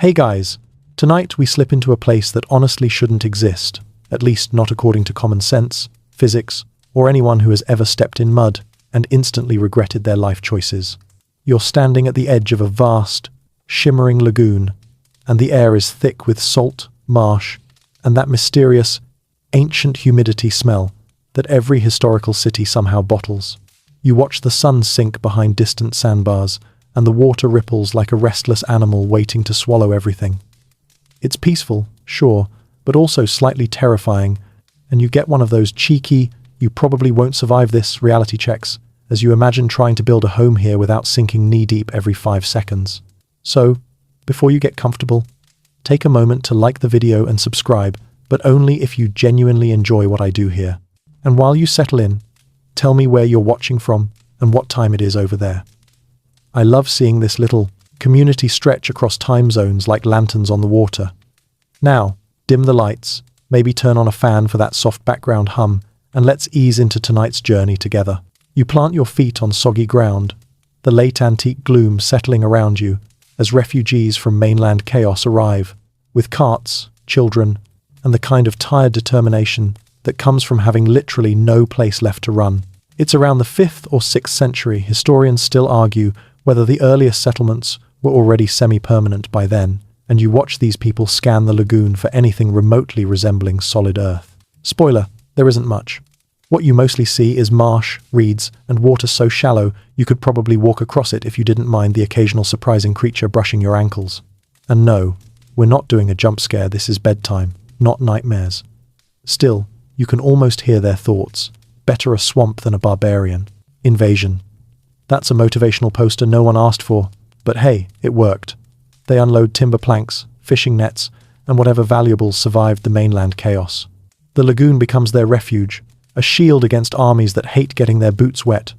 Hey guys, tonight we slip into a place that honestly shouldn't exist, at least not according to common sense, physics, or anyone who has ever stepped in mud and instantly regretted their life choices. You're standing at the edge of a vast, shimmering lagoon, and the air is thick with salt, marsh, and that mysterious, ancient humidity smell that every historical city somehow bottles. You watch the sun sink behind distant sandbars, and the water ripples like a restless animal waiting to swallow everything. It's peaceful, sure, but also slightly terrifying, and you get one of those cheeky, you probably won't survive this reality checks, as you imagine trying to build a home here without sinking knee-deep every 5 seconds. So, before you get comfortable, take a moment to like the video and subscribe, but only if you genuinely enjoy what I do here. And while you settle in, tell me where you're watching from and what time it is over there. I love seeing this little community stretch across time zones like lanterns on the water. Now, dim the lights, maybe turn on a fan for that soft background hum, and let's ease into tonight's journey together. You plant your feet on soggy ground, the late antique gloom settling around you as refugees from mainland chaos arrive, with carts, children, and the kind of tired determination that comes from having literally no place left to run. It's around the 5th or 6th century. Historians still argue whether the earliest settlements were already semi-permanent by then, and you watch these people scan the lagoon for anything remotely resembling solid earth. Spoiler, there isn't much. What you mostly see is marsh, reeds, and water so shallow you could probably walk across it if you didn't mind the occasional surprising creature brushing your ankles. And no, we're not doing a jump scare, this is bedtime, not nightmares. Still, you can almost hear their thoughts. Better a swamp than a barbarian. Invasion. That's a motivational poster no one asked for, but hey, it worked. They unload timber planks, fishing nets, and whatever valuables survived the mainland chaos. The lagoon becomes their refuge, a shield against armies that hate getting their boots wet.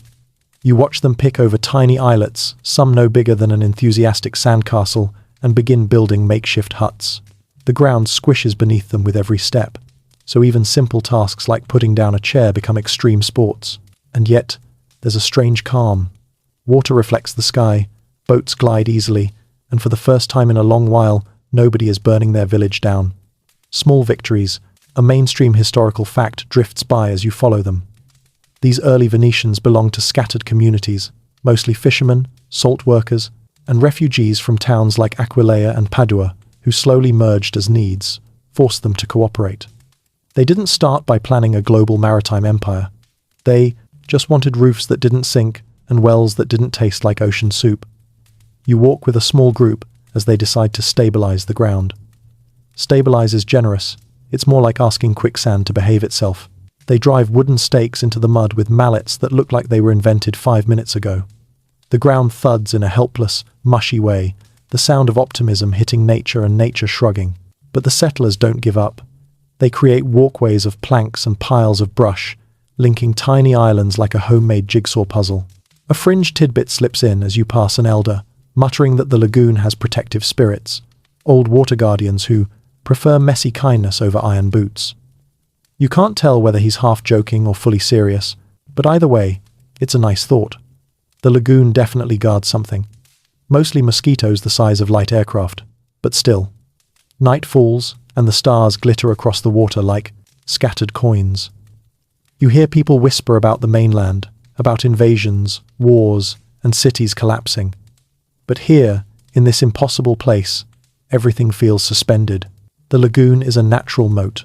You watch them pick over tiny islets, some no bigger than an enthusiastic sandcastle, and begin building makeshift huts. The ground squishes beneath them with every step, so even simple tasks like putting down a chair become extreme sports. And yet, there's a strange calm. Water reflects the sky, boats glide easily, and for the first time in a long while, nobody is burning their village down. Small victories, a mainstream historical fact, drifts by as you follow them. These early Venetians belonged to scattered communities, mostly fishermen, salt workers, and refugees from towns like Aquileia and Padua, who slowly merged as needs forced them to cooperate. They didn't start by planning a global maritime empire. They just wanted roofs that didn't sink and wells that didn't taste like ocean soup. You walk with a small group as they decide to stabilize the ground. Stabilize is generous. It's more like asking quicksand to behave itself. They drive wooden stakes into the mud with mallets that look like they were invented 5 minutes ago. The ground thuds in a helpless, mushy way, the sound of optimism hitting nature and nature shrugging. But the settlers don't give up. They create walkways of planks and piles of brush, linking tiny islands like a homemade jigsaw puzzle. A fringe tidbit slips in as you pass an elder, muttering that the lagoon has protective spirits, old water guardians who prefer messy kindness over iron boots. You can't tell whether he's half joking or fully serious, but either way, it's a nice thought. The lagoon definitely guards something. Mostly mosquitoes the size of light aircraft, but still. Night falls, and the stars glitter across the water like scattered coins. You hear people whisper about the mainland, about invasions, wars, and cities collapsing. But here, in this impossible place, everything feels suspended. The lagoon is a natural moat,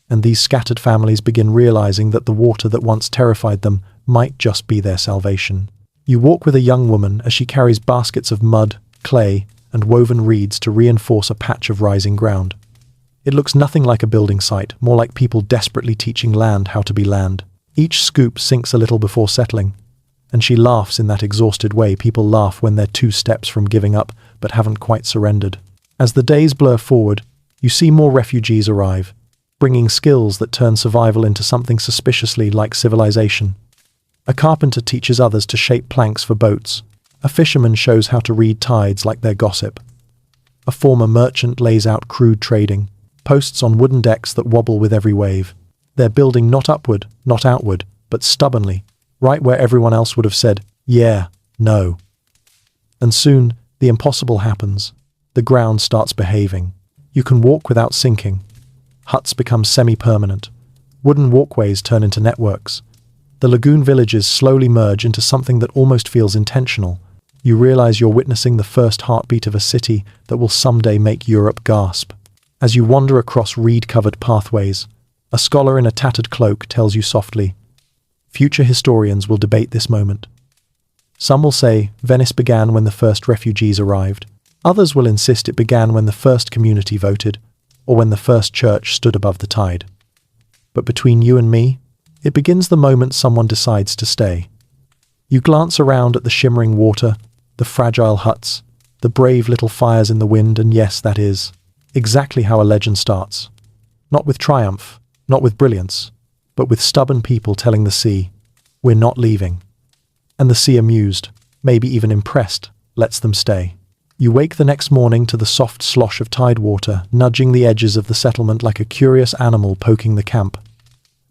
and these scattered families begin realizing that the water that once terrified them might just be their salvation. You walk with a young woman as she carries baskets of mud, clay, and woven reeds to reinforce a patch of rising ground. It looks nothing like a building site, more like people desperately teaching land how to be land. Each scoop sinks a little before settling, and she laughs in that exhausted way people laugh when they're 2 steps from giving up but haven't quite surrendered. As the days blur forward, you see more refugees arrive, bringing skills that turn survival into something suspiciously like civilization. A carpenter teaches others to shape planks for boats. A fisherman shows how to read tides like their gossip. A former merchant lays out crude trading, posts on wooden decks that wobble with every wave. They're building not upward, not outward, but stubbornly, right where everyone else would have said, yeah, no. And soon, the impossible happens. the ground starts behaving. You can walk without sinking. Huts become semi-permanent. Wooden walkways turn into networks. The lagoon villages slowly merge into something that almost feels intentional. You realize you're witnessing the first heartbeat of a city that will someday make Europe gasp. As you wander across reed-covered pathways, a scholar in a tattered cloak tells you softly, "Future historians will debate this moment. Some will say Venice began when the first refugees arrived. Others will insist it began when the first community voted, or when the first church stood above the tide. But between you and me, it begins the moment someone decides to stay." You glance around at the shimmering water, the fragile huts, the brave little fires in the wind, and yes, that is exactly how a legend starts. Not with triumph, not with brilliance, but with stubborn people telling the sea, "We're not leaving." And the sea, amused, maybe even impressed, lets them stay. You wake the next morning to the soft slosh of tide water nudging the edges of the settlement like a curious animal poking the camp.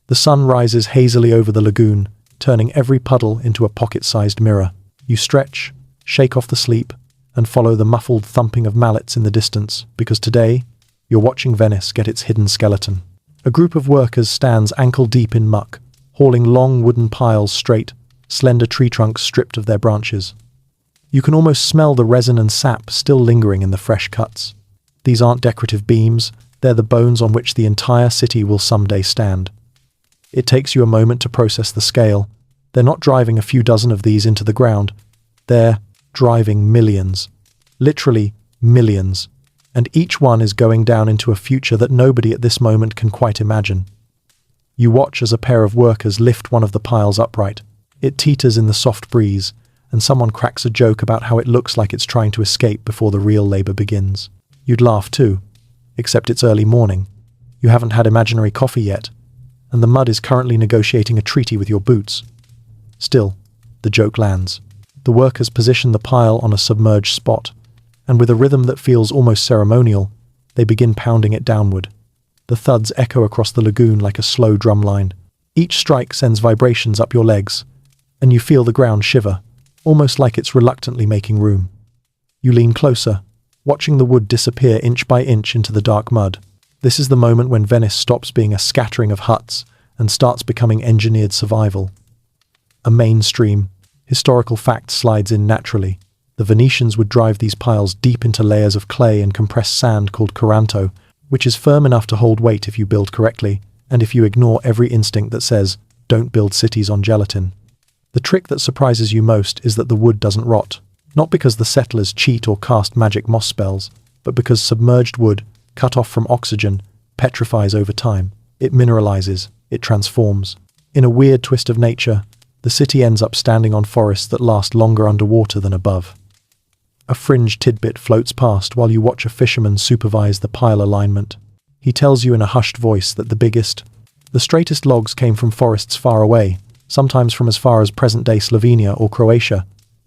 The sun rises hazily over the lagoon, turning every puddle into a pocket-sized mirror. You stretch, shake off the sleep, and follow the muffled thumping of mallets in the distance, because today, you're watching Venice get its hidden skeleton. A group of workers stands ankle-deep in muck, hauling long wooden piles straight, slender tree trunks stripped of their branches. You can almost smell the resin and sap still lingering in the fresh cuts. These aren't decorative beams, they're the bones on which the entire city will someday stand. It takes you a moment to process the scale. They're not driving a few dozen of these into the ground. They're driving millions. Literally millions. And each one is going down into a future that nobody at this moment can quite imagine. You watch as a pair of workers lift one of the piles upright. It teeters in the soft breeze, and someone cracks a joke about how it looks like it's trying to escape before the real labor begins. You'd laugh too, except it's early morning. You haven't had imaginary coffee yet, and the mud is currently negotiating a treaty with your boots. Still, the joke lands. The workers position the pile on a submerged spot, and with a rhythm that feels almost ceremonial, they begin pounding it downward. The thuds echo across the lagoon like a slow drum line. Each strike sends vibrations up your legs, and you feel the ground shiver, almost like it's reluctantly making room. You lean closer, watching the wood disappear inch by inch into the dark mud. This is the moment when Venice stops being a scattering of huts and starts becoming engineered survival. A mainstream, historical fact slides in naturally. The Venetians would drive these piles deep into layers of clay and compressed sand called coranto, which is firm enough to hold weight if you build correctly, and if you ignore every instinct that says, "Don't build cities on gelatin." The trick that surprises you most is that the wood doesn't rot, not because the settlers cheat or cast magic moss spells, but because submerged wood, cut off from oxygen, petrifies over time. It mineralizes, it transforms. In a weird twist of nature, the city ends up standing on forests that last longer underwater than above. A fringe tidbit floats past while you watch a fisherman supervise the pile alignment. He tells you in a hushed voice that the straightest logs came from forests far away, sometimes from as far as present-day Slovenia or Croatia,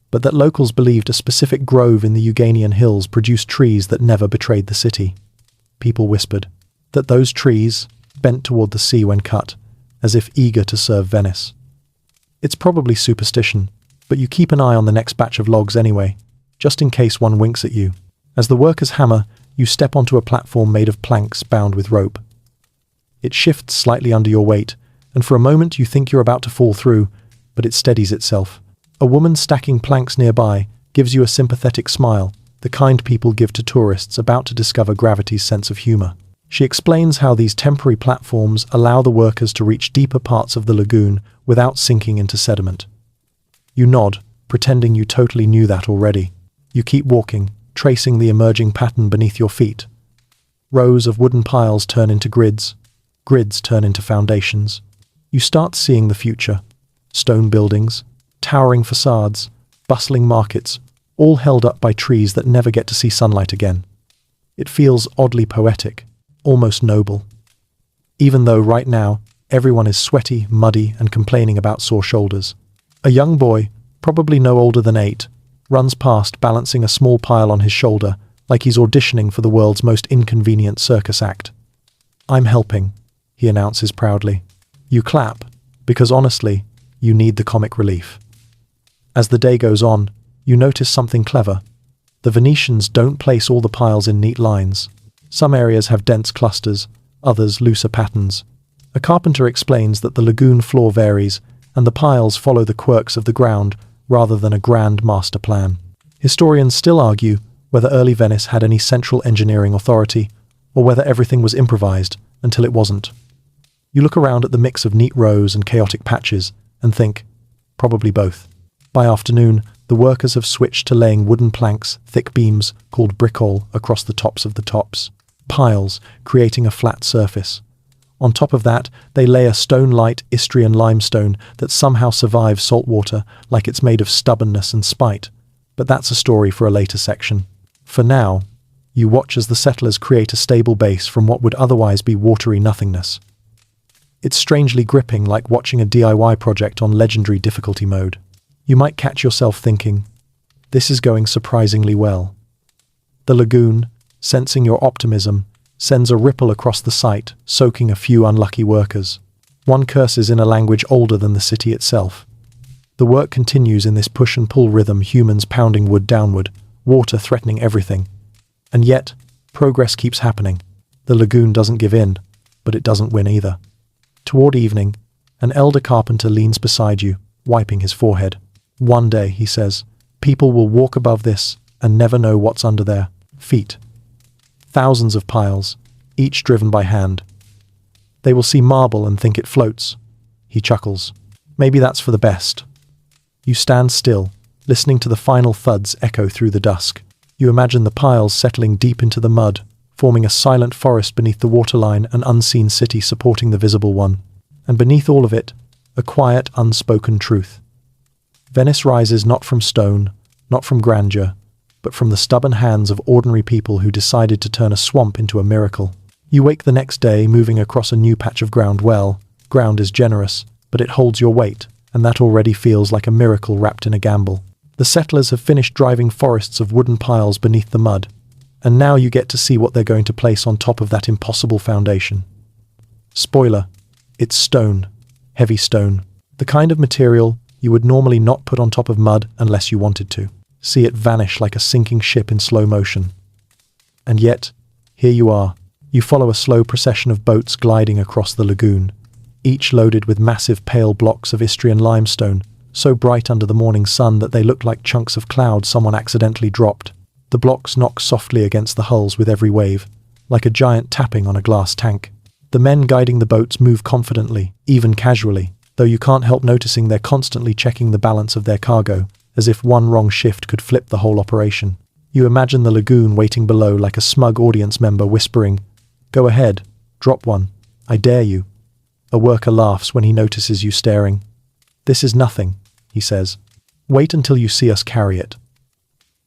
but that locals believed a specific grove in the Euganian hills produced trees that never betrayed the city. People whispered that those trees bent toward the sea when cut, as if eager to serve Venice. It's probably superstition, but you keep an eye on the next batch of logs anyway, just in case one winks at you. As the workers hammer, you step onto a platform made of planks bound with rope. It shifts slightly under your weight, and for a moment you think you're about to fall through, but it steadies itself. A woman stacking planks nearby gives you a sympathetic smile, the kind people give to tourists about to discover gravity's sense of humor. She explains how these temporary platforms allow the workers to reach deeper parts of the lagoon without sinking into sediment. You nod, pretending you totally knew that already. You keep walking, tracing the emerging pattern beneath your feet. Rows of wooden piles turn into grids. Grids turn into foundations. You start seeing the future. Stone buildings, towering facades, bustling markets, all held up by trees that never get to see sunlight again. It feels oddly poetic, almost noble. Even though right now, everyone is sweaty, muddy, and complaining about sore shoulders. A young boy, probably no older than 8, runs past balancing a small pile on his shoulder like he's auditioning for the world's most inconvenient circus act. "I'm helping," he announces proudly. You clap, because honestly, you need the comic relief. As the day goes on, you notice something clever. The Venetians don't place all the piles in neat lines. Some areas have dense clusters, others looser patterns. A carpenter explains that the lagoon floor varies, and the piles follow the quirks of the ground rather than a grand master plan. Historians still argue whether early Venice had any central engineering authority, or whether everything was improvised until it wasn't. You look around at the mix of neat rows and chaotic patches and think, probably both. By afternoon, the workers have switched to laying wooden planks, thick beams called brickole, across the tops of the tops. Piles, creating a flat surface. On top of that, they lay a stone-light Istrian limestone that somehow survives salt water like it's made of stubbornness and spite. But that's a story for a later section. For now, you watch as the settlers create a stable base from what would otherwise be watery nothingness. It's strangely gripping, like watching a DIY project on legendary difficulty mode. You might catch yourself thinking, this is going surprisingly well. The lagoon, sensing your optimism, sends a ripple across the site, soaking a few unlucky workers. One curses in a language older than the city itself. The work continues in this push and pull rhythm, humans pounding wood downward, water threatening everything. And yet, progress keeps happening. The lagoon doesn't give in, but it doesn't win either. Toward evening, an elder carpenter leans beside you, wiping his forehead. One day, he says, people will walk above this and never know what's under their feet. Thousands of piles, each driven by hand. They will see marble and think it floats. He chuckles. Maybe that's for the best. You stand still, listening to the final thuds echo through the dusk. You imagine the piles settling deep into the mud, forming a silent forest beneath the waterline, an unseen city supporting the visible one. And beneath all of it, a quiet, unspoken truth. Venice rises not from stone, not from grandeur, but from the stubborn hands of ordinary people who decided to turn a swamp into a miracle. You wake the next day, moving across a new patch of ground. Well, ground is generous, but it holds your weight, and that already feels like a miracle wrapped in a gamble. The settlers have finished driving forests of wooden piles beneath the mud, and now you get to see what they're going to place on top of that impossible foundation. Spoiler, it's stone, heavy stone, the kind of material you would normally not put on top of mud unless you wanted to. See it vanish like a sinking ship in slow motion. And yet, here you are. You follow a slow procession of boats gliding across the lagoon, each loaded with massive pale blocks of Istrian limestone, so bright under the morning sun that they look like chunks of cloud someone accidentally dropped. The blocks knock softly against the hulls with every wave, like a giant tapping on a glass tank. The men guiding the boats move confidently, even casually, though you can't help noticing they're constantly checking the balance of their cargo, as if one wrong shift could flip the whole operation. You imagine the lagoon waiting below like a smug audience member whispering, "Go ahead, drop one, I dare you." A worker laughs when he notices you staring. "This is nothing," he says. "Wait until you see us carry it."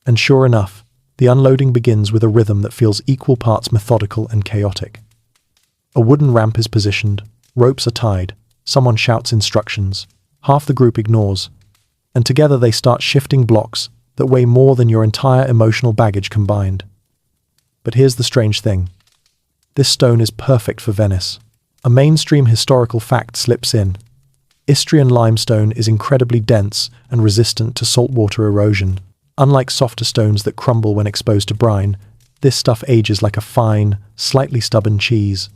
And sure enough, the unloading begins with a rhythm that feels equal parts methodical and chaotic. A wooden ramp is positioned, ropes are tied, someone shouts instructions, half the group ignores, and together they start shifting blocks that weigh more than your entire emotional baggage combined. But here's the strange thing. This stone is perfect for Venice. A mainstream historical fact slips in. Istrian limestone is incredibly dense and resistant to saltwater erosion. Unlike softer stones that crumble when exposed to brine, this stuff ages like a fine, slightly stubborn cheese.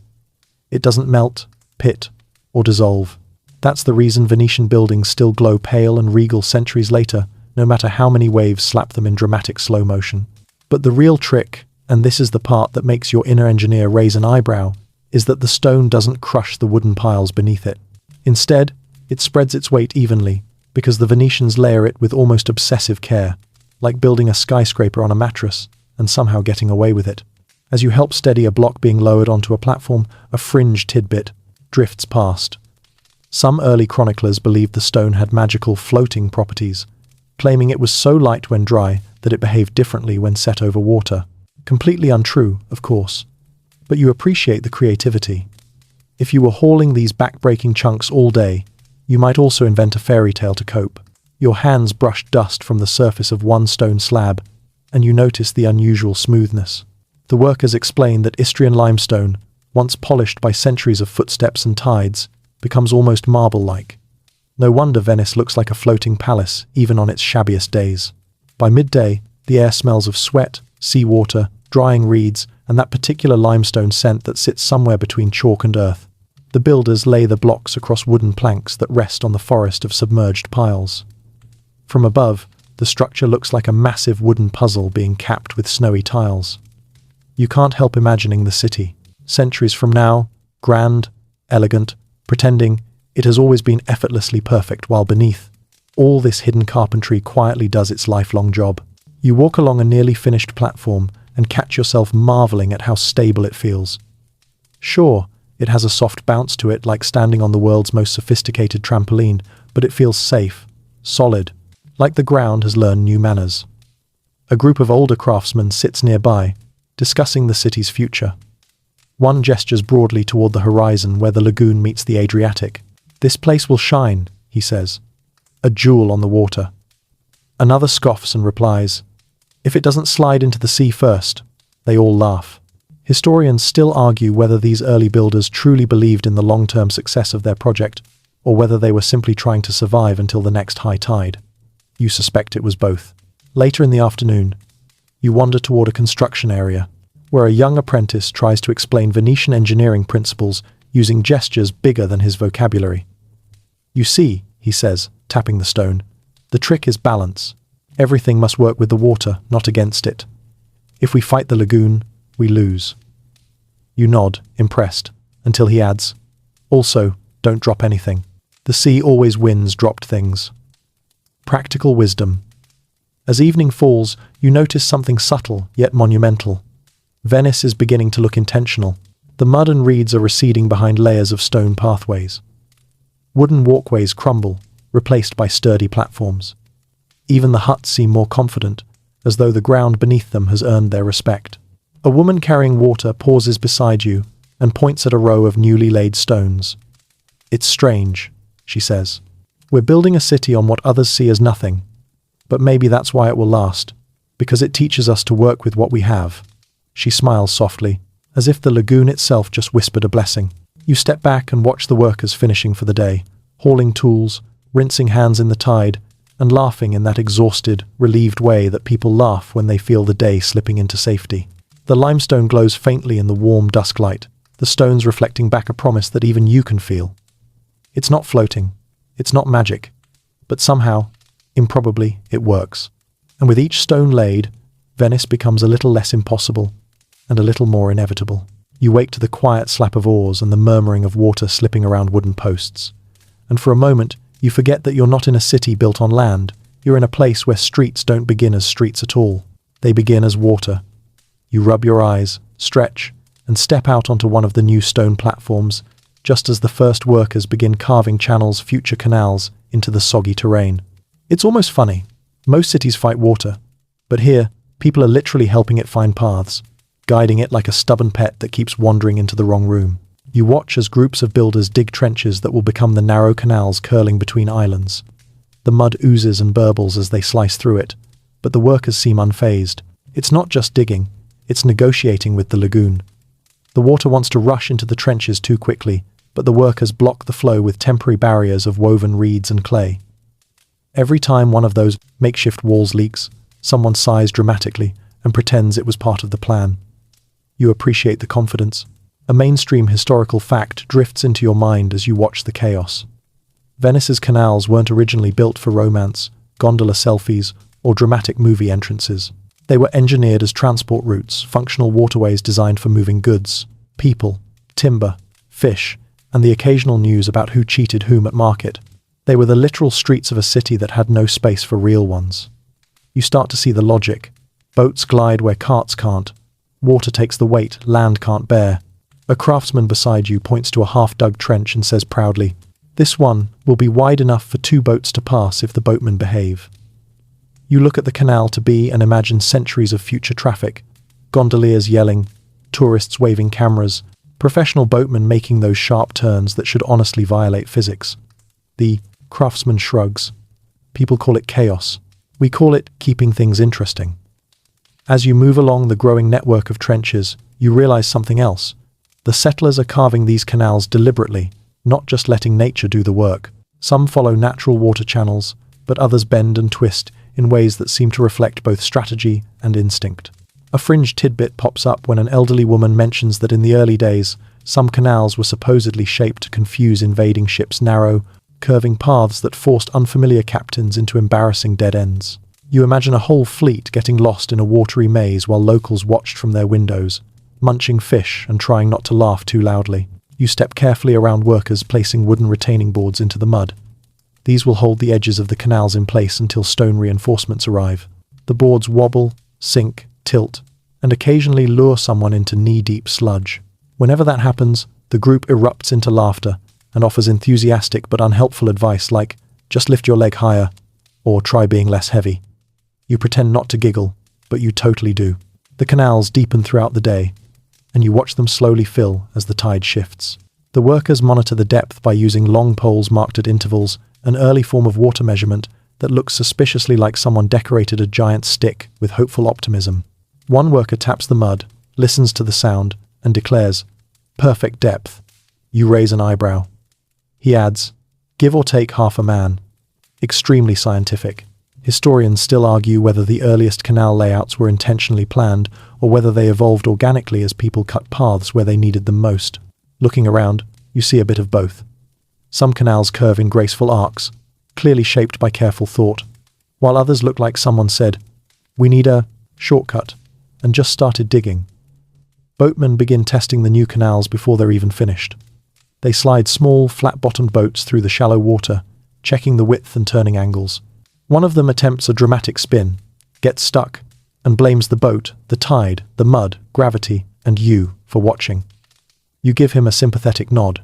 It doesn't melt, pit, or dissolve. That's the reason Venetian buildings still glow pale and regal centuries later, no matter how many waves slap them in dramatic slow motion. But the real trick, and this is the part that makes your inner engineer raise an eyebrow, is that the stone doesn't crush the wooden piles beneath it. Instead, it spreads its weight evenly, because the Venetians layer it with almost obsessive care, like building a skyscraper on a mattress, and somehow getting away with it. As you help steady a block being lowered onto a platform, a fringe tidbit drifts past. Some early chroniclers believed the stone had magical floating properties, claiming it was so light when dry that it behaved differently when set over water. Completely untrue, of course, but you appreciate the creativity. If you were hauling these back-breaking chunks all day, you might also invent a fairy tale to cope. Your hands brush dust from the surface of one stone slab, and you notice the unusual smoothness. The workers explain that Istrian limestone, once polished by centuries of footsteps and tides, becomes almost marble-like. No wonder Venice looks like a floating palace, even on its shabbiest days. By midday, The air smells of sweat, seawater, drying reeds, and that particular limestone scent that sits somewhere between chalk and earth. The builders lay the blocks across wooden planks that rest on the forest of submerged piles. From above, the structure looks like a massive wooden puzzle being capped with snowy tiles. You can't help imagining the city, centuries from now, grand, elegant, pretending it has always been effortlessly perfect, while beneath, all this hidden carpentry quietly does its lifelong job. You walk along a nearly finished platform and catch yourself marveling at how stable it feels. Sure, it has a soft bounce to it, like standing on the world's most sophisticated trampoline, but it feels safe, solid, like the ground has learned new manners. A group of older craftsmen sits nearby, discussing the city's future. One gestures broadly toward the horizon where the lagoon meets the Adriatic. "This place will shine," he says, "a jewel on the water." Another scoffs and replies, "If it doesn't slide into the sea first." They all laugh. Historians still argue whether these early builders truly believed in the long-term success of their project, or whether they were simply trying to survive until the next high tide. You suspect it was both. Later in the afternoon, you wander toward a construction area, where a young apprentice tries to explain Venetian engineering principles using gestures bigger than his vocabulary. "You see," he says, tapping the stone, "the trick is balance. Everything must work with the water, not against it. If we fight the lagoon, we lose." You nod, impressed, until he adds, "Also, don't drop anything. The sea always wins dropped things." Practical wisdom. As evening falls, you notice something subtle yet monumental. Venice is beginning to look intentional. The mud and reeds are receding behind layers of stone pathways. Wooden walkways crumble, replaced by sturdy platforms. Even the huts seem more confident, as though the ground beneath them has earned their respect. A woman carrying water pauses beside you and points at a row of newly laid stones. "It's strange," she says. "We're building a city on what others see as nothing, but maybe that's why it will last, because it teaches us to work with what we have." She smiles softly, as if the lagoon itself just whispered a blessing. You step back and watch the workers finishing for the day, hauling tools, rinsing hands in the tide, and laughing in that exhausted, relieved way that people laugh when they feel the day slipping into safety. The limestone glows faintly in the warm dusk light, the stones reflecting back a promise that even you can feel. It's not floating, it's not magic, but somehow, improbably, it works. And with each stone laid, Venice becomes a little less impossible and a little more inevitable. You wake to the quiet slap of oars and the murmuring of water slipping around wooden posts. And for a moment, you forget that you're not in a city built on land. You're in a place where streets don't begin as streets at all. They begin as water. You rub your eyes, stretch, and step out onto one of the new stone platforms, just as the first workers begin carving channels, future canals, into the soggy terrain. It's almost funny. Most cities fight water, but here, people are literally helping it find paths, guiding it like a stubborn pet that keeps wandering into the wrong room. You watch as groups of builders dig trenches that will become the narrow canals curling between islands. The mud oozes and burbles as they slice through it, but the workers seem unfazed. It's not just digging, it's negotiating with the lagoon. The water wants to rush into the trenches too quickly, but the workers block the flow with temporary barriers of woven reeds and clay. Every time one of those makeshift walls leaks, someone sighs dramatically and pretends it was part of the plan. You appreciate the confidence. A mainstream historical fact drifts into your mind as you watch the chaos. Venice's canals weren't originally built for romance, gondola selfies, or dramatic movie entrances. They were engineered as transport routes, functional waterways designed for moving goods, people, timber, fish, and the occasional news about who cheated whom at market. They were the literal streets of a city that had no space for real ones. You start to see the logic. Boats glide where carts can't. Water takes the weight land can't bear. A craftsman beside you points to a half-dug trench and says proudly, "This one will be wide enough for 2 boats to pass if the boatmen behave." You look at the canal to be and imagine centuries of future traffic, gondoliers yelling, tourists waving cameras, professional boatmen making those sharp turns that should honestly violate physics. The craftsman shrugs. People call it chaos. We call it keeping things interesting. As you move along the growing network of trenches, you realize something else. The settlers are carving these canals deliberately, not just letting nature do the work. Some follow natural water channels, but others bend and twist, in ways that seem to reflect both strategy and instinct. A fringe tidbit pops up when an elderly woman mentions that in the early days, some canals were supposedly shaped to confuse invading ships' narrow, curving paths that forced unfamiliar captains into embarrassing dead ends. You imagine a whole fleet getting lost in a watery maze while locals watched from their windows, munching fish and trying not to laugh too loudly. You step carefully around workers placing wooden retaining boards into the mud. These will hold the edges of the canals in place until stone reinforcements arrive. The boards wobble, sink, tilt, and occasionally lure someone into knee-deep sludge. Whenever that happens, the group erupts into laughter and offers enthusiastic but unhelpful advice like, just lift your leg higher, or try being less heavy. You pretend not to giggle, but you totally do. The canals deepen throughout the day, and you watch them slowly fill as the tide shifts. The workers monitor the depth by using long poles marked at intervals, an early form of water measurement that looks suspiciously like someone decorated a giant stick with hopeful optimism. One worker taps the mud, listens to the sound, and declares, "Perfect depth." You raise an eyebrow. He adds, "Give or take half a man." Extremely scientific. Historians still argue whether the earliest canal layouts were intentionally planned or whether they evolved organically as people cut paths where they needed them most. Looking around, you see a bit of both. Some canals curve in graceful arcs, clearly shaped by careful thought, while others look like someone said, "We need a shortcut," and just started digging. Boatmen begin testing the new canals before they're even finished. They slide small, flat-bottomed boats through the shallow water, checking the width and turning angles. One of them attempts a dramatic spin, gets stuck, and blames the boat, the tide, the mud, gravity, and you for watching. You give him a sympathetic nod.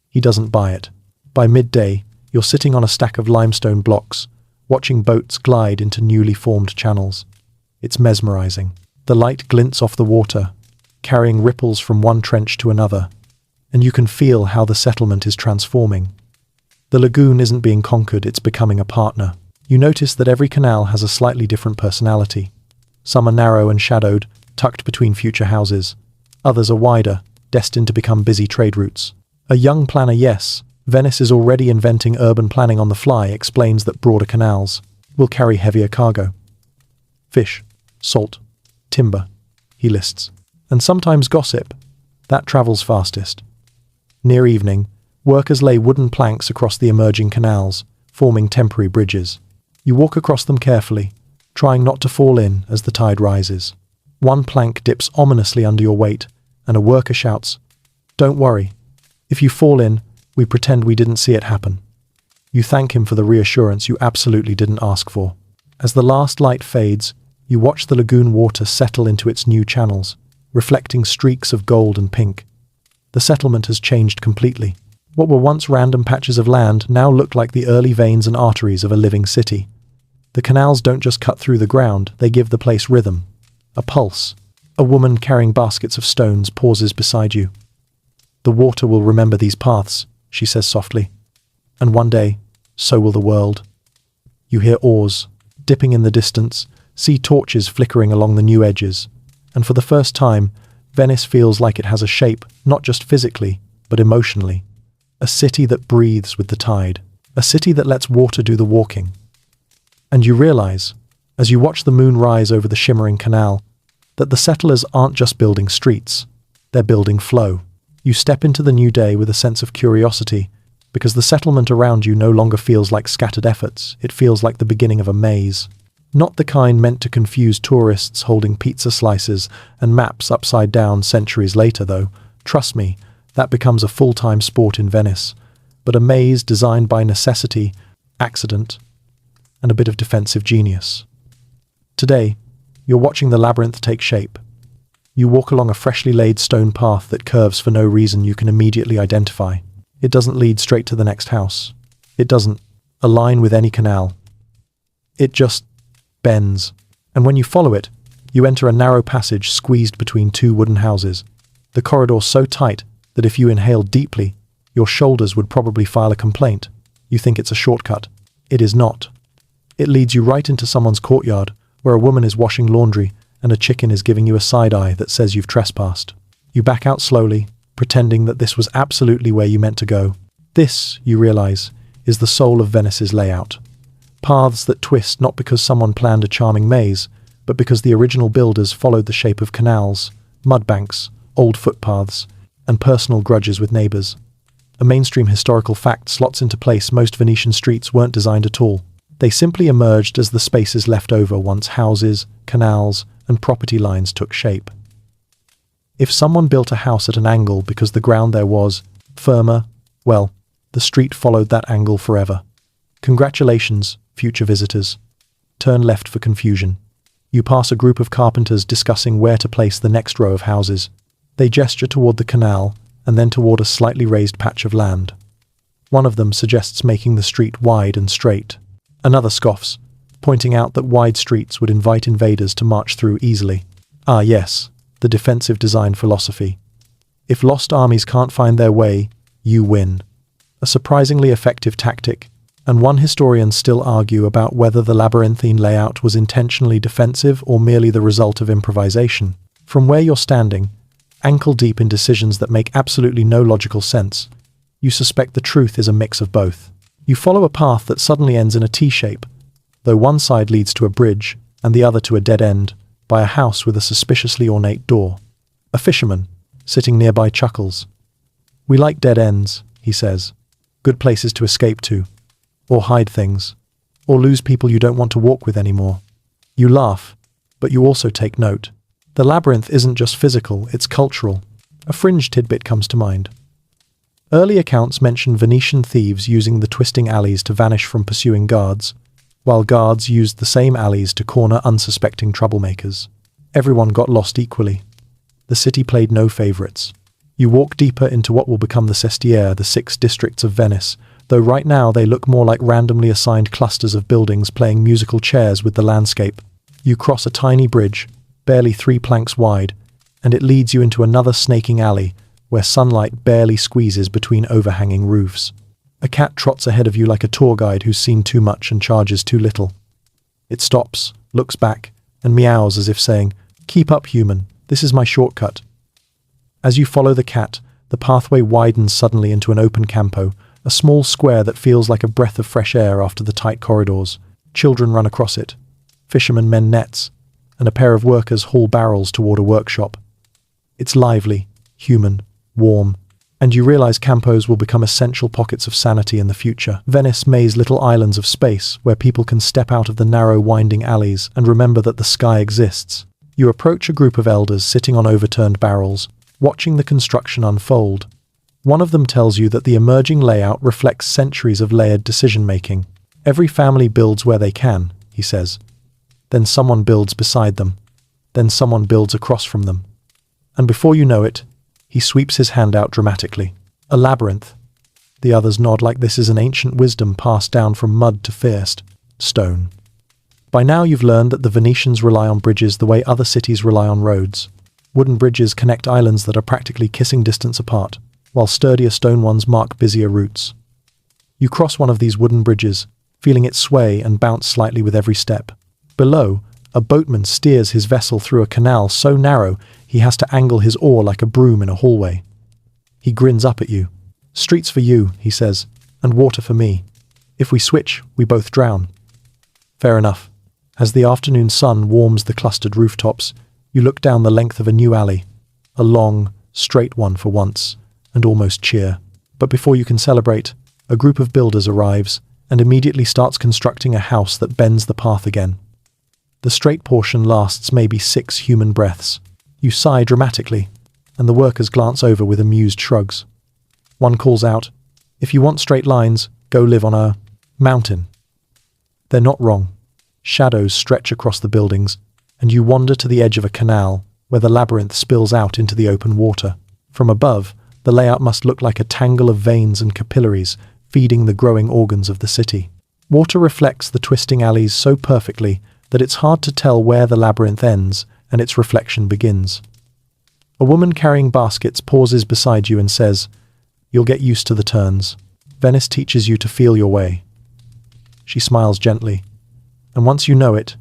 He doesn't buy it. By midday, you're sitting on a stack of limestone blocks, watching boats glide into newly formed channels. It's mesmerizing. The light glints off the water, carrying ripples from one trench to another, and you can feel how the settlement is transforming. The lagoon isn't being conquered, it's becoming a partner. You notice that every canal has a slightly different personality. Some are narrow and shadowed, tucked between future houses. Others are wider, destined to become busy trade routes. A young planner, yes, Venice is already inventing urban planning on the fly, explains that broader canals will carry heavier cargo. Fish, salt, timber, he lists. And sometimes gossip. That travels fastest. Near evening, workers lay wooden planks across the emerging canals, forming temporary bridges. You walk across them carefully, trying not to fall in as the tide rises. One plank dips ominously under your weight, and a worker shouts, "Don't worry. If you fall in, we pretend we didn't see it happen." You thank him for the reassurance you absolutely didn't ask for. As the last light fades, you watch the lagoon water settle into its new channels, reflecting streaks of gold and pink. The settlement has changed completely. What were once random patches of land now look like the early veins and arteries of a living city. The canals don't just cut through the ground, they give the place rhythm, a pulse. A woman carrying baskets of stones pauses beside you. "The water will remember these paths," she says softly. "And one day, so will the world." You hear oars, dipping in the distance, see torches flickering along the new edges, and for the first time, Venice feels like it has a shape, not just physically, but emotionally. A city that breathes with the tide. A city that lets water do the walking. And you realize, as you watch the moon rise over the shimmering canal, that the settlers aren't just building streets, they're building flow. You step into the new day with a sense of curiosity, because the settlement around you no longer feels like scattered efforts, it feels like the beginning of a maze. Not the kind meant to confuse tourists holding pizza slices and maps upside down centuries later, though. Trust me, that becomes a full-time sport in Venice, but a maze designed by necessity, accident, and a bit of defensive genius. Today, you're watching the labyrinth take shape. You walk along a freshly laid stone path that curves for no reason you can immediately identify. It doesn't lead straight to the next house. It doesn't align with any canal. It just bends. And when you follow it, you enter a narrow passage squeezed between two wooden houses. The corridor's so tight that if you inhale deeply, your shoulders would probably file a complaint. You think it's a shortcut. It is not. It leads you right into someone's courtyard, where a woman is washing laundry and a chicken is giving you a side eye that says you've trespassed. You back out slowly, pretending that this was absolutely where you meant to go. This, you realize, is the soul of Venice's layout. Paths that twist not because someone planned a charming maze, but because the original builders followed the shape of canals, mud banks, old footpaths, and personal grudges with neighbours. A mainstream historical fact slots into place. Most Venetian streets weren't designed at all. They simply emerged as the spaces left over once houses, canals, and property lines took shape. If someone built a house at an angle because the ground there was firmer, well, the street followed that angle forever. Congratulations, future visitors. Turn left for confusion. You pass a group of carpenters discussing where to place the next row of houses. They gesture toward the canal and then toward a slightly raised patch of land. One of them suggests making the street wide and straight. Another scoffs, pointing out that wide streets would invite invaders to march through easily. Ah yes, the defensive design philosophy. If lost armies can't find their way, you win. A surprisingly effective tactic, and one historians still argue about whether the labyrinthine layout was intentionally defensive or merely the result of improvisation. From where you're standing, ankle-deep in decisions that make absolutely no logical sense, you suspect the truth is a mix of both. You follow a path that suddenly ends in a T-shape, though one side leads to a bridge and the other to a dead end, by a house with a suspiciously ornate door. A fisherman, sitting nearby, chuckles. "We like dead ends," he says. "Good places to escape to, or hide things, or lose people you don't want to walk with anymore." You laugh, but you also take note. The labyrinth isn't just physical, it's cultural. A fringe tidbit comes to mind. Early accounts mention Venetian thieves using the twisting alleys to vanish from pursuing guards, while guards used the same alleys to corner unsuspecting troublemakers. Everyone got lost equally. The city played no favourites. You walk deeper into what will become the sestiere, the 6 districts of Venice, though right now they look more like randomly assigned clusters of buildings playing musical chairs with the landscape. You cross a tiny bridge, barely 3 planks wide, and it leads you into another snaking alley where sunlight barely squeezes between overhanging roofs. A cat trots ahead of you like a tour guide who's seen too much and charges too little. It stops, looks back, and meows as if saying, "Keep up, human, this is my shortcut." As you follow the cat, the pathway widens suddenly into an open campo, a small square that feels like a breath of fresh air after the tight corridors. Children run across it. Fishermen mend nets, and a pair of workers haul barrels toward a workshop. It's lively, human, warm, and you realize campos will become essential pockets of sanity in the future. Venice maze little islands of space where people can step out of the narrow winding alleys and remember that the sky exists. You approach a group of elders sitting on overturned barrels, watching the construction unfold. One of them tells you that the emerging layout reflects centuries of layered decision-making. Every family builds where they can, he says. Then someone builds beside them. Then someone builds across from them. And before you know it, he sweeps his hand out dramatically. A labyrinth. The others nod like this is an ancient wisdom passed down from mud to first stone. By now you've learned that the Venetians rely on bridges the way other cities rely on roads. Wooden bridges connect islands that are practically kissing distance apart, while sturdier stone ones mark busier routes. You cross one of these wooden bridges, feeling it sway and bounce slightly with every step. Below, a boatman steers his vessel through a canal so narrow he has to angle his oar like a broom in a hallway. He grins up at you. "Streets for you," he says, "and water for me. If we switch, we both drown." Fair enough. As the afternoon sun warms the clustered rooftops, you look down the length of a new alley. A long, straight one for once, and almost cheer. But before you can celebrate, a group of builders arrives and immediately starts constructing a house that bends the path again. The straight portion lasts maybe 6 human breaths. You sigh dramatically, and the workers glance over with amused shrugs. One calls out, "If you want straight lines, go live on a mountain." They're not wrong. Shadows stretch across the buildings, and you wander to the edge of a canal where the labyrinth spills out into the open water. From above, the layout must look like a tangle of veins and capillaries feeding the growing organs of the city. Water reflects the twisting alleys so perfectly that it's hard to tell where the labyrinth ends and its reflection begins. A woman carrying baskets pauses beside you and says, "You'll get used to the turns. Venice teaches you to feel your way." She smiles gently, and once you know it,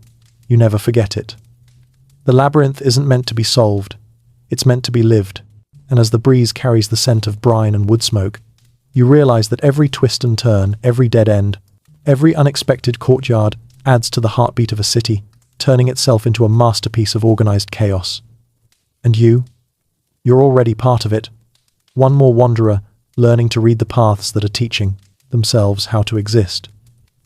you never forget it. The labyrinth isn't meant to be solved, it's meant to be lived, and as the breeze carries the scent of brine and wood smoke, you realize that every twist and turn, every dead end, Every unexpected courtyard adds to the heartbeat of a city, turning itself into a masterpiece of organized chaos. And you're already part of it. One more wanderer, learning to read the paths that are teaching themselves how to exist.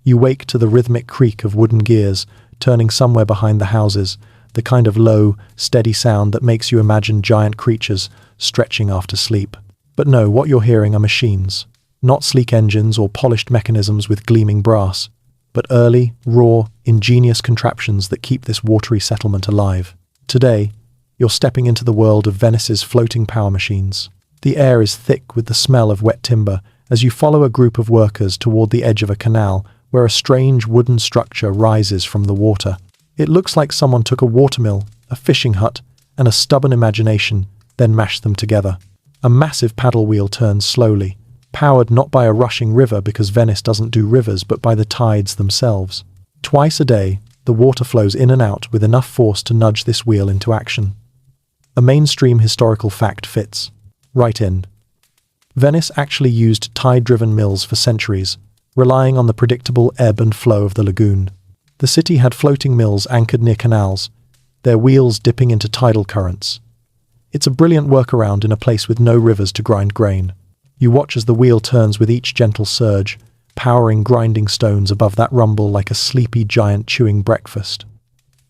You wake to the rhythmic creak of wooden gears, turning somewhere behind the houses, the kind of low, steady sound that makes you imagine giant creatures stretching after sleep. But no, what you're hearing are machines. Not sleek engines or polished mechanisms with gleaming brass, but early, raw, ingenious contraptions that keep this watery settlement alive. Today, you're stepping into the world of Venice's floating power machines. The air is thick with the smell of wet timber as you follow a group of workers toward the edge of a canal where a strange wooden structure rises from the water. It looks like someone took a watermill, a fishing hut, and a stubborn imagination, then mashed them together. A massive paddle wheel turns slowly, powered not by a rushing river because Venice doesn't do rivers but by the tides themselves. Twice a day, the water flows in and out with enough force to nudge this wheel into action. A mainstream historical fact fits right in. Venice actually used tide-driven mills for centuries, relying on the predictable ebb and flow of the lagoon. The city had floating mills anchored near canals, their wheels dipping into tidal currents. It's a brilliant workaround in a place with no rivers to grind grain. You watch as the wheel turns with each gentle surge, powering grinding stones above that rumble like a sleepy giant chewing breakfast.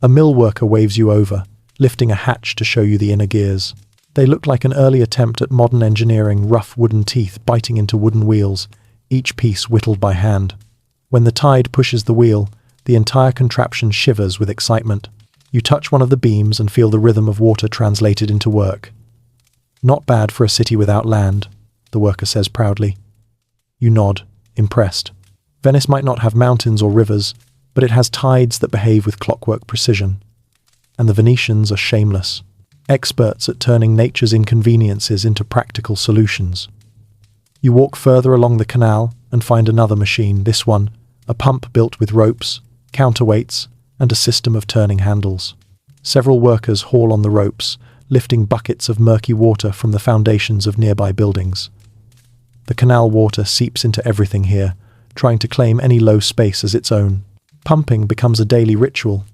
A mill worker waves you over, lifting a hatch to show you the inner gears. They look like an early attempt at modern engineering, rough wooden teeth biting into wooden wheels, each piece whittled by hand. When the tide pushes the wheel, the entire contraption shivers with excitement. You touch one of the beams and feel the rhythm of water translated into work. Not bad for a city without land, the worker says proudly. You nod, impressed. Venice might not have mountains or rivers, but it has tides that behave with clockwork precision. And the Venetians are shameless, experts at turning nature's inconveniences into practical solutions. You walk further along the canal and find another machine, this one, a pump built with ropes, counterweights, and a system of turning handles. Several workers haul on the ropes, lifting buckets of murky water from the foundations of nearby buildings. The canal water seeps into everything here, trying to claim any low space as its own. Pumping becomes a daily ritual,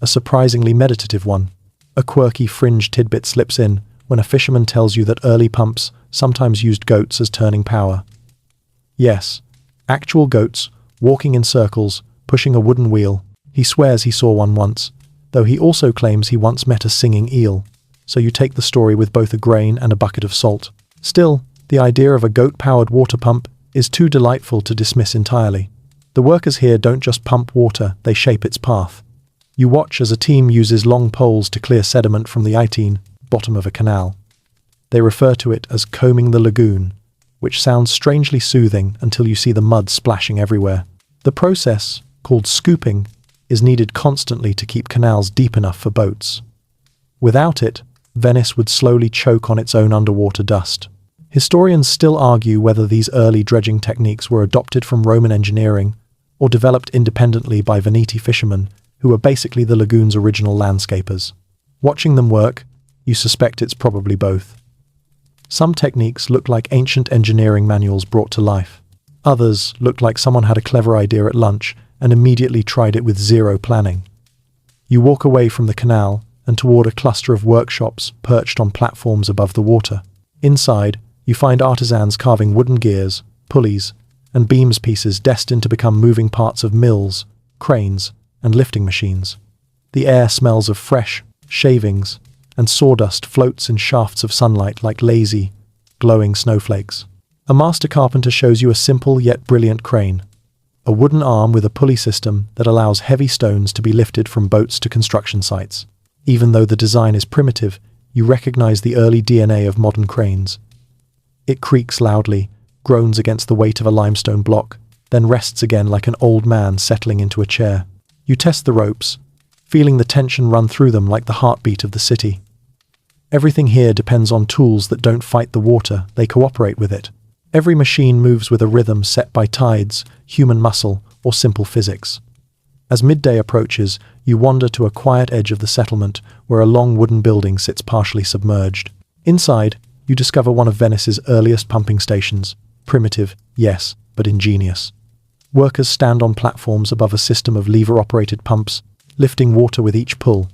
a surprisingly meditative one. A quirky fringe tidbit slips in when a fisherman tells you that early pumps sometimes used goats as turning power. Yes, actual goats, walking in circles, pushing a wooden wheel. He swears he saw one once, though he also claims he once met a singing eel, so you take the story with both a grain and a bucket of salt. Still, the idea of a goat-powered water pump is too delightful to dismiss entirely. The workers here don't just pump water, they shape its path. You watch as a team uses long poles to clear sediment from the bottom of a canal. They refer to it as combing the lagoon, which sounds strangely soothing until you see the mud splashing everywhere. The process, called scooping, is needed constantly to keep canals deep enough for boats. Without it, Venice would slowly choke on its own underwater dust. Historians still argue whether these early dredging techniques were adopted from Roman engineering or developed independently by Veneti fishermen, who were basically the lagoon's original landscapers. Watching them work, you suspect it's probably both. Some techniques look like ancient engineering manuals brought to life. Others look like someone had a clever idea at lunch and immediately tried it with zero planning. You walk away from the canal and toward a cluster of workshops perched on platforms above the water. Inside, you find artisans carving wooden gears, pulleys, and beams pieces destined to become moving parts of mills, cranes, and lifting machines. The air smells of fresh shavings, and sawdust floats in shafts of sunlight like lazy, glowing snowflakes. A master carpenter shows you a simple yet brilliant crane, a wooden arm with a pulley system that allows heavy stones to be lifted from boats to construction sites. Even though the design is primitive, you recognize the early DNA of modern cranes. It creaks loudly, groans against the weight of a limestone block, then rests again like an old man settling into a chair. You test the ropes, feeling the tension run through them like the heartbeat of the city. Everything here depends on tools that don't fight the water, they cooperate with it. Every machine moves with a rhythm set by tides, human muscle, or simple physics. As midday approaches, you wander to a quiet edge of the settlement where a long wooden building sits partially submerged. Inside, you discover one of Venice's earliest pumping stations. Primitive, yes, but ingenious. Workers stand on platforms above a system of lever-operated pumps, lifting water with each pull.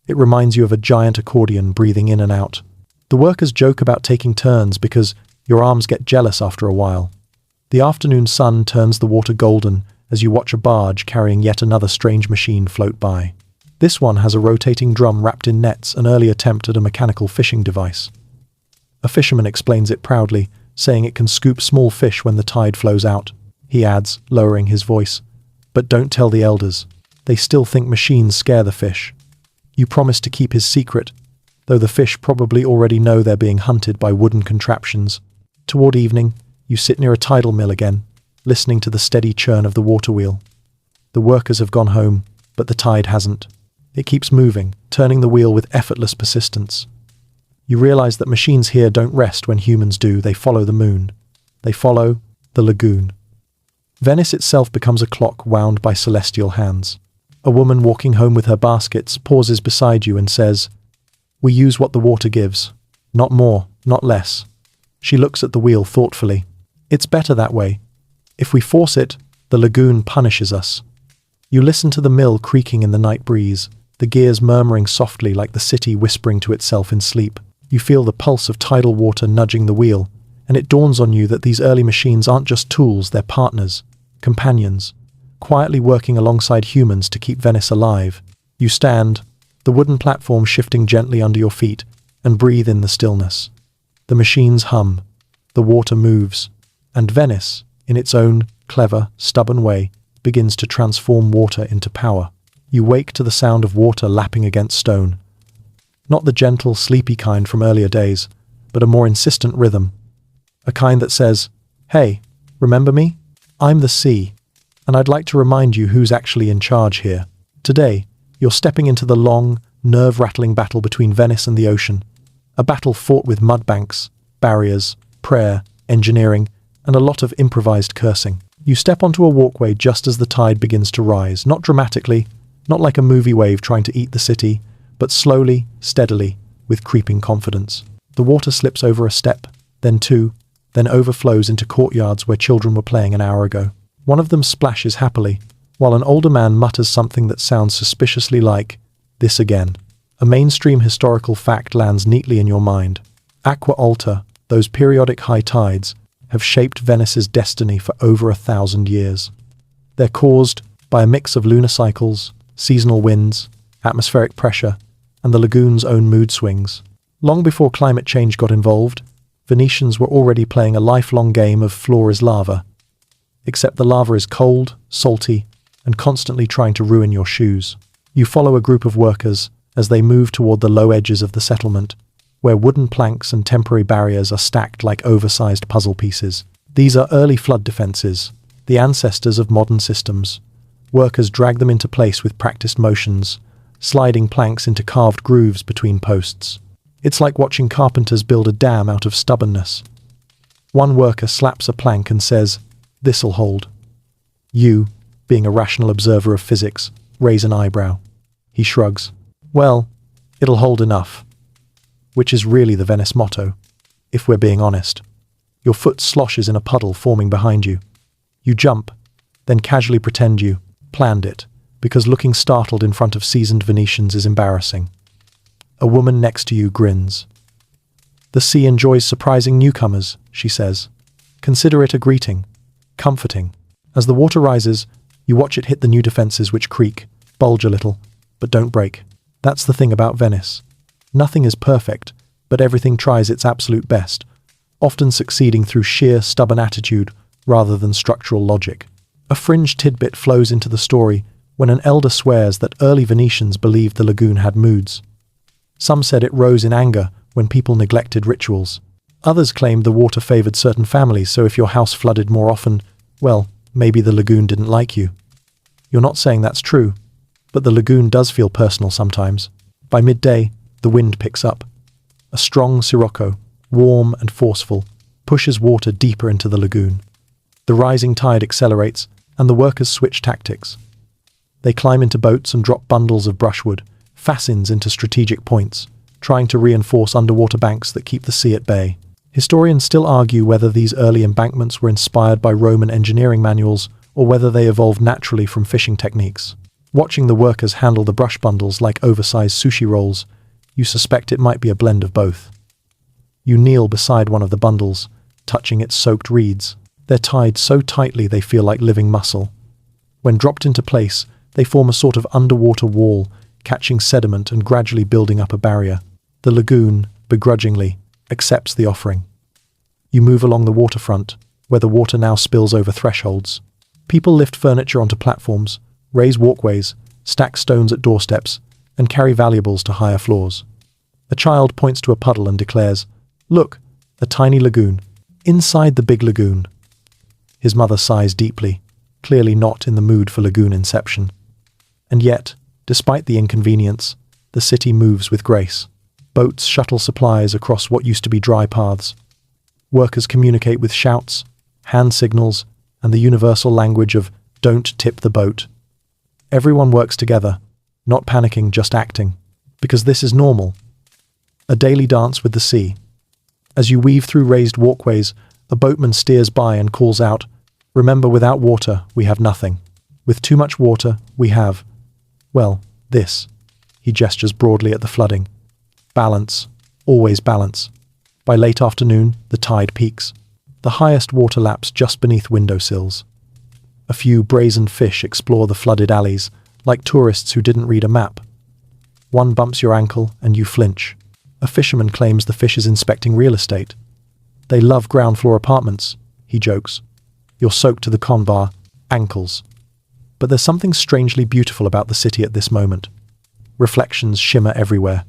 It reminds you of a giant accordion breathing in and out. The workers joke about taking turns because your arms get jealous after a while. The afternoon sun turns the water golden as you watch a barge carrying yet another strange machine float by. This one has a rotating drum wrapped in nets, an early attempt at a mechanical fishing device. A fisherman explains it proudly, saying it can scoop small fish when the tide flows out. He adds, lowering his voice, "But don't tell the elders. They still think machines scare the fish." You promise to keep his secret, though the fish probably already know they're being hunted by wooden contraptions. Toward evening, you sit near a tidal mill again, listening to the steady churn of the water wheel. The workers have gone home, but the tide hasn't. It keeps moving, turning the wheel with effortless persistence. You realize that machines here don't rest when humans do. They follow the moon. They follow the lagoon. Venice itself becomes a clock wound by celestial hands. A woman walking home with her baskets pauses beside you and says, "We use what the water gives. Not more, not less." She looks at the wheel thoughtfully. "It's better that way. If we force it, the lagoon punishes us." You listen to the mill creaking in the night breeze, the gears murmuring softly like the city whispering to itself in sleep. You feel the pulse of tidal water nudging the wheel, and it dawns on you that these early machines aren't just tools, they're partners, companions, quietly working alongside humans to keep Venice alive. You stand, the wooden platform shifting gently under your feet, and breathe in the stillness. The machines hum, the water moves, and Venice, in its own clever, stubborn way, begins to transform water into power. You wake to the sound of water lapping against stone. Not the gentle, sleepy kind from earlier days, but a more insistent rhythm. A kind that says, "Hey, remember me? I'm the sea, and I'd like to remind you who's actually in charge here." Today, you're stepping into the long, nerve-rattling battle between Venice and the ocean. A battle fought with mudbanks, barriers, prayer, engineering, and a lot of improvised cursing. You step onto a walkway just as the tide begins to rise, not dramatically, not like a movie wave trying to eat the city, but slowly, steadily, with creeping confidence. The water slips over a step, then two, then overflows into courtyards where children were playing an hour ago. One of them splashes happily, while an older man mutters something that sounds suspiciously like, "This again." A mainstream historical fact lands neatly in your mind. Aqua alta, those periodic high tides, have shaped Venice's destiny for over 1,000 years. They're caused by a mix of lunar cycles, seasonal winds, atmospheric pressure, and the lagoon's own mood swings. Long before climate change got involved, Venetians were already playing a lifelong game of floor is lava. Except the lava is cold, salty, and constantly trying to ruin your shoes. You follow a group of workers as they move toward the low edges of the settlement, where wooden planks and temporary barriers are stacked like oversized puzzle pieces. These are early flood defenses, the ancestors of modern systems. Workers drag them into place with practiced motions, sliding planks into carved grooves between posts. It's like watching carpenters build a dam out of stubbornness. One worker slaps a plank and says, "This'll hold." You, being a rational observer of physics, raise an eyebrow. He shrugs. "Well, it'll hold enough." Which is really the Venice motto, if we're being honest. Your foot sloshes in a puddle forming behind you. You jump, then casually pretend you planned it, because looking startled in front of seasoned Venetians is embarrassing. A woman next to you grins. "The sea enjoys surprising newcomers," she says. "Consider it a greeting, comforting." As the water rises, you watch it hit the new defenses which creak, bulge a little, but don't break. That's the thing about Venice. Nothing is perfect, but everything tries its absolute best, often succeeding through sheer stubborn attitude rather than structural logic. A fringe tidbit flows into the story when an elder swears that early Venetians believed the lagoon had moods. Some said it rose in anger when people neglected rituals. Others claimed the water favored certain families, so if your house flooded more often, well, maybe the lagoon didn't like you. You're not saying that's true, but the lagoon does feel personal sometimes. By midday, the wind picks up. A strong sirocco, warm and forceful, pushes water deeper into the lagoon. The rising tide accelerates, and the workers switch tactics. They climb into boats and drop bundles of brushwood, fascines into strategic points, trying to reinforce underwater banks that keep the sea at bay. Historians still argue whether these early embankments were inspired by Roman engineering manuals or whether they evolved naturally from fishing techniques. Watching the workers handle the brush bundles like oversized sushi rolls, you suspect it might be a blend of both. You kneel beside one of the bundles, touching its soaked reeds. They're tied so tightly they feel like living muscle. When dropped into place, they form a sort of underwater wall, catching sediment and gradually building up a barrier. The lagoon, begrudgingly, accepts the offering. You move along the waterfront, where the water now spills over thresholds. People lift furniture onto platforms, raise walkways, stack stones at doorsteps, and carry valuables to higher floors. A child points to a puddle and declares, "Look, a tiny lagoon. Inside the big lagoon." His mother sighs deeply, clearly not in the mood for lagoon inception. And yet, despite the inconvenience, the city moves with grace. Boats shuttle supplies across what used to be dry paths. Workers communicate with shouts, hand signals, and the universal language of "don't tip the boat." Everyone works together, not panicking, just acting, because this is normal. A daily dance with the sea. As you weave through raised walkways, a boatman steers by and calls out, "Remember, without water, we have nothing. With too much water, we have, well, this." He gestures broadly at the flooding. Balance, always balance. By late afternoon, the tide peaks. The highest water laps just beneath windowsills. A few brazen fish explore the flooded alleys, like tourists who didn't read a map. One bumps your ankle and you flinch. A fisherman claims the fish is inspecting real estate. "They love ground floor apartments," he jokes. You're soaked to the conbar, ankles. But there's something strangely beautiful about the city at this moment. Reflections shimmer everywhere.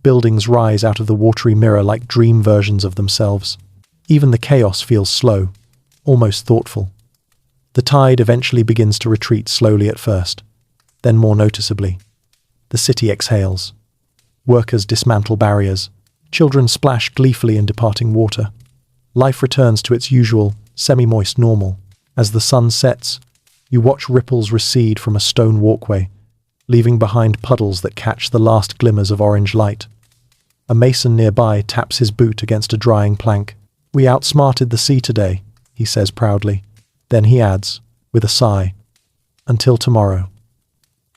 Buildings rise out of the watery mirror like dream versions of themselves. Even the chaos feels slow, almost thoughtful. The tide eventually begins to retreat slowly at first, then more noticeably. The city exhales. Workers dismantle barriers. Children splash gleefully in departing water. Life returns to its usual, semi-moist normal. As the sun sets, you watch ripples recede from a stone walkway, leaving behind puddles that catch the last glimmers of orange light. A mason nearby taps his boot against a drying plank. "We outsmarted the sea today," he says proudly. Then he adds, with a sigh, "Until tomorrow."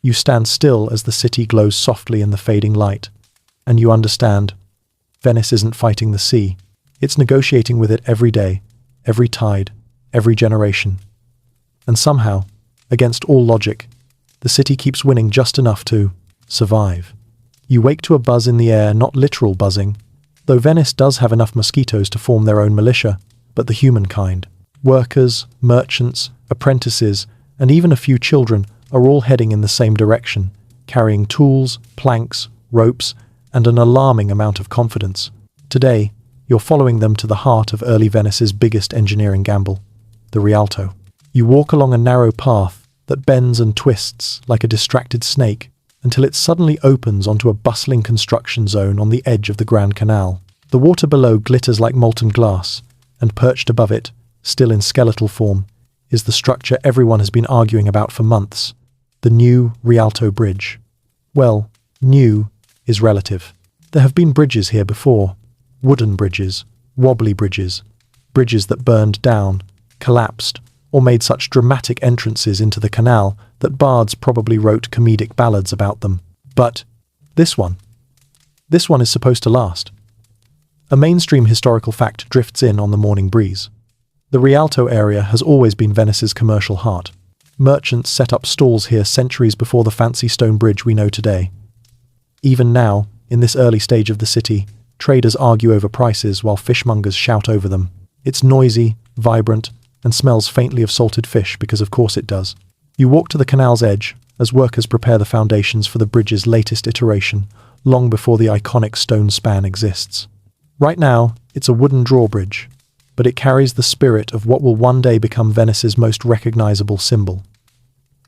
You stand still as the city glows softly in the fading light, and you understand, Venice isn't fighting the sea. It's negotiating with it every day, every tide, every generation. And somehow, against all logic, the city keeps winning just enough to survive. You wake to a buzz in the air, not literal buzzing, though Venice does have enough mosquitoes to form their own militia, but the human kind. Workers, merchants, apprentices, and even a few children are all heading in the same direction, carrying tools, planks, ropes, and an alarming amount of confidence. Today, you're following them to the heart of early Venice's biggest engineering gamble, the Rialto. You walk along a narrow path that bends and twists like a distracted snake until it suddenly opens onto a bustling construction zone on the edge of the Grand Canal. The water below glitters like molten glass, and perched above it, still in skeletal form, is the structure everyone has been arguing about for months, the new Rialto Bridge. Well, new is relative. There have been bridges here before, wooden bridges, wobbly bridges, bridges that burned down, collapsed, or made such dramatic entrances into the canal that bards probably wrote comedic ballads about them. But this one is supposed to last. A mainstream historical fact drifts in on the morning breeze. The Rialto area has always been Venice's commercial heart. Merchants set up stalls here centuries before the fancy stone bridge we know today. Even now, in this early stage of the city, traders argue over prices while fishmongers shout over them. It's noisy, vibrant, and smells faintly of salted fish because of course it does. You walk to the canal's edge as workers prepare the foundations for the bridge's latest iteration, long before the iconic stone span exists. Right now, it's a wooden drawbridge, but it carries the spirit of what will one day become Venice's most recognizable symbol.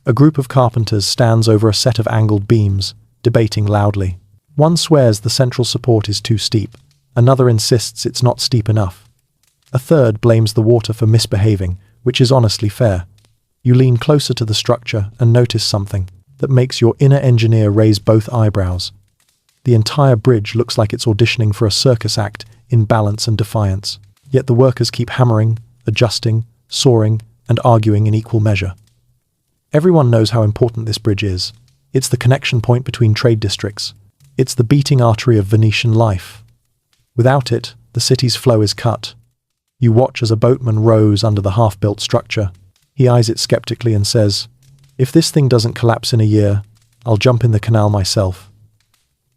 A group of carpenters stands over a set of angled beams, debating loudly. One swears the central support is too steep, another insists it's not steep enough. A third blames the water for misbehaving, which is honestly fair. You lean closer to the structure and notice something that makes your inner engineer raise both eyebrows. The entire bridge looks like it's auditioning for a circus act in balance and defiance. Yet the workers keep hammering, adjusting, soaring, and arguing in equal measure. Everyone knows how important this bridge is. It's the connection point between trade districts. It's the beating artery of Venetian life. Without it, the city's flow is cut. You watch as a boatman rows under the half-built structure. He eyes it skeptically and says, "If this thing doesn't collapse in a year, I'll jump in the canal myself."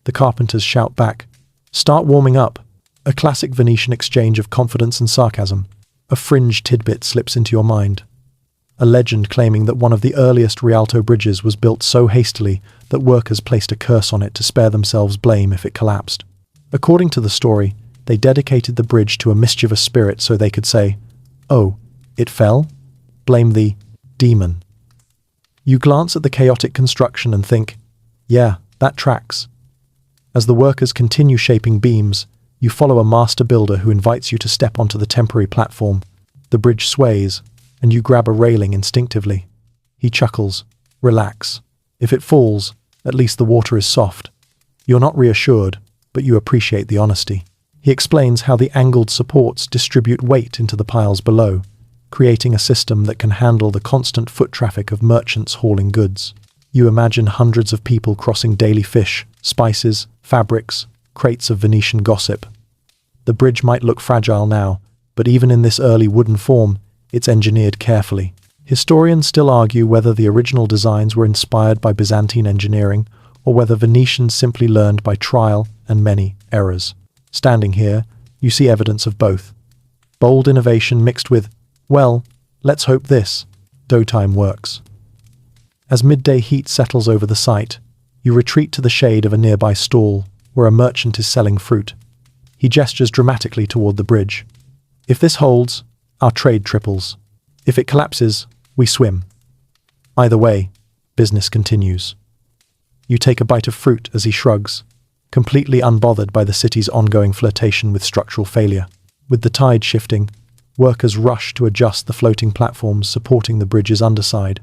The carpenters shout back, "Start warming up." A classic Venetian exchange of confidence and sarcasm. A fringe tidbit slips into your mind. A legend claiming that one of the earliest Rialto bridges was built so hastily that workers placed a curse on it to spare themselves blame if it collapsed. According to the story, they dedicated the bridge to a mischievous spirit so they could say, "Oh, it fell? Blame the demon." You glance at the chaotic construction and think, "Yeah, that tracks." As the workers continue shaping beams, you follow a master builder who invites you to step onto the temporary platform. The bridge sways, and you grab a railing instinctively. He chuckles, "Relax. If it falls, at least the water is soft." You're not reassured, but you appreciate the honesty. He explains how the angled supports distribute weight into the piles below, creating a system that can handle the constant foot traffic of merchants hauling goods. You imagine hundreds of people crossing daily fish, spices, fabrics, crates of Venetian gossip. The bridge might look fragile now, but even in this early wooden form, it's engineered carefully. Historians still argue whether the original designs were inspired by Byzantine engineering or whether Venetians simply learned by trial and many errors. Standing here, you see evidence of both. Bold innovation mixed with, "Well, let's hope this dough time works." As midday heat settles over the site, you retreat to the shade of a nearby stall where a merchant is selling fruit. He gestures dramatically toward the bridge. "If this holds, our trade triples. If it collapses, we swim." Either way, business continues. You take a bite of fruit as he shrugs, completely unbothered by the city's ongoing flirtation with structural failure. With the tide shifting, workers rush to adjust the floating platforms supporting the bridge's underside.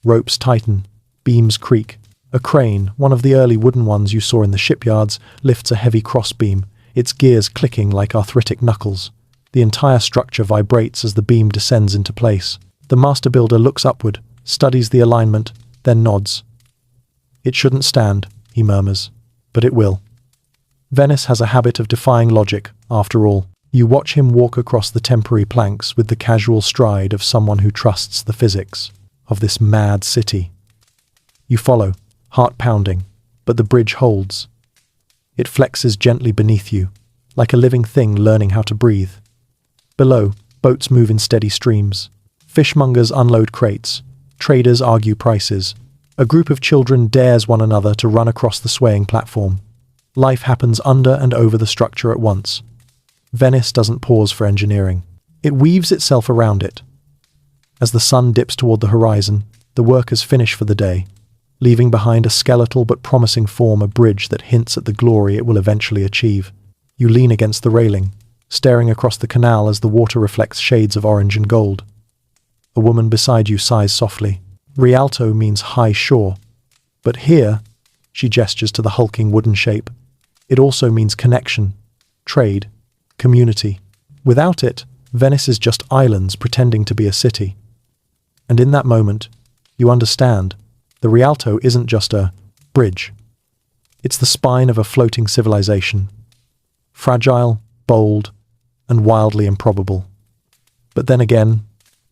Ropes tighten, beams creak. A crane, one of the early wooden ones you saw in the shipyards, lifts a heavy crossbeam, its gears clicking like arthritic knuckles. The entire structure vibrates as the beam descends into place. The master builder looks upward, studies the alignment, then nods. "It shouldn't stand," he murmurs, "but it will." Venice has a habit of defying logic, after all. You watch him walk across the temporary planks with the casual stride of someone who trusts the physics of this mad city. You follow, heart pounding, but the bridge holds. It flexes gently beneath you, like a living thing learning how to breathe. Below, boats move in steady streams. Fishmongers unload crates. Traders argue prices. A group of children dares one another to run across the swaying platform. Life happens under and over the structure at once. Venice doesn't pause for engineering. It weaves itself around it. As the sun dips toward the horizon, the workers finish for the day, leaving behind a skeletal but promising form, a bridge that hints at the glory it will eventually achieve. You lean against the railing, staring across the canal as the water reflects shades of orange and gold. A woman beside you sighs softly. Rialto means high shore. But here, she gestures to the hulking wooden shape, it also means connection, trade, community. Without it, Venice is just islands pretending to be a city. And in that moment, you understand, the Rialto isn't just a bridge. It's the spine of a floating civilization. Fragile, bold, and wildly improbable. But then again,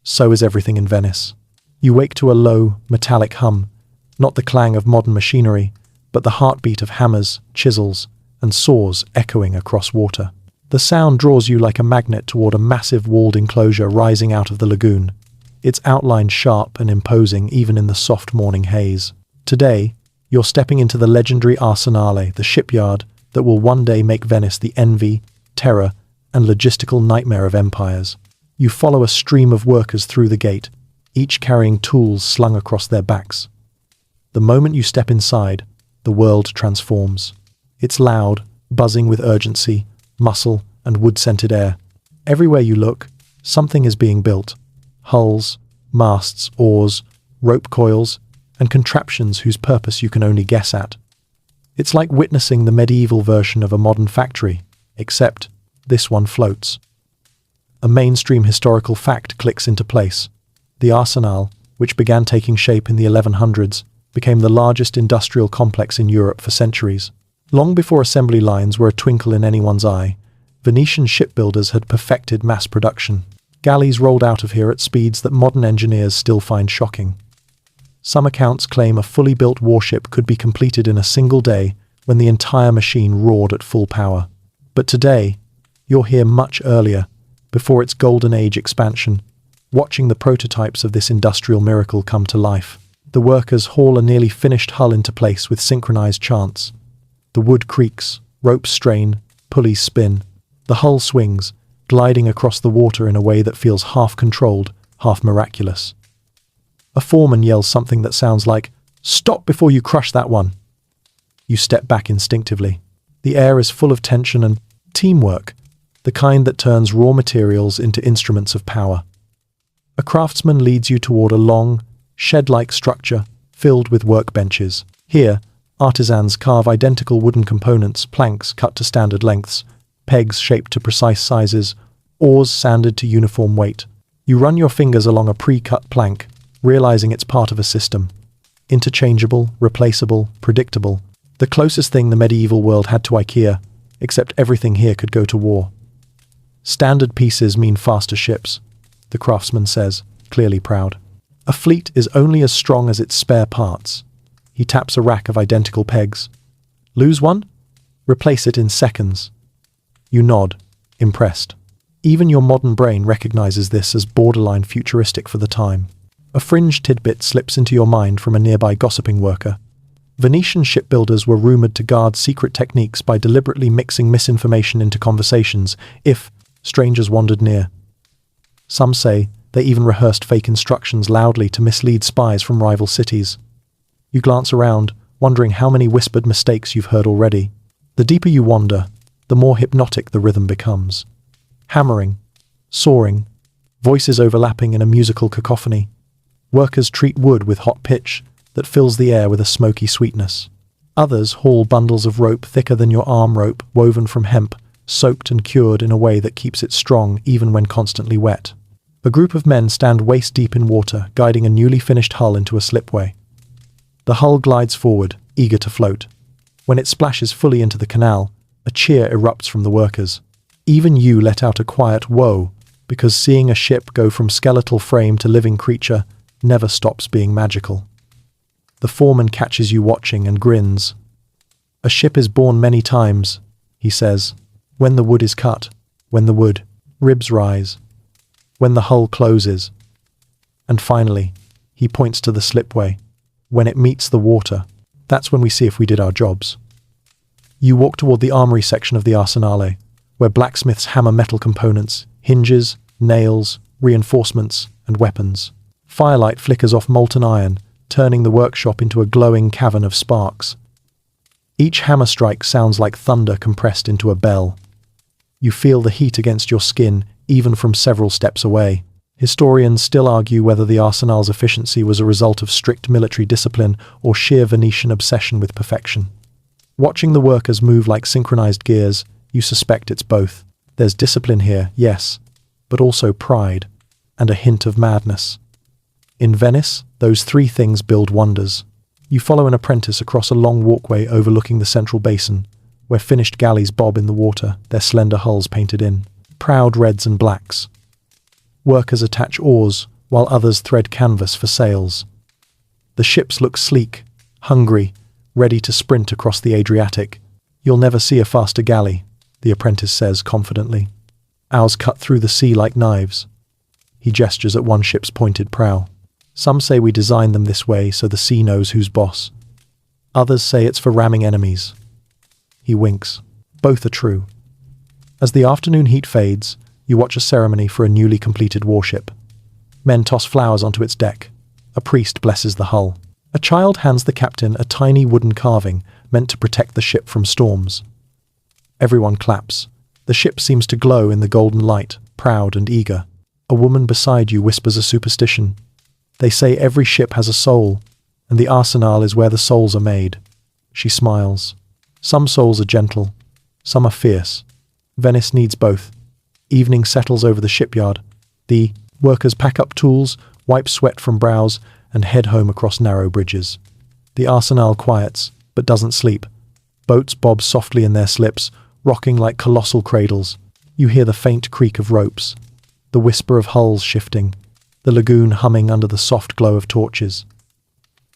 so is everything in Venice. You wake to a low, metallic hum, not the clang of modern machinery, but the heartbeat of hammers, chisels, and saws echoing across water. The sound draws you like a magnet toward a massive walled enclosure rising out of the lagoon, its outline sharp and imposing even in the soft morning haze. Today, you're stepping into the legendary Arsenale, the shipyard that will one day make Venice the envy, terror, and logistical nightmare of empires. You follow a stream of workers through the gate, each carrying tools slung across their backs. The moment you step inside, the world transforms. It's loud, buzzing with urgency, muscle, and wood-scented air. Everywhere you look, something is being built. Hulls, masts, oars, rope coils, and contraptions whose purpose you can only guess at. It's like witnessing the medieval version of a modern factory, except This one floats. A mainstream historical fact clicks into place. The arsenal, which began taking shape in the 1100s, became the largest industrial complex in Europe for centuries. Long before assembly lines were a twinkle in anyone's eye, Venetian shipbuilders had perfected mass production. Galleys rolled out of here at speeds that modern engineers still find shocking. Some accounts claim a fully built warship could be completed in a single day when the entire machine roared at full power. But today, you're here much earlier, before its golden age expansion, watching the prototypes of this industrial miracle come to life. The workers haul a nearly finished hull into place with synchronized chants. The wood creaks, ropes strain, pulleys spin. The hull swings, gliding across the water in a way that feels half controlled, half miraculous. A foreman yells something that sounds like, "Stop before you crush that one." You step back instinctively. The air is full of tension and teamwork, the kind that turns raw materials into instruments of power. A craftsman leads you toward a long, shed-like structure filled with workbenches. Here, artisans carve identical wooden components, planks cut to standard lengths, pegs shaped to precise sizes, oars sanded to uniform weight. You run your fingers along a pre-cut plank, realizing it's part of a system. Interchangeable, replaceable, predictable. The closest thing the medieval world had to IKEA, except everything here could go to war. Standard pieces mean faster ships, the craftsman says, clearly proud. A fleet is only as strong as its spare parts. He taps a rack of identical pegs. Lose one? Replace it in seconds. You nod, impressed. Even your modern brain recognizes this as borderline futuristic for the time. A fringe tidbit slips into your mind from a nearby gossiping worker. Venetian shipbuilders were rumored to guard secret techniques by deliberately mixing misinformation into conversations if strangers wandered near. Some say they even rehearsed fake instructions loudly to mislead spies from rival cities. You glance around, wondering how many whispered mistakes you've heard already. The deeper you wander, the more hypnotic the rhythm becomes. Hammering, soaring, voices overlapping in a musical cacophony. Workers treat wood with hot pitch that fills the air with a smoky sweetness. Others haul bundles of rope thicker than your arm rope, woven from hemp, soaked and cured in a way that keeps it strong even when constantly wet. A group of men stand waist-deep in water, guiding a newly finished hull into a slipway. The hull glides forward, eager to float. When it splashes fully into the canal, a cheer erupts from the workers. Even you let out a quiet whoa, because seeing a ship go from skeletal frame to living creature never stops being magical. The foreman catches you watching and grins. A ship is born many times, he says. When the wood is cut, when the wood, ribs rise, when the hull closes. And finally, he points to the slipway. When it meets the water, that's when we see if we did our jobs. You walk toward the armory section of the arsenale, where blacksmiths hammer metal components, hinges, nails, reinforcements, and weapons. Firelight flickers off molten iron, turning the workshop into a glowing cavern of sparks. Each hammer strike sounds like thunder compressed into a bell. You feel the heat against your skin, even from several steps away. Historians still argue whether the arsenal's efficiency was a result of strict military discipline or sheer Venetian obsession with perfection. Watching the workers move like synchronized gears, you suspect it's both. There's discipline here, yes, but also pride, and a hint of madness. In Venice, those three things build wonders. You follow an apprentice across a long walkway overlooking the central basin, where finished galleys bob in the water, their slender hulls painted in. Proud reds and blacks. Workers attach oars, while others thread canvas for sails. The ships look sleek, hungry, ready to sprint across the Adriatic. You'll never see a faster galley, the apprentice says confidently. Ours cut through the sea like knives. He gestures at one ship's pointed prow. Some say we designed them this way so the sea knows who's boss. Others say it's for ramming enemies. He winks. Both are true. As the afternoon heat fades, you watch a ceremony for a newly completed warship. Men toss flowers onto its deck. A priest blesses the hull. A child hands the captain a tiny wooden carving meant to protect the ship from storms. Everyone claps. The ship seems to glow in the golden light, proud and eager. A woman beside you whispers a superstition. They say every ship has a soul, and the arsenal is where the souls are made. She smiles. Some souls are gentle, some are fierce, Venice needs both. Evening settles over the shipyard. The workers pack up tools, wipe sweat from brows, and head home across narrow bridges. The arsenal quiets, but doesn't sleep. Boats bob softly in their slips, rocking like colossal cradles. You hear the faint creak of ropes, the whisper of hulls shifting, the lagoon humming under the soft glow of torches.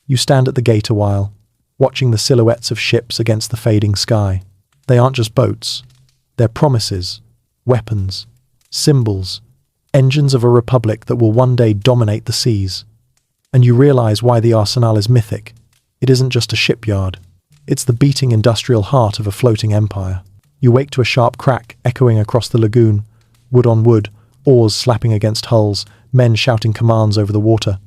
You stand at the gate a while, watching the silhouettes of ships against the fading sky. They aren't just boats. They're promises, weapons, symbols, engines of a republic that will one day dominate the seas. And you realize why the arsenal is mythic. It isn't just a shipyard. It's the beating industrial heart of a floating empire. You wake to a sharp crack echoing across the lagoon, wood on wood, oars slapping against hulls, men shouting commands over the water.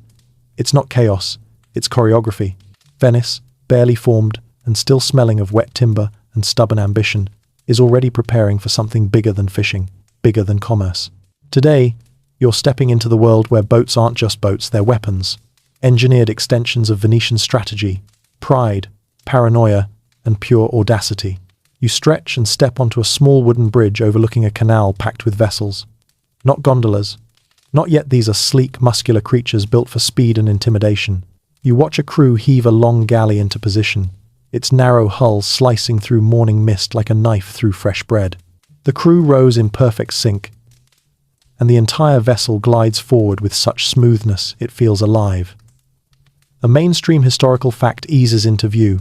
It's not chaos, it's choreography. Venice, barely formed and still smelling of wet timber and stubborn ambition, is already preparing for something bigger than fishing, bigger than commerce. Today, you're stepping into the world where boats aren't just boats, they're weapons. Engineered extensions of Venetian strategy, pride, paranoia, and pure audacity. You stretch and step onto a small wooden bridge overlooking a canal packed with vessels. Not gondolas. Not yet. These are sleek, muscular creatures built for speed and intimidation. You watch a crew heave a long galley into position, its narrow hull slicing through morning mist like a knife through fresh bread. The crew rows in perfect sync, and the entire vessel glides forward with such smoothness it feels alive. A mainstream historical fact eases into view.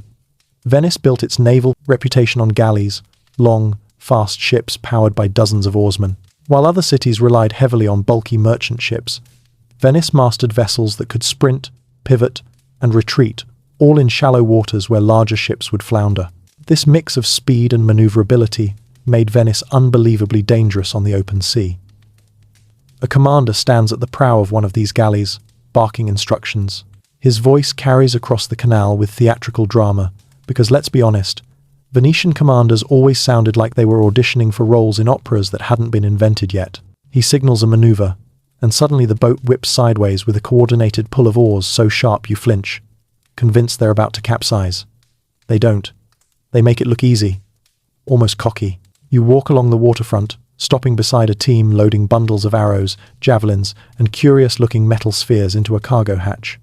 Venice built its naval reputation on galleys, long, fast ships powered by dozens of oarsmen. While other cities relied heavily on bulky merchant ships, Venice mastered vessels that could sprint, pivot, and retreat, all in shallow waters where larger ships would flounder. This mix of speed and maneuverability made Venice unbelievably dangerous on the open sea. A commander stands at the prow of one of these galleys, barking instructions. His voice carries across the canal with theatrical drama, because let's be honest, Venetian commanders always sounded like they were auditioning for roles in operas that hadn't been invented yet. He signals a maneuver, and suddenly the boat whips sideways with a coordinated pull of oars so sharp you flinch, convinced they're about to capsize. They don't. They make it look easy, almost cocky. You walk along the waterfront, stopping beside a team loading bundles of arrows, javelins, and curious-looking metal spheres into a cargo hatch.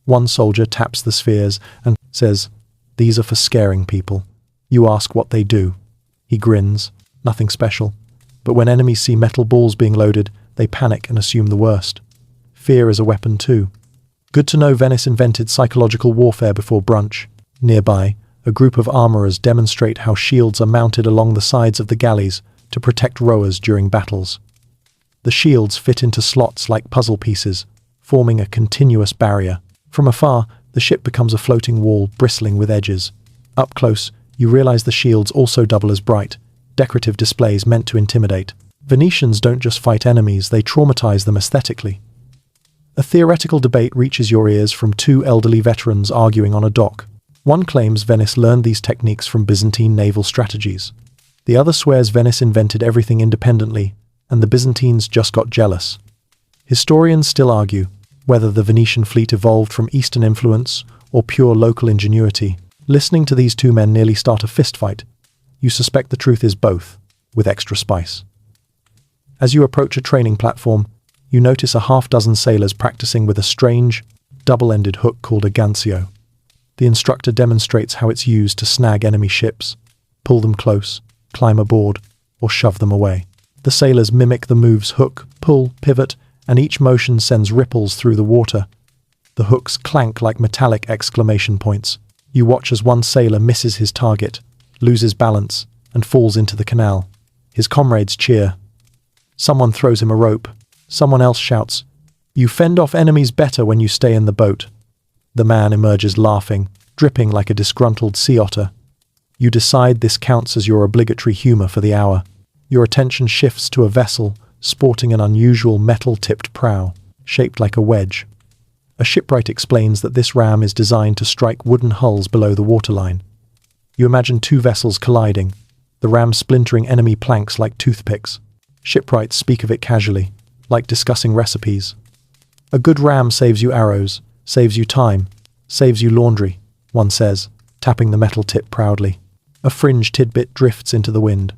One soldier taps the spheres and says, "These are for scaring people." You ask what they do. He grins. Nothing special. But when enemies see metal balls being loaded, they panic and assume the worst. Fear is a weapon too. Good to know Venice invented psychological warfare before brunch. Nearby, a group of armorers demonstrate how shields are mounted along the sides of the galleys to protect rowers during battles. The shields fit into slots like puzzle pieces, forming a continuous barrier. From afar, the ship becomes a floating wall bristling with edges. Up close, you realize the shields also double as bright, decorative displays meant to intimidate. Venetians don't just fight enemies, they traumatize them aesthetically. A theoretical debate reaches your ears from two elderly veterans arguing on a dock. One claims Venice learned these techniques from Byzantine naval strategies. The other swears Venice invented everything independently, and the Byzantines just got jealous. Historians still argue whether the Venetian fleet evolved from Eastern influence or pure local ingenuity. Listening to these two men nearly start a fistfight, you suspect the truth is both, with extra spice. As you approach a training platform, you notice a half-dozen sailors practicing with a strange, double-ended hook called a gancio. The instructor demonstrates how it's used to snag enemy ships, pull them close, climb aboard, or shove them away. The sailors mimic the moves hook, pull, pivot, and each motion sends ripples through the water. The hooks clank like metallic exclamation points. You watch as one sailor misses his target, loses balance, and falls into the canal. His comrades cheer. Someone throws him a rope. Someone else shouts, "You fend off enemies better when you stay in the boat." The man emerges laughing, dripping like a disgruntled sea otter. You decide this counts as your obligatory humor for the hour. Your attention shifts to a vessel sporting an unusual metal-tipped prow, shaped like a wedge. A shipwright explains that this ram is designed to strike wooden hulls below the waterline. You imagine two vessels colliding, the ram splintering enemy planks like toothpicks. Shipwrights speak of it casually, like discussing recipes. "A good ram saves you arrows, saves you time, saves you laundry," one says, tapping the metal tip proudly. A fringe tidbit drifts into the wind.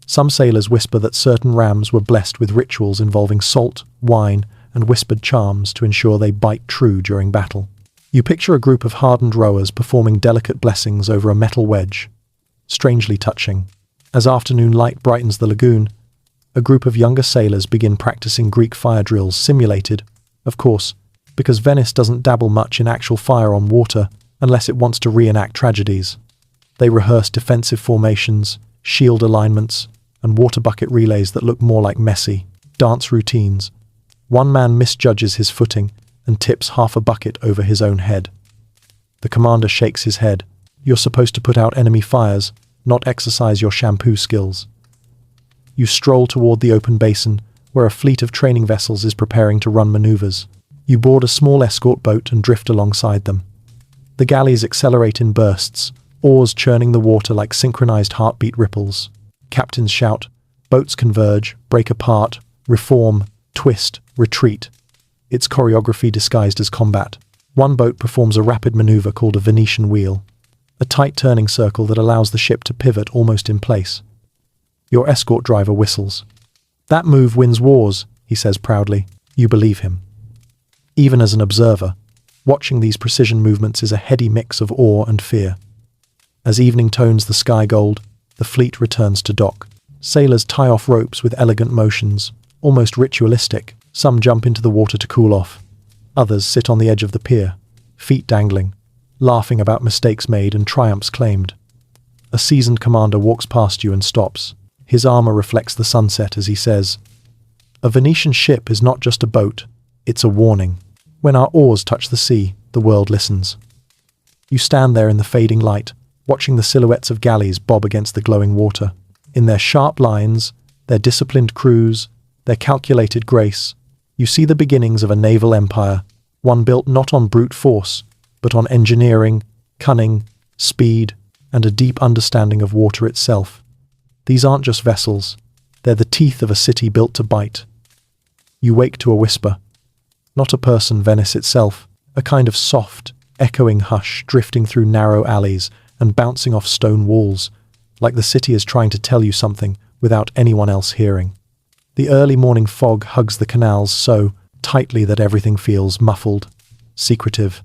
Some sailors whisper that certain rams were blessed with rituals involving salt, wine, and whispered charms to ensure they bite true during battle. You picture a group of hardened rowers performing delicate blessings over a metal wedge. Strangely touching. As afternoon light brightens the lagoon, a group of younger sailors begin practicing Greek fire drills simulated, of course, because Venice doesn't dabble much in actual fire on water unless it wants to reenact tragedies. They rehearse defensive formations, shield alignments, and water bucket relays that look more like messy dance routines. One man misjudges his footing and tips half a bucket over his own head. The commander shakes his head. You're supposed to put out enemy fires, not exercise your shampoo skills. You stroll toward the open basin, where a fleet of training vessels is preparing to run maneuvers. You board a small escort boat and drift alongside them. The galleys accelerate in bursts, oars churning the water like synchronized heartbeat ripples. Captains shout, boats converge, break apart, reform, twist, retreat. It's choreography disguised as combat. One boat performs a rapid maneuver called a Venetian wheel, a tight turning circle that allows the ship to pivot almost in place. Your escort driver whistles. That move wins wars, he says proudly. You believe him. Even as an observer, watching these precision movements is a heady mix of awe and fear. As evening tones the sky gold, the fleet returns to dock. Sailors tie off ropes with elegant motions, almost ritualistic. Some jump into the water to cool off. Others sit on the edge of the pier, feet dangling, laughing about mistakes made and triumphs claimed. A seasoned commander walks past you and stops. His armor reflects the sunset as he says, "A Venetian ship is not just a boat, it's a warning. When our oars touch the sea, the world listens." You stand there in the fading light, watching the silhouettes of galleys bob against the glowing water. In their sharp lines, their disciplined crews, their calculated grace, you see the beginnings of a naval empire, one built not on brute force, but on engineering, cunning, speed, and a deep understanding of water itself. These aren't just vessels, they're the teeth of a city built to bite. You wake to a whisper. Not a person, Venice itself, a kind of soft, echoing hush drifting through narrow alleys and bouncing off stone walls, like the city is trying to tell you something without anyone else hearing. The early morning fog hugs the canals so tightly that everything feels muffled, secretive.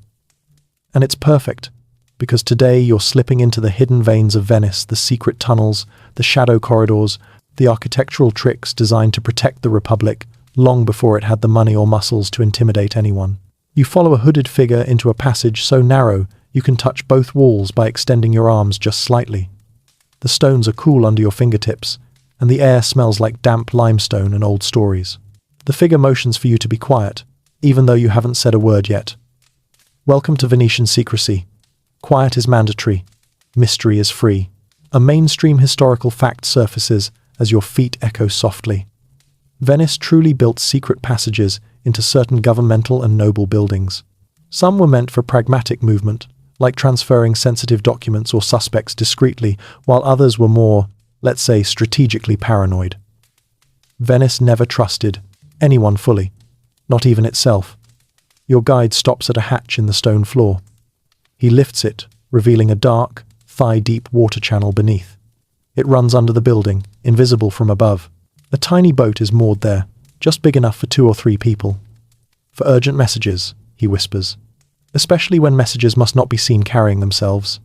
And it's perfect, because today you're slipping into the hidden veins of Venice, the secret tunnels, the shadow corridors, the architectural tricks designed to protect the Republic long before it had the money or muscles to intimidate anyone. You follow a hooded figure into a passage so narrow you can touch both walls by extending your arms just slightly. The stones are cool under your fingertips, and the air smells like damp limestone and old stories. The figure motions for you to be quiet, even though you haven't said a word yet. Welcome to Venetian secrecy. Quiet is mandatory. Mystery is free. A mainstream historical fact surfaces as your feet echo softly. Venice truly built secret passages into certain governmental and noble buildings. Some were meant for pragmatic movement, like transferring sensitive documents or suspects discreetly, while others were more, let's say, strategically paranoid. Venice never trusted anyone fully, not even itself. Your guide stops at a hatch in the stone floor. He lifts it, revealing a dark, thigh-deep water channel beneath. It runs under the building, invisible from above. A tiny boat is moored there, just big enough for 2 or 3 people. For urgent messages, he whispers, especially when messages must not be seen carrying themselves.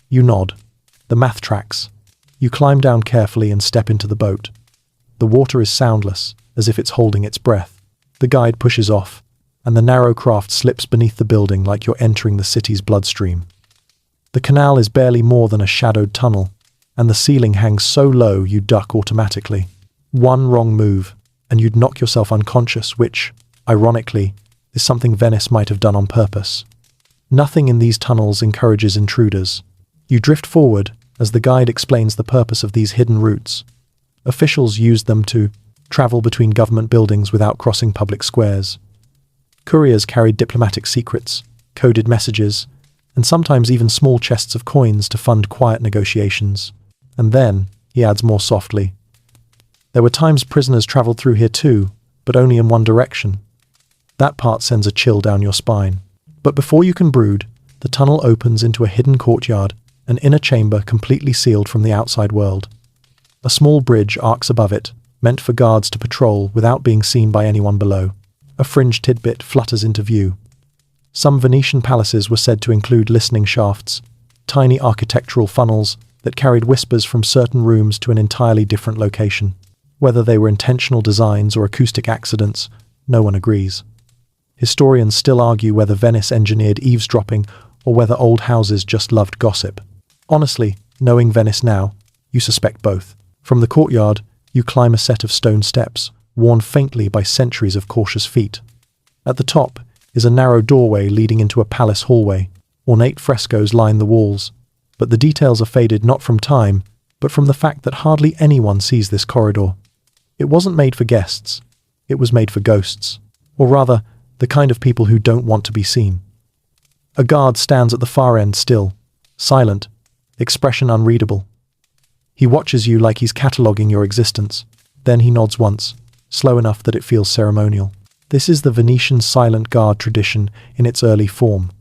You nod. The math tracks. You climb down carefully and step into the boat. The water is soundless, as if it's holding its breath. The guide pushes off, and the narrow craft slips beneath the building like you're entering the city's bloodstream. The canal is barely more than a shadowed tunnel, and the ceiling hangs so low you duck automatically. One wrong move, and you'd knock yourself unconscious, which, ironically, is something Venice might have done on purpose. Nothing in these tunnels encourages intruders. You drift forward as the guide explains the purpose of these hidden routes. Officials used them to travel between government buildings without crossing public squares. Couriers carried diplomatic secrets, coded messages, and sometimes even small chests of coins to fund quiet negotiations. And then, he adds more softly, there were times prisoners traveled through here too, but only in one direction. That part sends a chill down your spine. But before you can brood, the tunnel opens into a hidden courtyard, an inner chamber completely sealed from the outside world. A small bridge arcs above it, meant for guards to patrol without being seen by anyone below. A fringe tidbit flutters into view. Some Venetian palaces were said to include listening shafts, tiny architectural funnels that carried whispers from certain rooms to an entirely different location. Whether they were intentional designs or acoustic accidents, no one agrees. Historians still argue whether Venice engineered eavesdropping or whether old houses just loved gossip. Honestly, knowing Venice now, you suspect both. From the courtyard, you climb a set of stone steps, worn faintly by centuries of cautious feet. At the top is a narrow doorway leading into a palace hallway. Ornate frescoes line the walls, but the details are faded not from time, but from the fact that hardly anyone sees this corridor. It wasn't made for guests. It was made for ghosts. Or rather, the kind of people who don't want to be seen. A guard stands at the far end still, silent, expression unreadable. He watches you like he's cataloguing your existence. Then he nods once, slow enough that it feels ceremonial. This is the Venetian silent guard tradition in its early form.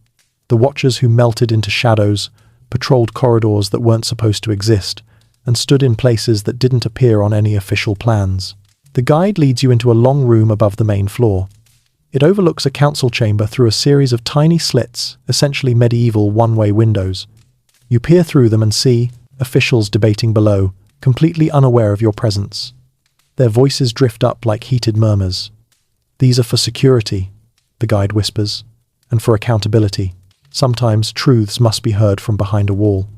The watchers who melted into shadows, patrolled corridors that weren't supposed to exist, and stood in places that didn't appear on any official plans. The guide leads you into a long room above the main floor. It overlooks a council chamber through a series of tiny slits, essentially medieval one-way windows. You peer through them and see officials debating below, completely unaware of your presence. Their voices drift up like heated murmurs. These are for security, the guide whispers, and for accountability. Sometimes truths must be heard from behind a wall.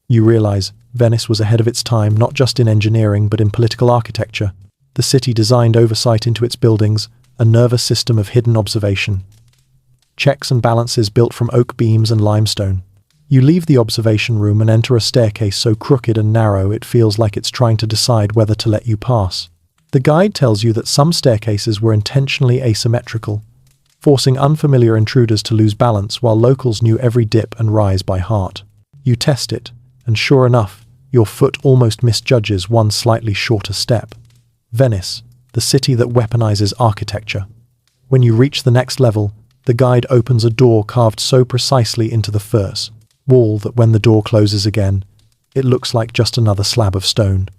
You realize Venice was ahead of its time not just in engineering but in political architecture. The city designed oversight into its buildings, a nervous system of hidden observation. Checks and balances built from oak beams and limestone. You leave the observation room and enter a staircase so crooked and narrow it feels like it's trying to decide whether to let you pass. The guide tells you that some staircases were intentionally asymmetrical, forcing unfamiliar intruders to lose balance while locals knew every dip and rise by heart. You test it, and sure enough, your foot almost misjudges one slightly shorter step. Venice, the city that weaponizes architecture. When you reach the next level, the guide opens a door carved so precisely into the first wall that when the door closes again, it looks like just another slab of stone.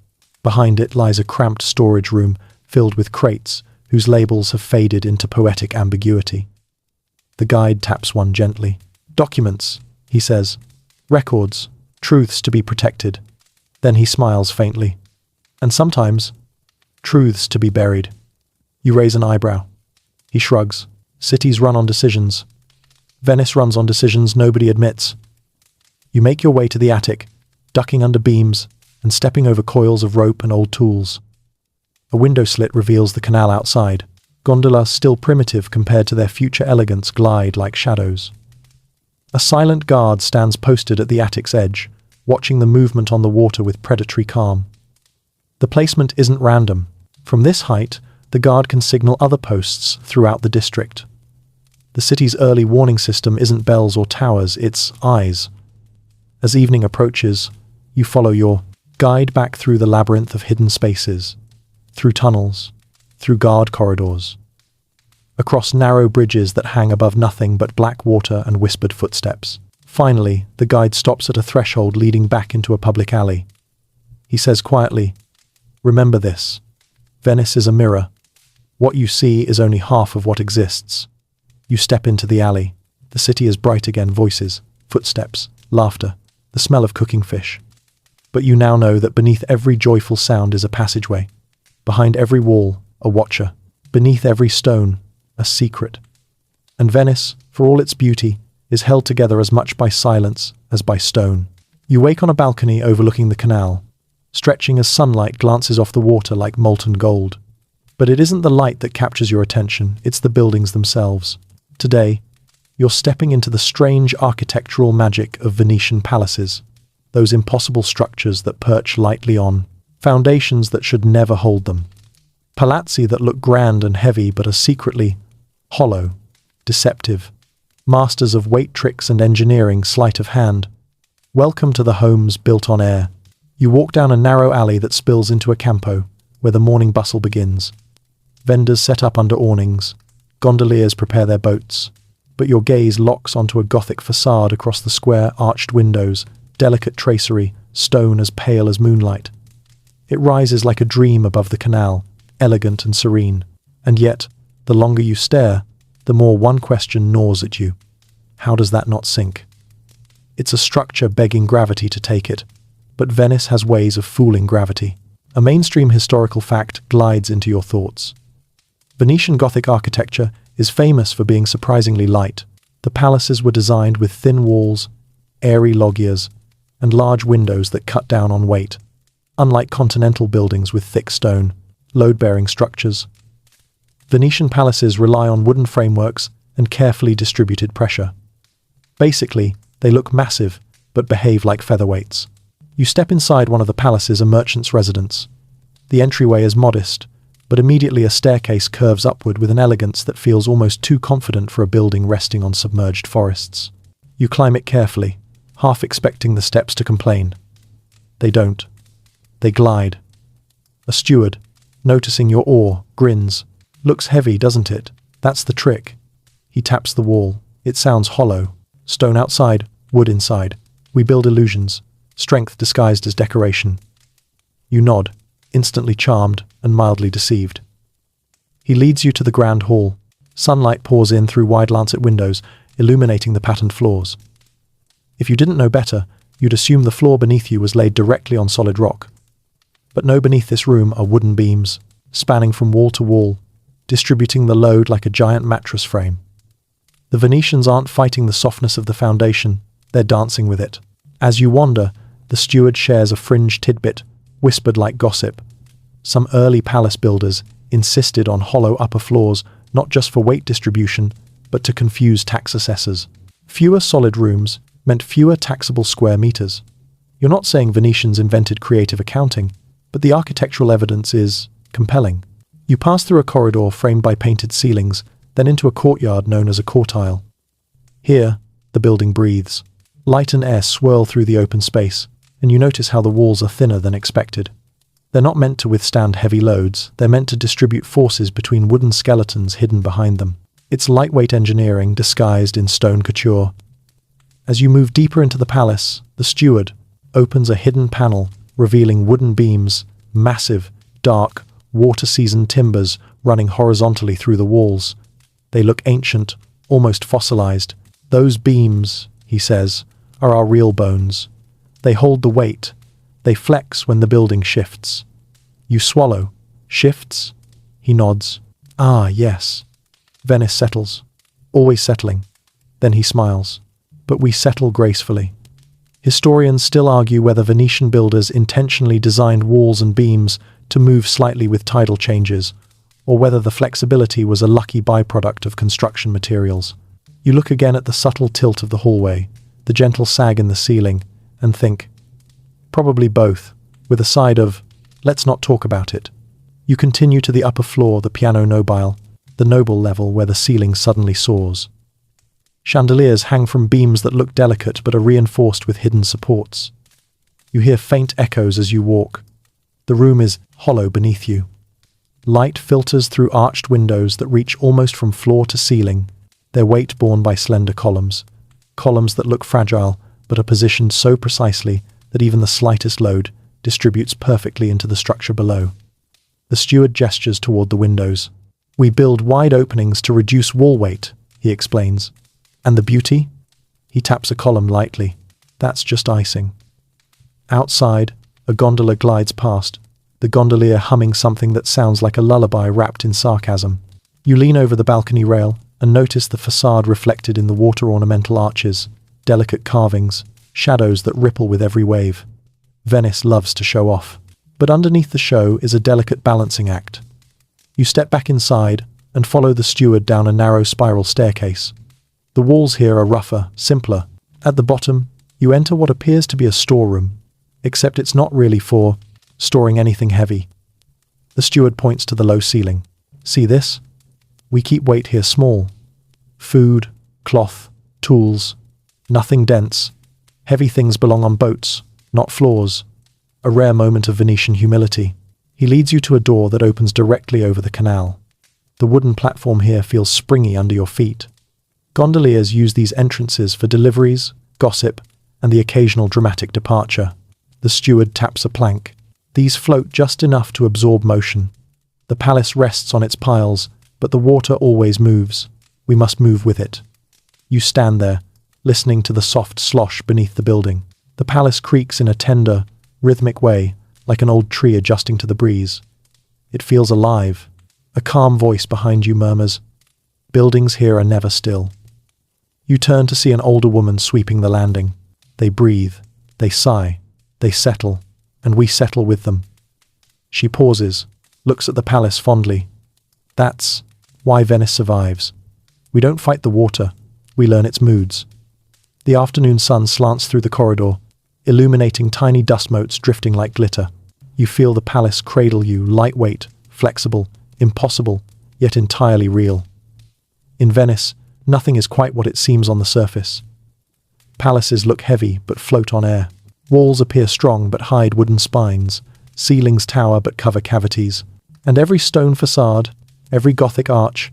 Behind it lies a cramped storage room filled with crates whose labels have faded into poetic ambiguity. The guide taps one gently. Documents, he says. Records, truths to be protected. Then he smiles faintly. And sometimes, truths to be buried. You raise an eyebrow. He shrugs. Cities run on decisions. Venice runs on decisions nobody admits. You make your way to the attic, ducking under beams and stepping over coils of rope and old tools. A window slit reveals the canal outside. Gondolas, still primitive compared to their future elegance, glide like shadows. A silent guard stands posted at the attic's edge, watching the movement on the water with predatory calm. The placement isn't random. From this height, the guard can signal other posts throughout the district. The city's early warning system isn't bells or towers, it's eyes. As evening approaches, you follow your guide back through the labyrinth of hidden spaces, through tunnels, through guard corridors, across narrow bridges that hang above nothing but black water and whispered footsteps. Finally, the guide stops at a threshold leading back into a public alley. He says quietly, "Remember this. Venice is a mirror. What you see is only half of what exists." You step into the alley. The city is bright again, voices, footsteps, laughter, the smell of cooking fish. But you now know that beneath every joyful sound is a passageway. Behind every wall, a watcher. Beneath every stone, a secret. And Venice, for all its beauty, is held together as much by silence as by stone. You wake on a balcony overlooking the canal, stretching as sunlight glances off the water like molten gold. But it isn't the light that captures your attention, it's the buildings themselves. Today, you're stepping into the strange architectural magic of Venetian palaces, those impossible structures that perch lightly on foundations that should never hold them. Palazzi that look grand and heavy but are secretly hollow, deceptive, masters of weight tricks and engineering sleight of hand. Welcome to the homes built on air. You walk down a narrow alley that spills into a campo, where the morning bustle begins. Vendors set up under awnings, gondoliers prepare their boats, but your gaze locks onto a Gothic facade across the square arched windows, delicate tracery, stone as pale as moonlight. It rises like a dream above the canal, elegant and serene. And yet, the longer you stare, the more one question gnaws at you. How does that not sink? It's a structure begging gravity to take it, but Venice has ways of fooling gravity. A mainstream historical fact glides into your thoughts. Venetian Gothic architecture is famous for being surprisingly light. The palaces were designed with thin walls, airy loggias, and large windows that cut down on weight, unlike continental buildings with thick stone, load-bearing structures. Venetian palaces rely on wooden frameworks and carefully distributed pressure. Basically, they look massive, but behave like featherweights. You step inside one of the palaces, a merchant's residence. The entryway is modest, but immediately a staircase curves upward with an elegance that feels almost too confident for a building resting on submerged forests. You climb it carefully, half expecting the steps to complain. They don't. They glide. A steward, noticing your awe, grins. Looks heavy, doesn't it? That's the trick. He taps the wall. It sounds hollow. Stone outside, wood inside. We build illusions, strength disguised as decoration. You nod, instantly charmed and mildly deceived. He leads you to the grand hall. Sunlight pours in through wide lancet windows, illuminating the patterned floors. If you didn't know better, you'd assume the floor beneath you was laid directly on solid rock. But no, beneath this room are wooden beams, spanning from wall to wall, distributing the load like a giant mattress frame. The Venetians aren't fighting the softness of the foundation, they're dancing with it. As you wander, the steward shares a fringe tidbit, whispered like gossip. Some early palace builders insisted on hollow upper floors, not just for weight distribution, but to confuse tax assessors. Fewer solid rooms meant fewer taxable square meters. You're not saying Venetians invented creative accounting, but the architectural evidence is compelling. You pass through a corridor framed by painted ceilings, then into a courtyard known as a courtile. Here, the building breathes. Light and air swirl through the open space, and you notice how the walls are thinner than expected. They're not meant to withstand heavy loads, they're meant to distribute forces between wooden skeletons hidden behind them. It's lightweight engineering disguised in stone couture. As you move deeper into the palace, the steward opens a hidden panel, revealing wooden beams, massive, dark, water-seasoned timbers running horizontally through the walls. They look ancient, almost fossilized. Those beams, he says, are our real bones. They hold the weight. They flex when the building shifts. You swallow. Shifts? He nods. Ah, yes. Venice settles. Always settling. Then he smiles. But we settle gracefully. Historians still argue whether Venetian builders intentionally designed walls and beams to move slightly with tidal changes, or whether the flexibility was a lucky byproduct of construction materials. You look again at the subtle tilt of the hallway, the gentle sag in the ceiling, and think, probably both, with a side of, let's not talk about it. You continue to the upper floor, the piano nobile, the noble level where the ceiling suddenly soars. Chandeliers hang from beams that look delicate but are reinforced with hidden supports. You hear faint echoes as you walk. The room is hollow beneath you. Light filters through arched windows that reach almost from floor to ceiling, their weight borne by slender columns that look fragile but are positioned so precisely that even the slightest load distributes perfectly into the structure below. The steward gestures toward the windows. We build wide openings to reduce wall weight, he explains. And the beauty? He taps a column lightly. That's just icing. Outside, a gondola glides past, the gondolier humming something that sounds like a lullaby wrapped in sarcasm. You lean over the balcony rail and notice the facade reflected in the water ornamental arches, delicate carvings, shadows that ripple with every wave. Venice loves to show off. But underneath the show is a delicate balancing act. You step back inside and follow the steward down a narrow spiral staircase. The walls here are rougher, simpler. At the bottom, you enter what appears to be a storeroom, except it's not really for storing anything heavy. The steward points to the low ceiling. See this? We keep weight here small. Food, cloth, tools, nothing dense. Heavy things belong on boats, not floors. A rare moment of Venetian humility. He leads you to a door that opens directly over the canal. The wooden platform here feels springy under your feet. Gondoliers use these entrances for deliveries, gossip, and the occasional dramatic departure. The steward taps a plank. These float just enough to absorb motion. The palace rests on its piles, but the water always moves. We must move with it. You stand there, listening to the soft slosh beneath the building. The palace creaks in a tender, rhythmic way, like an old tree adjusting to the breeze. It feels alive. A calm voice behind you murmurs, "Buildings here are never still." You turn to see an older woman sweeping the landing. They breathe, they sigh, they settle, and we settle with them. She pauses, looks at the palace fondly. That's why Venice survives. We don't fight the water, we learn its moods. The afternoon sun slants through the corridor, illuminating tiny dust motes drifting like glitter. You feel the palace cradle you, lightweight, flexible, impossible, yet entirely real. In Venice, nothing is quite what it seems on the surface. Palaces look heavy but float on air. Walls appear strong but hide wooden spines. Ceilings tower but cover cavities. And every stone facade, every Gothic arch,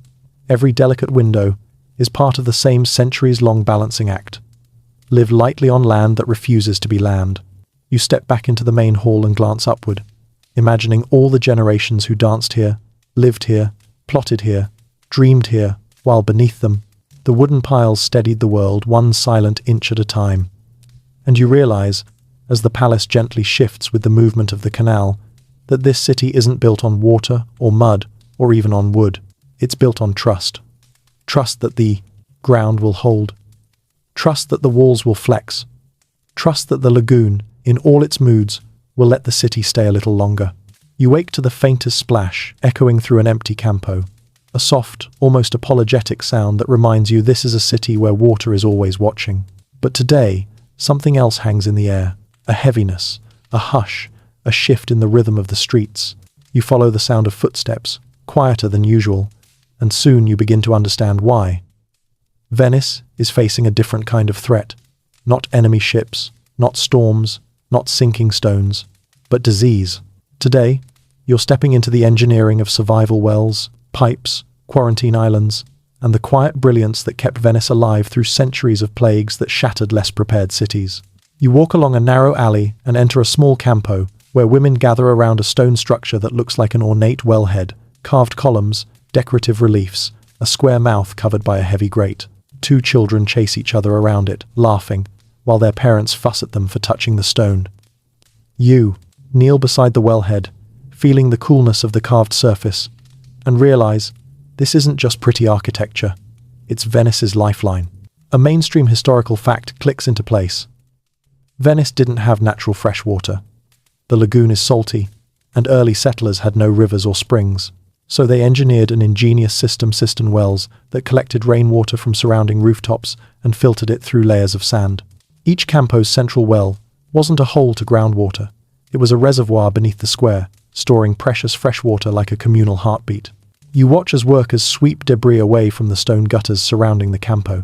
every delicate window is part of the same centuries-long balancing act. Live lightly on land that refuses to be land. You step back into the main hall and glance upward, imagining all the generations who danced here, lived here, plotted here, dreamed here, while beneath them, the wooden piles steadied the world one silent inch at a time. And you realize, as the palace gently shifts with the movement of the canal, that this city isn't built on water or mud or even on wood. It's built on trust. Trust that the ground will hold. Trust that the walls will flex. Trust that the lagoon, in all its moods, will let the city stay a little longer. You wake to the faintest splash echoing through an empty campo, a soft, almost apologetic sound that reminds you this is a city where water is always watching. But today, something else hangs in the air, a heaviness, a hush, a shift in the rhythm of the streets. You follow the sound of footsteps, quieter than usual, and soon you begin to understand why. Venice is facing a different kind of threat. Not enemy ships, not storms, not sinking stones, but disease. Today, you're stepping into the engineering of survival wells, pipes, quarantine islands, and the quiet brilliance that kept Venice alive through centuries of plagues that shattered less prepared cities. You walk along a narrow alley and enter a small campo where women gather around a stone structure that looks like an ornate wellhead, carved columns, decorative reliefs, a square mouth covered by a heavy grate. Two children chase each other around it, laughing, while their parents fuss at them for touching the stone. You kneel beside the wellhead, feeling the coolness of the carved surface, and realize this isn't just pretty architecture, it's Venice's lifeline. A mainstream historical fact clicks into place. Venice didn't have natural fresh water. The lagoon is salty, and early settlers had no rivers or springs, so they engineered an ingenious cistern wells that collected rainwater from surrounding rooftops and filtered it through layers of sand. Each campo's central well wasn't a hole to groundwater. It was a reservoir beneath the square, storing precious fresh water like a communal heartbeat. You watch as workers sweep debris away from the stone gutters surrounding the campo.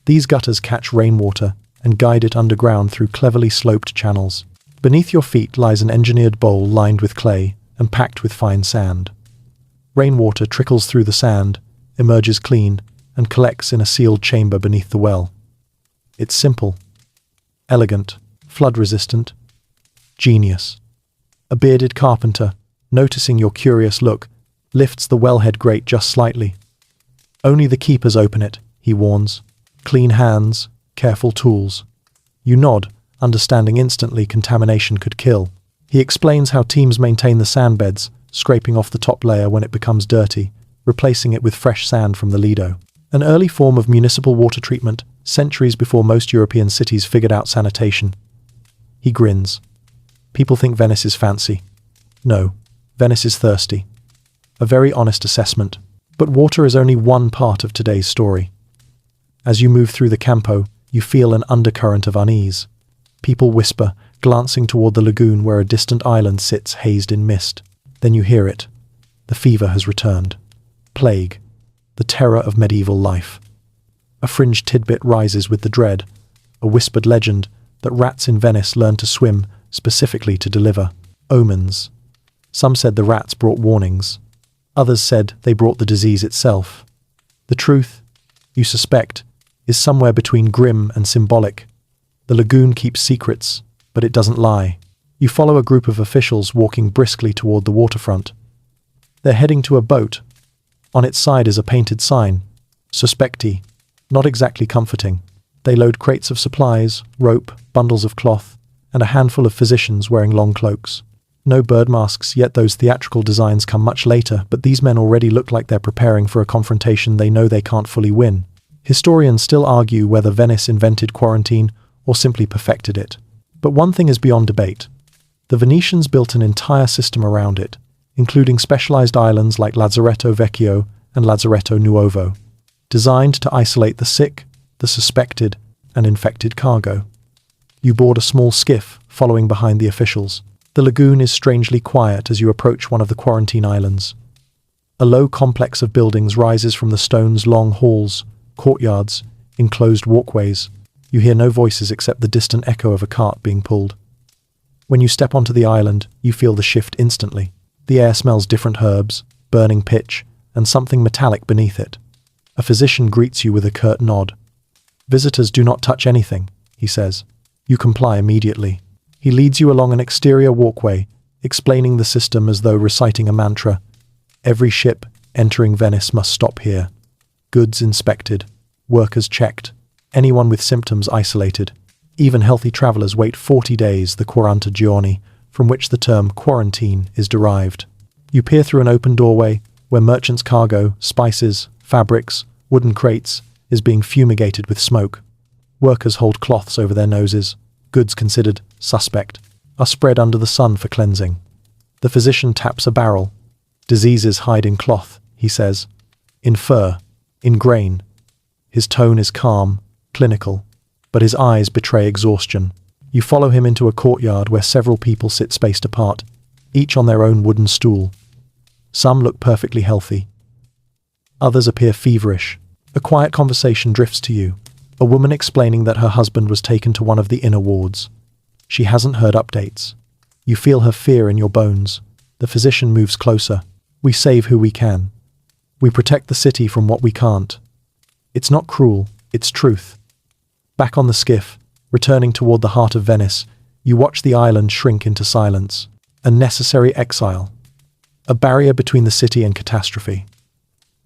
These gutters catch rainwater and guide it underground through cleverly sloped channels. Beneath your feet lies an engineered bowl lined with clay and packed with fine sand. Rainwater trickles through the sand, emerges clean, and collects in a sealed chamber beneath the well. It's simple, elegant, flood-resistant, genius. A bearded carpenter, noticing your curious look, lifts the wellhead grate just slightly. Only the keepers open it, he warns. Clean hands, careful tools. You nod, understanding instantly contamination could kill. He explains how teams maintain the sand beds, scraping off the top layer when it becomes dirty, replacing it with fresh sand from the Lido. An early form of municipal water treatment, centuries before most European cities figured out sanitation. He grins. People think Venice is fancy. No, Venice is thirsty. A very honest assessment. But water is only one part of today's story. As you move through the campo, you feel an undercurrent of unease. People whisper, glancing toward the lagoon where a distant island sits hazed in mist. Then you hear it. The fever has returned. Plague. The terror of medieval life. A fringe tidbit rises with the dread, a whispered legend that rats in Venice learned to swim specifically to deliver omens. Some said the rats brought warnings. Others said they brought the disease itself. The truth, you suspect, is somewhere between grim and symbolic. The lagoon keeps secrets, but it doesn't lie. You follow a group of officials walking briskly toward the waterfront. They're heading to a boat. On its side is a painted sign, "Suspecti," not exactly comforting. They load crates of supplies, rope, bundles of cloth, and a handful of physicians wearing long cloaks. No bird masks, yet those theatrical designs come much later, but these men already look like they're preparing for a confrontation they know they can't fully win. Historians still argue whether Venice invented quarantine or simply perfected it. But one thing is beyond debate. The Venetians built an entire system around it, including specialized islands like Lazzaretto Vecchio and Lazzaretto Nuovo, designed to isolate the sick, the suspected, and infected cargo. You board a small skiff, following behind the officials. The lagoon is strangely quiet as you approach one of the quarantine islands. A low complex of buildings rises from the stone's long halls, courtyards, enclosed walkways. You hear no voices except the distant echo of a cart being pulled. When you step onto the island, you feel the shift instantly. The air smells different herbs, burning pitch, and something metallic beneath it. A physician greets you with a curt nod. "Visitors do not touch anything," he says. You comply immediately. He leads you along an exterior walkway, explaining the system as though reciting a mantra. Every ship entering Venice must stop here. Goods inspected, workers checked, anyone with symptoms isolated. Even healthy travelers wait 40 days, the 40 giorni, from which the term quarantine is derived. You peer through an open doorway where merchants' cargo, spices, fabrics, wooden crates, is being fumigated with smoke. Workers hold cloths over their noses. Goods considered suspect are spread under the sun for cleansing. The physician taps a barrel. "Diseases hide in cloth," he says. "In fur, in grain." His tone is calm, clinical, but his eyes betray exhaustion. You follow him into a courtyard where several people sit spaced apart, each on their own wooden stool. Some look perfectly healthy. Others appear feverish. A quiet conversation drifts to you. A woman explaining that her husband was taken to one of the inner wards. She hasn't heard updates. You feel her fear in your bones. The physician moves closer. "We save who we can. We protect the city from what we can't." It's not cruel, it's truth. Back on the skiff, returning toward the heart of Venice, you watch the island shrink into silence. A necessary exile. A barrier between the city and catastrophe.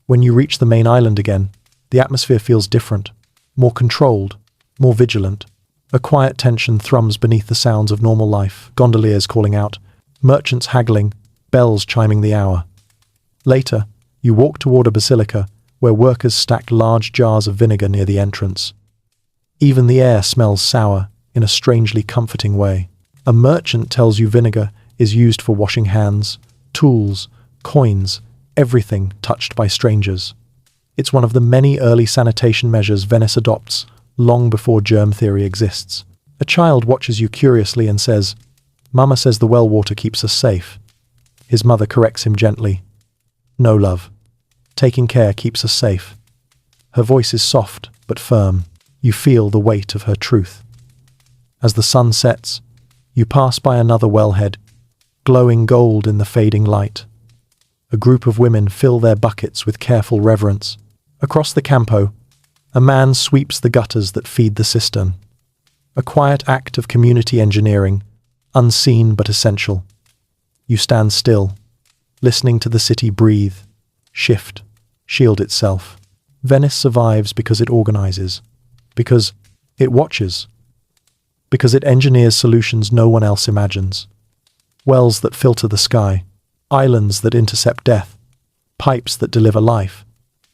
When you reach the main island again, the atmosphere feels different. More controlled, more vigilant. A quiet tension thrums beneath the sounds of normal life, gondoliers calling out, merchants haggling, bells chiming the hour. Later, you walk toward a basilica where workers stack large jars of vinegar near the entrance. Even the air smells sour in a strangely comforting way. A merchant tells you vinegar is used for washing hands, tools, coins, everything touched by strangers. It's one of the many early sanitation measures Venice adopts, long before germ theory exists. A child watches you curiously and says, "Mama says the well water keeps us safe." His mother corrects him gently. "No, love. Taking care keeps us safe." Her voice is soft but firm. You feel the weight of her truth. As the sun sets, you pass by another wellhead, glowing gold in the fading light. A group of women fill their buckets with careful reverence. Across the campo, a man sweeps the gutters that feed the cistern. A quiet act of community engineering, unseen but essential. You stand still, listening to the city breathe, shift, shield itself. Venice survives because it organizes, because it watches, because it engineers solutions no one else imagines. Wells that filter the sky, islands that intercept death, pipes that deliver life,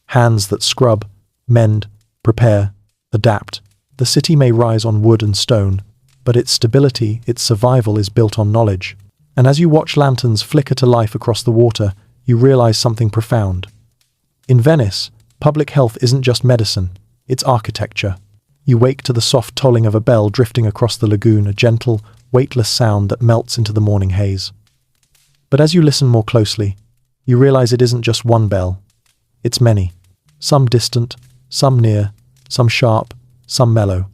hands that scrub, mend, prepare, adapt. The city may rise on wood and stone, but its stability, its survival is built on knowledge. And as you watch lanterns flicker to life across the water, you realize something profound. In Venice, public health isn't just medicine, it's architecture. You wake to the soft tolling of a bell drifting across the lagoon, a gentle, weightless sound that melts into the morning haze. But as you listen more closely, you realize it isn't just one bell. It's many. Some distant, some near, some sharp, some mellow.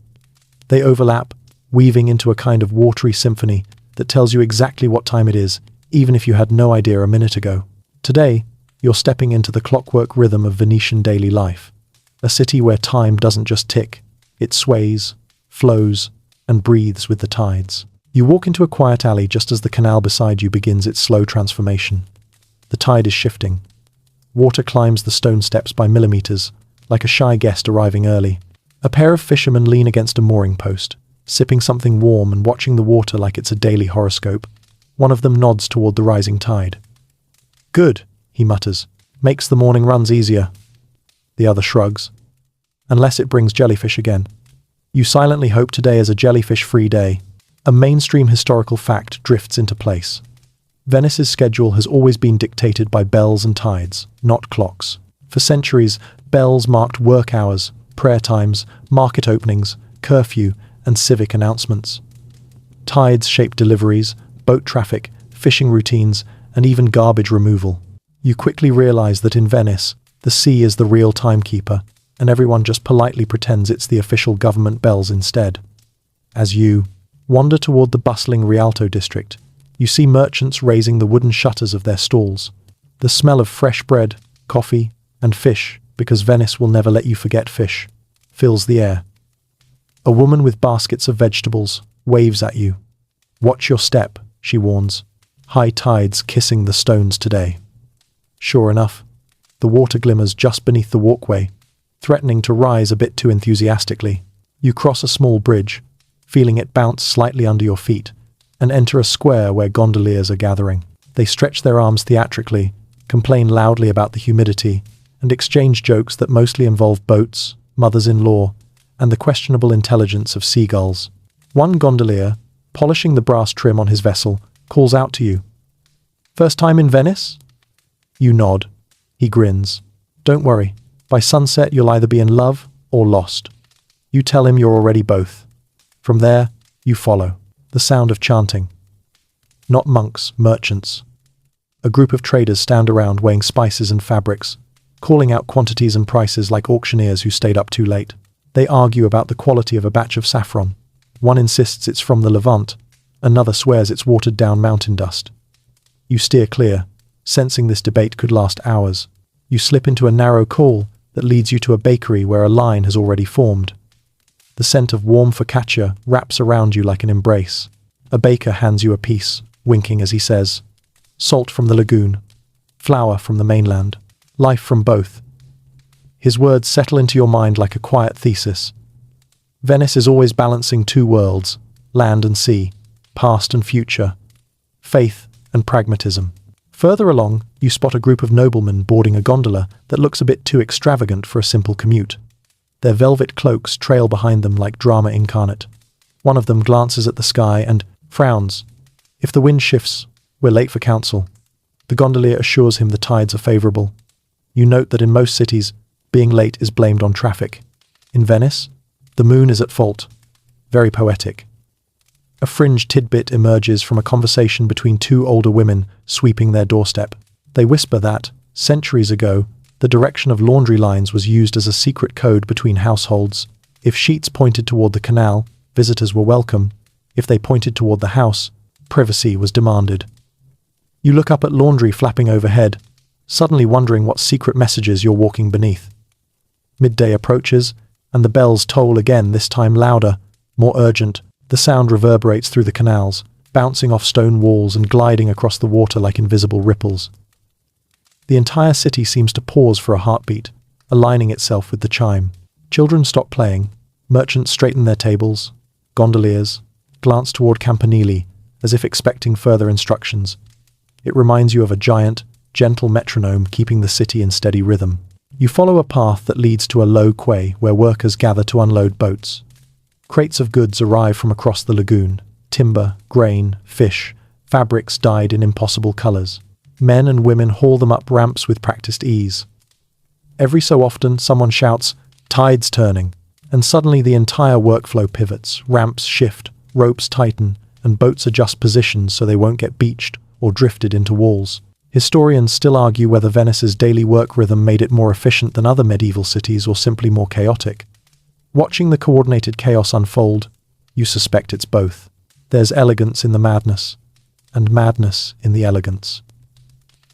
They overlap, weaving into a kind of watery symphony that tells you exactly what time it is, even if you had no idea a minute ago. Today, you're stepping into the clockwork rhythm of Venetian daily life, a city where time doesn't just tick, it sways, flows, and breathes with the tides. You walk into a quiet alley just as the canal beside you begins its slow transformation. The tide is shifting. Water climbs the stone steps by millimeters, like a shy guest arriving early. A pair of fishermen lean against a mooring post, sipping something warm and watching the water like it's a daily horoscope. One of them nods toward the rising tide. "Good," he mutters. "Makes the morning runs easier." The other shrugs. "Unless it brings jellyfish again." You silently hope today is a jellyfish-free day. A mainstream historical fact drifts into place. Venice's schedule has always been dictated by bells and tides, not clocks. For centuries, bells marked work hours, prayer times, market openings, curfew, and civic announcements. Tides shape deliveries, boat traffic, fishing routines, and even garbage removal. You quickly realize that in Venice, the sea is the real timekeeper, and everyone just politely pretends it's the official government bells instead. As you wander toward the bustling Rialto district, you see merchants raising the wooden shutters of their stalls. The smell of fresh bread, coffee, and fish, because Venice will never let you forget fish, fills the air. A woman with baskets of vegetables waves at you. "Watch your step," she warns. "High tide's kissing the stones today." Sure enough, the water glimmers just beneath the walkway, threatening to rise a bit too enthusiastically. You cross a small bridge, feeling it bounce slightly under your feet, and enter a square where gondoliers are gathering. They stretch their arms theatrically, complain loudly about the humidity, and exchange jokes that mostly involve boats, mothers-in-law, and the questionable intelligence of seagulls. One gondolier, polishing the brass trim on his vessel, calls out to you. "First time in Venice?" You nod. He grins. "Don't worry. By sunset you'll either be in love or lost." You tell him you're already both. From there, you follow. The sound of chanting. Not monks, merchants. A group of traders stand around weighing spices and fabrics, calling out quantities and prices like auctioneers who stayed up too late. They argue about the quality of a batch of saffron. One insists it's from the Levant, another swears it's watered-down mountain dust. You steer clear, sensing this debate could last hours. You slip into a narrow call that leads you to a bakery where a line has already formed. The scent of warm focaccia wraps around you like an embrace. A baker hands you a piece, winking as he says, "Salt from the lagoon, flour from the mainland, life from both." His words settle into your mind like a quiet thesis. Venice is always balancing two worlds, land and sea, past and future, faith and pragmatism. Further along, you spot a group of noblemen boarding a gondola that looks a bit too extravagant for a simple commute. Their velvet cloaks trail behind them like drama incarnate. One of them glances at the sky and frowns. If the wind shifts, we're late for council. The gondolier assures him the tides are favorable. You note that in most cities, being late is blamed on traffic. In Venice, the moon is at fault. Very poetic. A fringe tidbit emerges from a conversation between two older women sweeping their doorstep. They whisper that, centuries ago, the direction of laundry lines was used as a secret code between households. If sheets pointed toward the canal, visitors were welcome. If they pointed toward the house, privacy was demanded. You look up at laundry flapping overhead, suddenly wondering what secret messages you're walking beneath. Midday approaches, and the bells toll again, this time louder, more urgent. The sound reverberates through the canals, bouncing off stone walls and gliding across the water like invisible ripples. The entire city seems to pause for a heartbeat, aligning itself with the chime. Children stop playing, merchants straighten their tables, gondoliers glance toward campanili, as if expecting further instructions. It reminds you of a giant, gentle metronome keeping the city in steady rhythm. You follow a path that leads to a low quay where workers gather to unload boats. Crates of goods arrive from across the lagoon. Timber, grain, fish, fabrics dyed in impossible colors. Men and women haul them up ramps with practiced ease. Every so often, someone shouts, "Tide's turning," and suddenly the entire workflow pivots. Ramps shift, ropes tighten, and boats adjust positions so they won't get beached or drifted into walls. Historians still argue whether Venice's daily work rhythm made it more efficient than other medieval cities or simply more chaotic. Watching the coordinated chaos unfold, you suspect it's both. There's elegance in the madness, and madness in the elegance.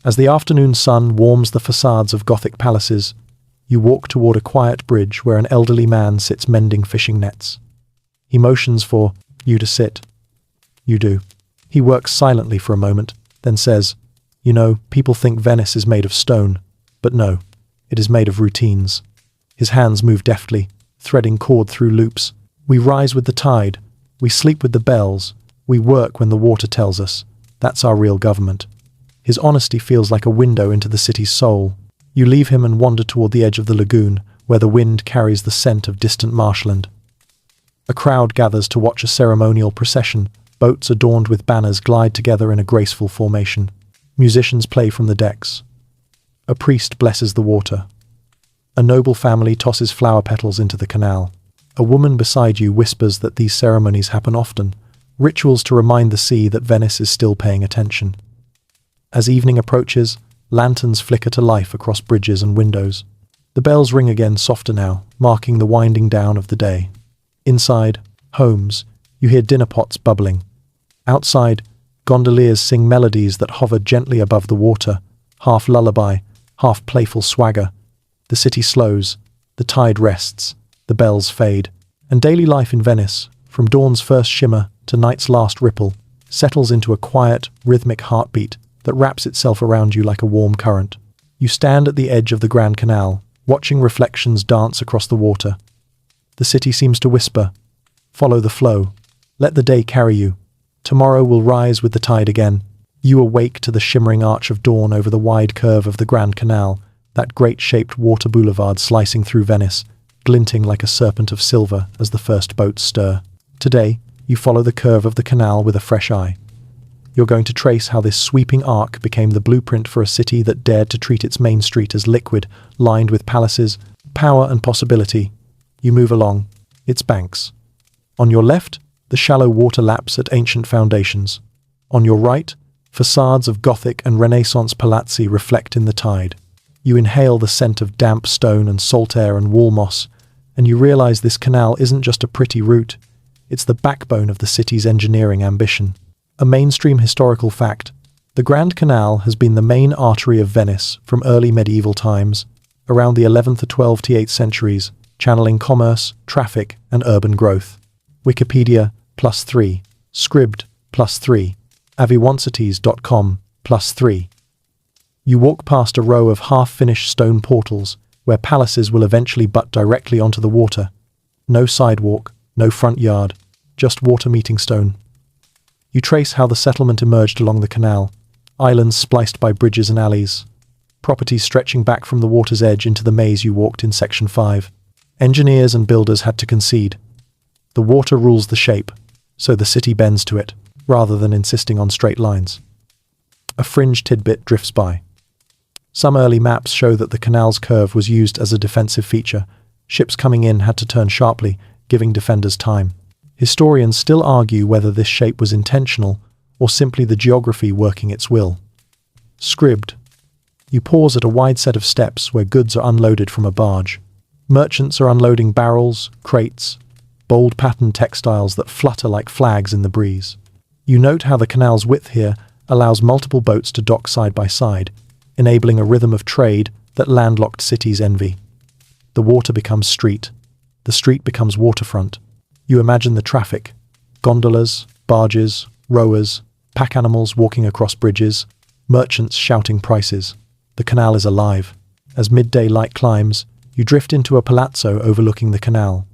As the afternoon sun warms the facades of Gothic palaces, you walk toward a quiet bridge where an elderly man sits mending fishing nets. He motions for you to sit. You do. He works silently for a moment, then says, "You know, people think Venice is made of stone, but no, it is made of routines." His hands move deftly, threading cord through loops. We rise with the tide. We sleep with the bells. We work when the water tells us. That's our real government. His honesty feels like a window into the city's soul. You leave him and wander toward the edge of the lagoon, where the wind carries the scent of distant marshland. A crowd gathers to watch a ceremonial procession. Boats adorned with banners glide together in a graceful formation. Musicians play from the decks. A priest blesses the water. A noble family tosses flower petals into the canal. A woman beside you whispers that these ceremonies happen often, rituals to remind the sea that Venice is still paying attention. As evening approaches, lanterns flicker to life across bridges and windows. The bells ring again, softer now, marking the winding down of the day. Inside, homes, you hear dinner pots bubbling. Outside, gondoliers sing melodies that hover gently above the water, half lullaby, half playful swagger. The city slows, the tide rests, the bells fade, and daily life in Venice, from dawn's first shimmer to night's last ripple, settles into a quiet, rhythmic heartbeat that wraps itself around you like a warm current. You stand at the edge of the Grand Canal, watching reflections dance across the water. The city seems to whisper, "Follow the flow. Let the day carry you. Tomorrow will rise with the tide again." You awake to the shimmering arch of dawn over the wide curve of the Grand Canal, that great-shaped water boulevard slicing through Venice, glinting like a serpent of silver as the first boats stir. Today, you follow the curve of the canal with a fresh eye. You're going to trace how this sweeping arc became the blueprint for a city that dared to treat its main street as liquid, lined with palaces, power and possibility. You move along, its banks. On your left, the shallow water laps at ancient foundations. On your right, facades of Gothic and Renaissance palazzi reflect in the tide. You inhale the scent of damp stone and salt air and wall moss, and you realize this canal isn't just a pretty route, it's the backbone of the city's engineering ambition. A mainstream historical fact, the Grand Canal has been the main artery of Venice from early medieval times, around the 11th to 12th to 8th centuries, channeling commerce, traffic, and urban growth. Wikipedia, +3. Scribd, +3. aviwancities.com, +3. You walk past a row of half-finished stone portals, where palaces will eventually butt directly onto the water. No sidewalk, no front yard, just water meeting stone. You trace how the settlement emerged along the canal, islands spliced by bridges and alleys, properties stretching back from the water's edge into the maze you walked in Section 5. Engineers and builders had to concede. The water rules the shape, so the city bends to it, rather than insisting on straight lines. A fringe tidbit drifts by. Some early maps show that the canal's curve was used as a defensive feature. Ships coming in had to turn sharply, giving defenders time. Historians still argue whether this shape was intentional or simply the geography working its will. Scribd. You pause at a wide set of steps where goods are unloaded from a barge. Merchants are unloading barrels, crates, bold patterned textiles that flutter like flags in the breeze. You note how the canal's width here allows multiple boats to dock side by side, enabling a rhythm of trade that landlocked cities envy. The water becomes street. The street becomes waterfront. You imagine the traffic, gondolas, barges, rowers, pack animals walking across bridges, merchants shouting prices. The canal is alive. As midday light climbs, you drift into a palazzo overlooking the canal.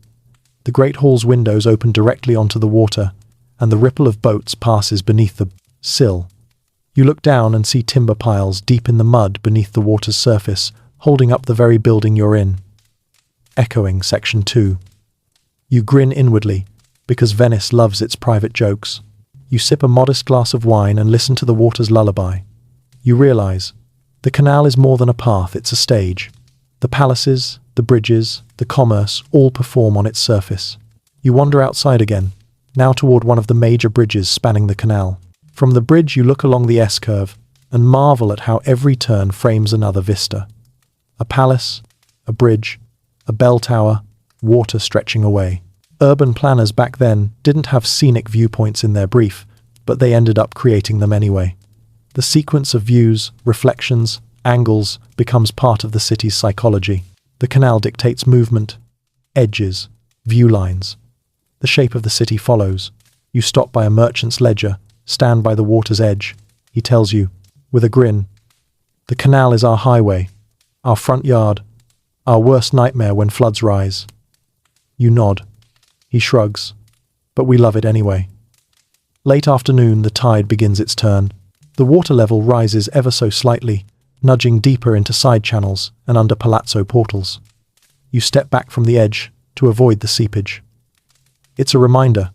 The great hall's windows open directly onto the water, and the ripple of boats passes beneath the sill. You look down and see timber piles deep in the mud beneath the water's surface, holding up the very building you're in. Echoing Section 2. You grin inwardly, because Venice loves its private jokes. You sip a modest glass of wine and listen to the water's lullaby. You realize, the canal is more than a path, it's a stage. The palaces, the bridges, the commerce all perform on its surface. You wander outside again, now toward one of the major bridges spanning the canal. From the bridge you look along the S-curve and marvel at how every turn frames another vista. A palace, a bridge, a bell tower, water stretching away. Urban planners back then didn't have scenic viewpoints in their brief, but they ended up creating them anyway. The sequence of views, reflections, angles becomes part of the city's psychology. The canal dictates movement, edges, view lines. The shape of the city follows. You stop by a merchant's ledger, stand by the water's edge. He tells you, with a grin, "The canal is our highway, our front yard, our worst nightmare when floods rise." You nod. He shrugs. "But we love it anyway." Late afternoon, the tide begins its turn. The water level rises ever so slightly, nudging deeper into side channels and under palazzo portals. You step back from the edge to avoid the seepage. It's a reminder.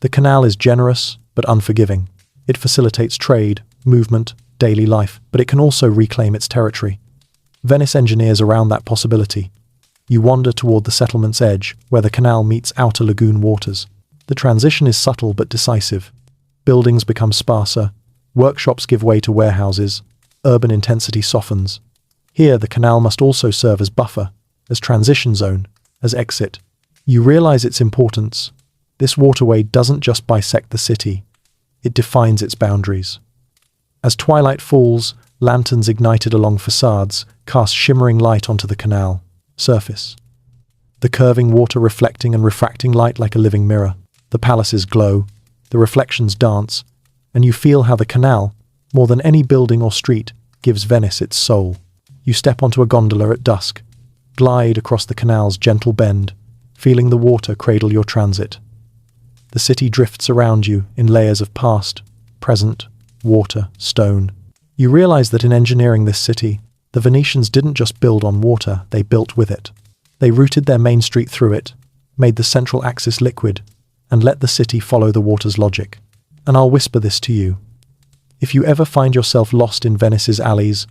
The canal is generous but unforgiving. It facilitates trade, movement, daily life, but it can also reclaim its territory. Venice engineers around that possibility. You wander toward the settlement's edge, where the canal meets outer lagoon waters. The transition is subtle but decisive. Buildings become sparser, workshops give way to warehouses, urban intensity softens. Here, the canal must also serve as buffer, as transition zone, as exit. You realize its importance. This waterway doesn't just bisect the city, it defines its boundaries. As twilight falls, lanterns ignited along facades cast shimmering light onto the canal surface. The curving water reflecting and refracting light like a living mirror. The palaces glow, the reflections dance, and you feel how the canal, more than any building or street, gives Venice its soul. You step onto a gondola at dusk, glide across the canal's gentle bend, feeling the water cradle your transit. The city drifts around you in layers of past, present, water, stone. You realize that in engineering this city, the Venetians didn't just build on water, they built with it. They routed their main street through it, made the central axis liquid, and let the city follow the water's logic. And I'll whisper this to you. If you ever find yourself lost in Venice's alleys,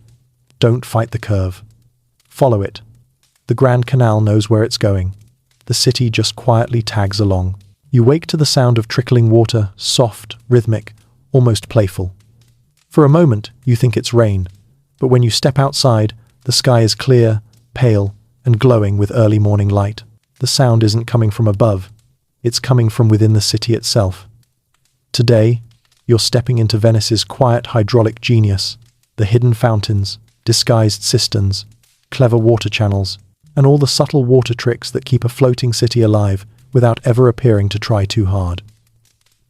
don't fight the curve. Follow it. The Grand Canal knows where it's going. The city just quietly tags along. You wake to the sound of trickling water, soft, rhythmic, almost playful. For a moment, you think it's rain, but when you step outside, the sky is clear, pale, and glowing with early morning light. The sound isn't coming from above, it's coming from within the city itself. Today, you're stepping into Venice's quiet hydraulic genius, the hidden fountains, disguised cisterns, clever water channels, and all the subtle water tricks that keep a floating city alive without ever appearing to try too hard.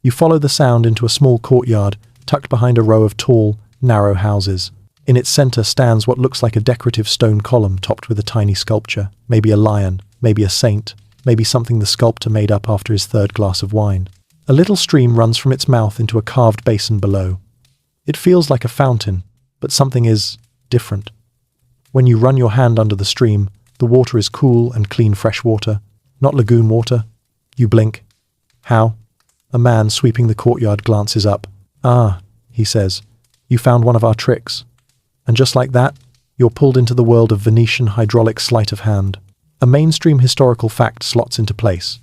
You follow the sound into a small courtyard tucked behind a row of tall, narrow houses. In its center stands what looks like a decorative stone column topped with a tiny sculpture, maybe a lion, maybe a saint, maybe something the sculptor made up after his third glass of wine. A little stream runs from its mouth into a carved basin below. It feels like a fountain, but something is different. When you run your hand under the stream, the water is cool and clean fresh water, not lagoon water. You blink. How? A man sweeping the courtyard glances up. "Ah," he says, "you found one of our tricks." And just like that, you're pulled into the world of Venetian hydraulic sleight of hand. A mainstream historical fact slots into place.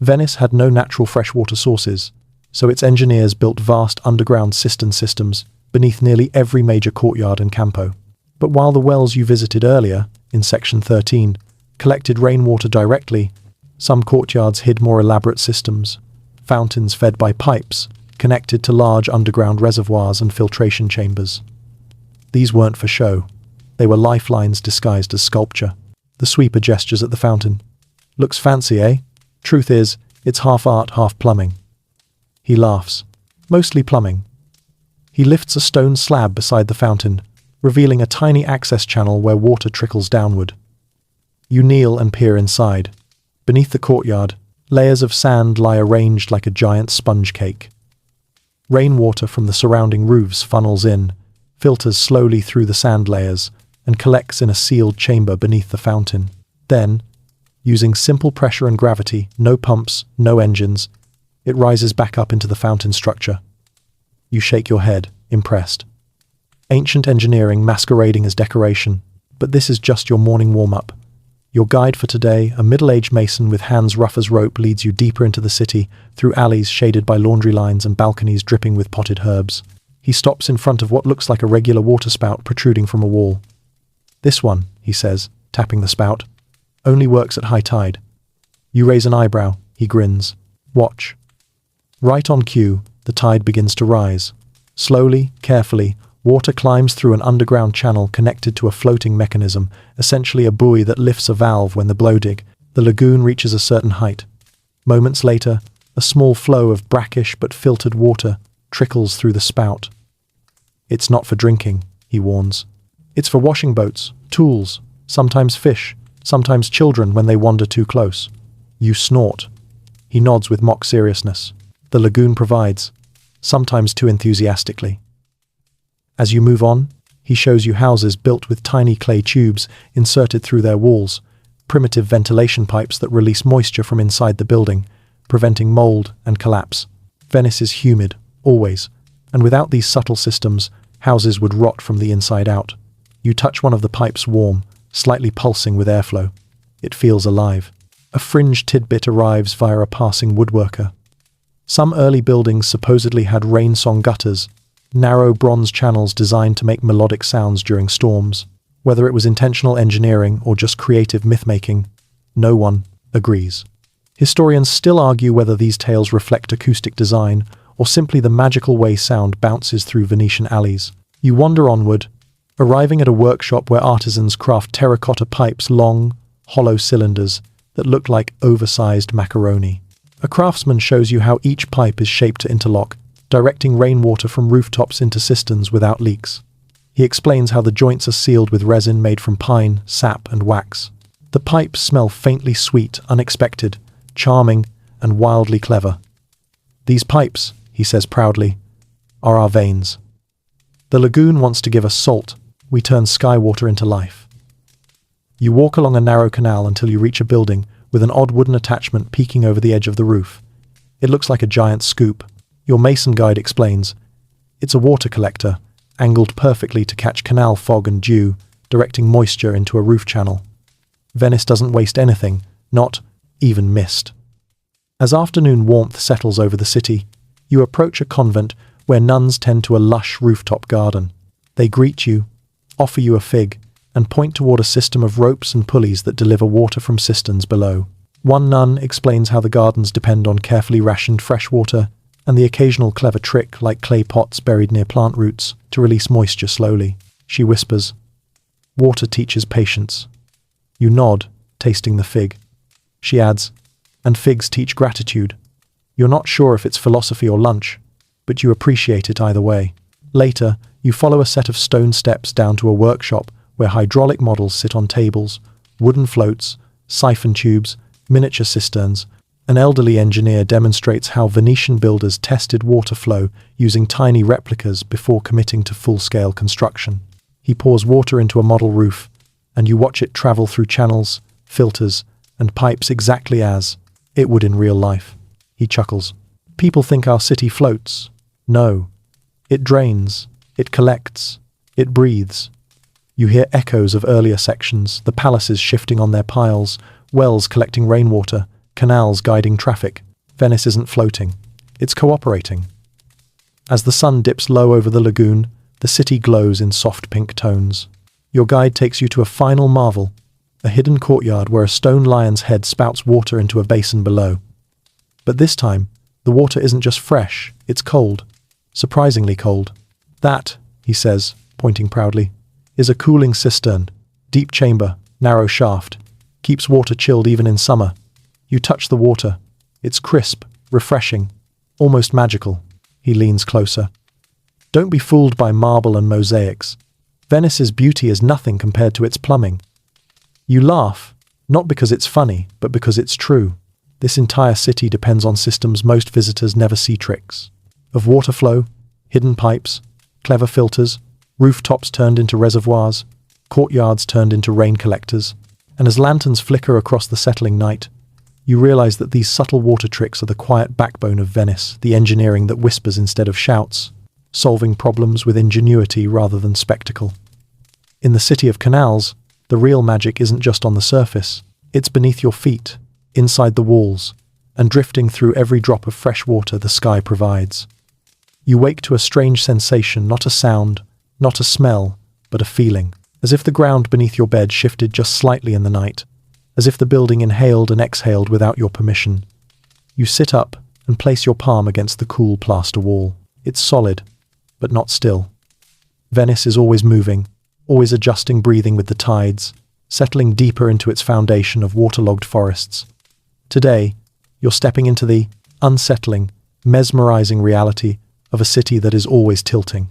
Venice had no natural freshwater sources, so its engineers built vast underground cistern systems beneath nearly every major courtyard and campo. But while the wells you visited earlier, in Section 13, collected rainwater directly, some courtyards hid more elaborate systems, fountains fed by pipes, connected to large underground reservoirs and filtration chambers. These weren't for show. They were lifelines disguised as sculpture. The sweeper gestures at the fountain. "Looks fancy, eh? Truth is, it's half art, half plumbing." He laughs. "Mostly plumbing." He lifts a stone slab beside the fountain, revealing a tiny access channel where water trickles downward. You kneel and peer inside. Beneath the courtyard, layers of sand lie arranged like a giant sponge cake. Rainwater from the surrounding roofs funnels in, filters slowly through the sand layers, and collects in a sealed chamber beneath the fountain. Then, using simple pressure and gravity, no pumps, no engines, it rises back up into the fountain structure. You shake your head, impressed. Ancient engineering masquerading as decoration, but this is just your morning warm-up. Your guide for today, a middle-aged mason with hands rough as rope, leads you deeper into the city, through alleys shaded by laundry lines and balconies dripping with potted herbs. He stops in front of what looks like a regular water spout protruding from a wall. "This one," he says, tapping the spout, "only works at high tide." You raise an eyebrow. He grins. "Watch." Right on cue, the tide begins to rise. Slowly, carefully, water climbs through an underground channel connected to a floating mechanism, essentially a buoy that lifts a valve when the blow dig. The lagoon reaches a certain height. Moments later, A small flow of brackish but filtered water trickles through the spout. "It's not for drinking," he warns. "It's for washing boats, tools, sometimes fish, sometimes children when they wander too close." You snort. He nods with mock seriousness. The lagoon provides, sometimes too enthusiastically. As you move on, he shows you houses built with tiny clay tubes inserted through their walls, primitive ventilation pipes that release moisture from inside the building, preventing mold and collapse. Venice is humid, always, and without these subtle systems, houses would rot from the inside out. You touch one of the pipes warm, slightly pulsing with airflow. It feels alive. A fringe tidbit arrives via a passing woodworker. Some early buildings supposedly had rain-song gutters, narrow bronze channels designed to make melodic sounds during storms. Whether it was intentional engineering or just creative myth-making, no one agrees. Historians still argue whether these tales reflect acoustic design or simply the magical way sound bounces through Venetian alleys. You wander onward, arriving at a workshop where artisans craft terracotta pipes, long, hollow cylinders that look like oversized macaroni. A craftsman shows you how each pipe is shaped to interlock, directing rainwater from rooftops into cisterns without leaks. He explains how the joints are sealed with resin made from pine, sap, and wax. The pipes smell faintly sweet, unexpected, charming, and wildly clever. "These pipes," he says proudly, "are our veins. The lagoon wants to give us salt. We turn sky water into life." You walk along a narrow canal until you reach a building with an odd wooden attachment peeking over the edge of the roof. It looks like a giant scoop. Your mason guide explains, "It's a water collector, angled perfectly to catch canal fog and dew, directing moisture into a roof channel." Venice doesn't waste anything, not even mist. As afternoon warmth settles over the city, you approach a convent where nuns tend to a lush rooftop garden. They greet you, offer you a fig, and point toward a system of ropes and pulleys that deliver water from cisterns below. One nun explains how the gardens depend on carefully rationed fresh water and the occasional clever trick like clay pots buried near plant roots to release moisture slowly. She whispers, "Water teaches patience." You nod, tasting the fig. She adds, "And figs teach gratitude." You're not sure if it's philosophy or lunch, but you appreciate it either way. Later, you follow a set of stone steps down to a workshop where hydraulic models sit on tables, wooden floats, siphon tubes, miniature cisterns. An elderly engineer demonstrates how Venetian builders tested water flow using tiny replicas before committing to full-scale construction. He pours water into a model roof, and you watch it travel through channels, filters, and pipes exactly as it would in real life. He chuckles. "People think our city floats. No. It drains. It collects. It breathes." You hear echoes of earlier sections, the palaces shifting on their piles, wells collecting rainwater, canals guiding traffic. Venice isn't floating. It's cooperating. As the sun dips low over the lagoon, the city glows in soft pink tones. Your guide takes you to a final marvel, a hidden courtyard where a stone lion's head spouts water into a basin below. But this time, the water isn't just fresh, it's cold. Surprisingly cold. "That," he says, pointing proudly, "is a cooling cistern. Deep chamber, narrow shaft. Keeps water chilled even in summer." You touch the water. It's crisp, refreshing, almost magical. He leans closer. Don't be fooled by marble and mosaics. Venice's beauty is nothing compared to its plumbing. You laugh, not because it's funny, but because it's true. This entire city depends on systems most visitors never see tricks. Of water flow, hidden pipes, clever filters, rooftops turned into reservoirs, courtyards turned into rain collectors. And as lanterns flicker across the settling night, you realize that these subtle water tricks are the quiet backbone of Venice, the engineering that whispers instead of shouts, solving problems with ingenuity rather than spectacle. In the city of canals, the real magic isn't just on the surface. It's beneath your feet, inside the walls, and drifting through every drop of fresh water the sky provides. You wake to a strange sensation, not a sound, not a smell, but a feeling, as if the ground beneath your bed shifted just slightly in the night, as if the building inhaled and exhaled without your permission. You sit up and place your palm against the cool plaster wall. It's solid, but not still. Venice is always moving, always adjusting breathing with the tides, settling deeper into its foundation of waterlogged forests. Today, you're stepping into the unsettling, mesmerizing reality of a city that is always tilting.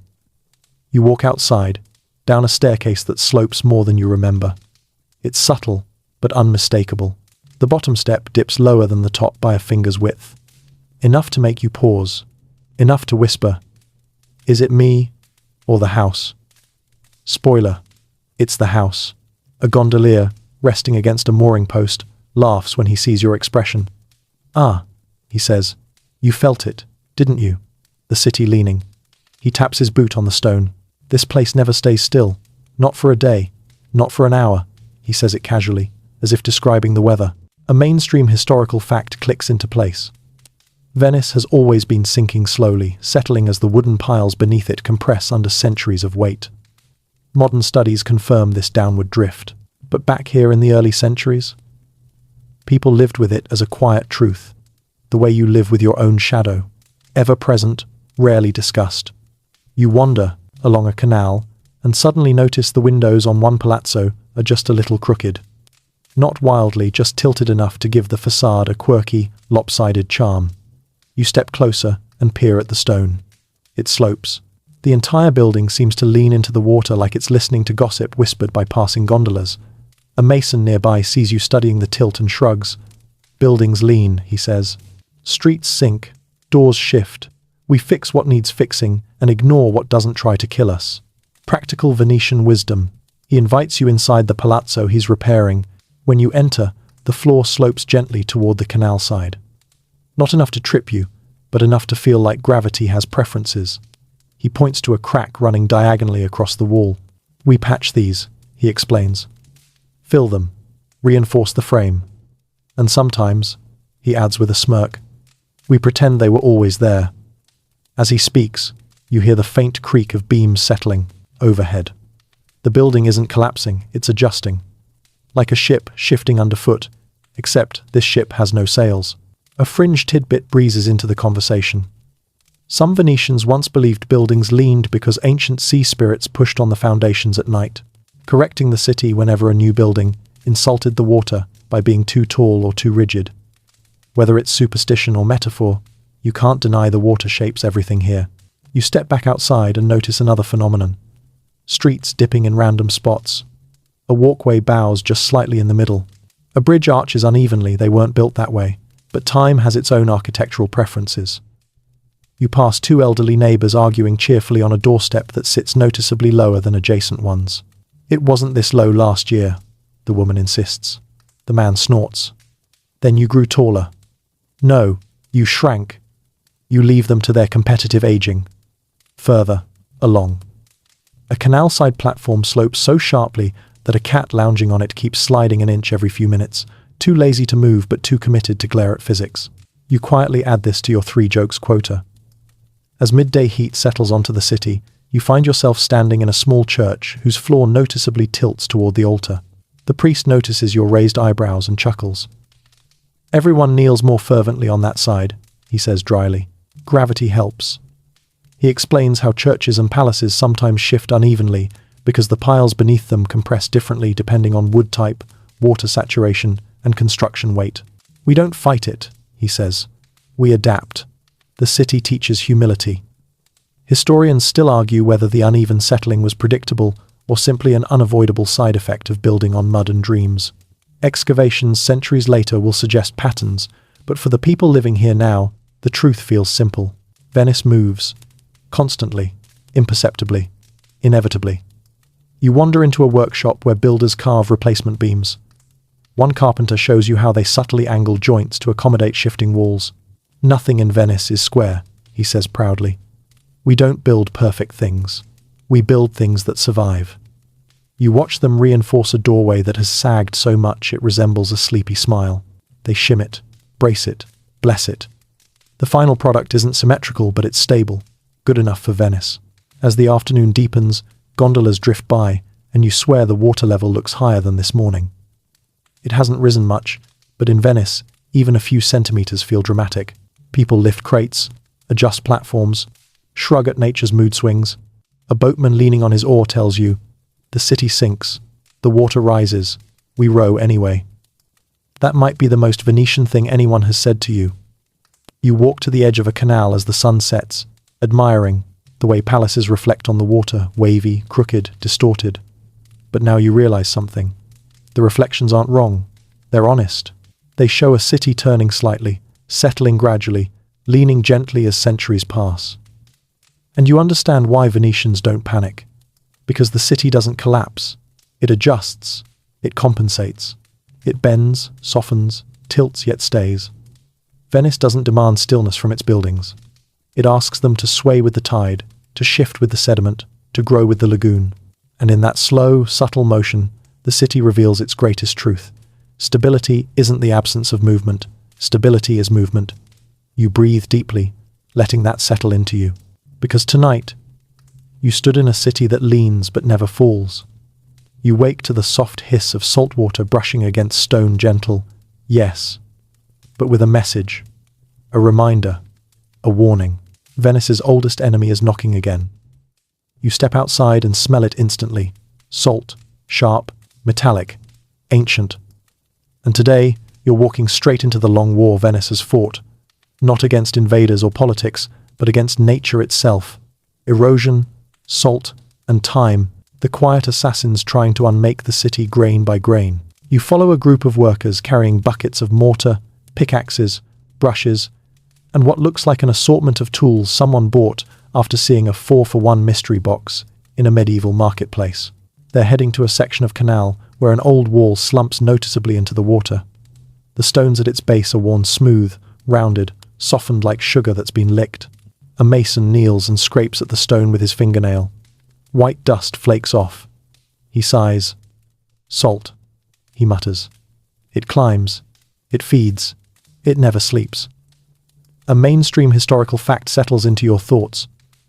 You walk outside, down a staircase that slopes more than you remember. It's subtle, but unmistakable. The bottom step dips lower than the top by a finger's width. Enough to make you pause. Enough to whisper, "Is it me or the house?" Spoiler, it's the house. A gondolier, resting against a mooring post, laughs when he sees your expression. "Ah," he says, "you felt it, didn't you?" The city leaning. He taps his boot on the stone. "This place never stays still. Not for a day. Not for an hour." He says it casually, as if describing the weather. A mainstream historical fact clicks into place. Venice has always been sinking slowly, settling as the wooden piles beneath it compress under centuries of weight. Modern studies confirm this downward drift. But back here in the early centuries, people lived with it as a quiet truth, the way you live with your own shadow, ever present, rarely discussed. You wander along a canal and suddenly notice the windows on one palazzo are just a little crooked. Not wildly, just tilted enough to give the facade a quirky, lopsided charm. You step closer and peer at the stone. It slopes. The entire building seems to lean into the water like it's listening to gossip whispered by passing gondolas. A mason nearby sees you studying the tilt and shrugs. "Buildings lean," he says. "Streets sink. Doors shift. We fix what needs fixing and ignore what doesn't try to kill us." Practical Venetian wisdom. He invites you inside the palazzo he's repairing. When you enter, the floor slopes gently toward the canal side. Not enough to trip you, but enough to feel like gravity has preferences. He points to a crack running diagonally across the wall. "We patch these," he explains. "Fill them, reinforce the frame. And sometimes," he adds with a smirk, "we pretend they were always there." As he speaks, you hear the faint creak of beams settling overhead. The building isn't collapsing, it's adjusting. Like a ship shifting underfoot, except this ship has no sails. A fringe tidbit breezes into the conversation. Some Venetians once believed buildings leaned because ancient sea spirits pushed on the foundations at night, correcting the city whenever a new building insulted the water by being too tall or too rigid. Whether it's superstition or metaphor, you can't deny the water shapes everything here. You step back outside and notice another phenomenon. Streets dipping in random spots. A walkway bows just slightly in the middle. A bridge arches unevenly, they weren't built that way, but time has its own architectural preferences. You pass two elderly neighbors arguing cheerfully on a doorstep that sits noticeably lower than adjacent ones. "It wasn't this low last year," the woman insists. The man snorts. "Then you grew taller." "No, you shrank." You leave them to their competitive aging. Further along. A canal-side platform slopes so sharply that a cat lounging on it keeps sliding an inch every few minutes, too lazy to move but too committed to glare at physics. You quietly add this to your 3 jokes quota. As midday heat settles onto the city, you find yourself standing in a small church whose floor noticeably tilts toward the altar. The priest notices your raised eyebrows and chuckles. "Everyone kneels more fervently on that side," he says dryly. "Gravity helps." He explains how churches and palaces sometimes shift unevenly because the piles beneath them compress differently depending on wood type, water saturation, and construction weight. "We don't fight it," he says. "We adapt." The city teaches humility. Historians still argue whether the uneven settling was predictable or simply an unavoidable side effect of building on mud and dreams. Excavations centuries later will suggest patterns, but for the people living here now, the truth feels simple. Venice moves. Constantly. Imperceptibly. Inevitably. You wander into a workshop where builders carve replacement beams. One carpenter shows you how they subtly angle joints to accommodate shifting walls. "Nothing in Venice is square," he says proudly. "We don't build perfect things. We build things that survive." You watch them reinforce a doorway that has sagged so much it resembles a sleepy smile. They shim it, brace it, bless it. The final product isn't symmetrical, but it's stable, good enough for Venice. As the afternoon deepens, gondolas drift by, and you swear the water level looks higher than this morning. It hasn't risen much, but in Venice, even a few centimeters feel dramatic. People lift crates, adjust platforms, shrug at nature's mood swings. A boatman leaning on his oar tells you, "The city sinks, the water rises, we row anyway." That might be the most Venetian thing anyone has said to you. You walk to the edge of a canal as the sun sets, admiring the way palaces reflect on the water, wavy, crooked, distorted. But now you realize something. The reflections aren't wrong. They're honest. They show a city turning slightly, settling gradually, leaning gently as centuries pass. And you understand why Venetians don't panic. Because the city doesn't collapse. It adjusts. It compensates. It bends, softens, tilts yet stays. Venice doesn't demand stillness from its buildings. It asks them to sway with the tide, to shift with the sediment, to grow with the lagoon. And in that slow, subtle motion, the city reveals its greatest truth. Stability isn't the absence of movement. Stability is movement. You breathe deeply, letting that settle into you. Because tonight, you stood in a city that leans but never falls. You wake to the soft hiss of salt water brushing against stone, gentle, yes, but with a message, a reminder, a warning. Venice's oldest enemy is knocking again. You step outside and smell it instantly. Salt, sharp, metallic, ancient. And today, you're walking straight into the long war Venice has fought, not against invaders or politics, but against nature itself. Erosion, salt, and time, the quiet assassins trying to unmake the city grain by grain. You follow a group of workers carrying buckets of mortar, pickaxes, brushes, and what looks like an assortment of tools someone bought after seeing a 4-for-1 mystery box in a medieval marketplace. They're heading to a section of canal where an old wall slumps noticeably into the water. The stones at its base are worn smooth, rounded, softened like sugar that's been licked. A mason kneels and scrapes at the stone with his fingernail. White dust flakes off. He sighs. Salt, he mutters. It climbs. It feeds. It never sleeps. A mainstream historical fact settles into your thoughts.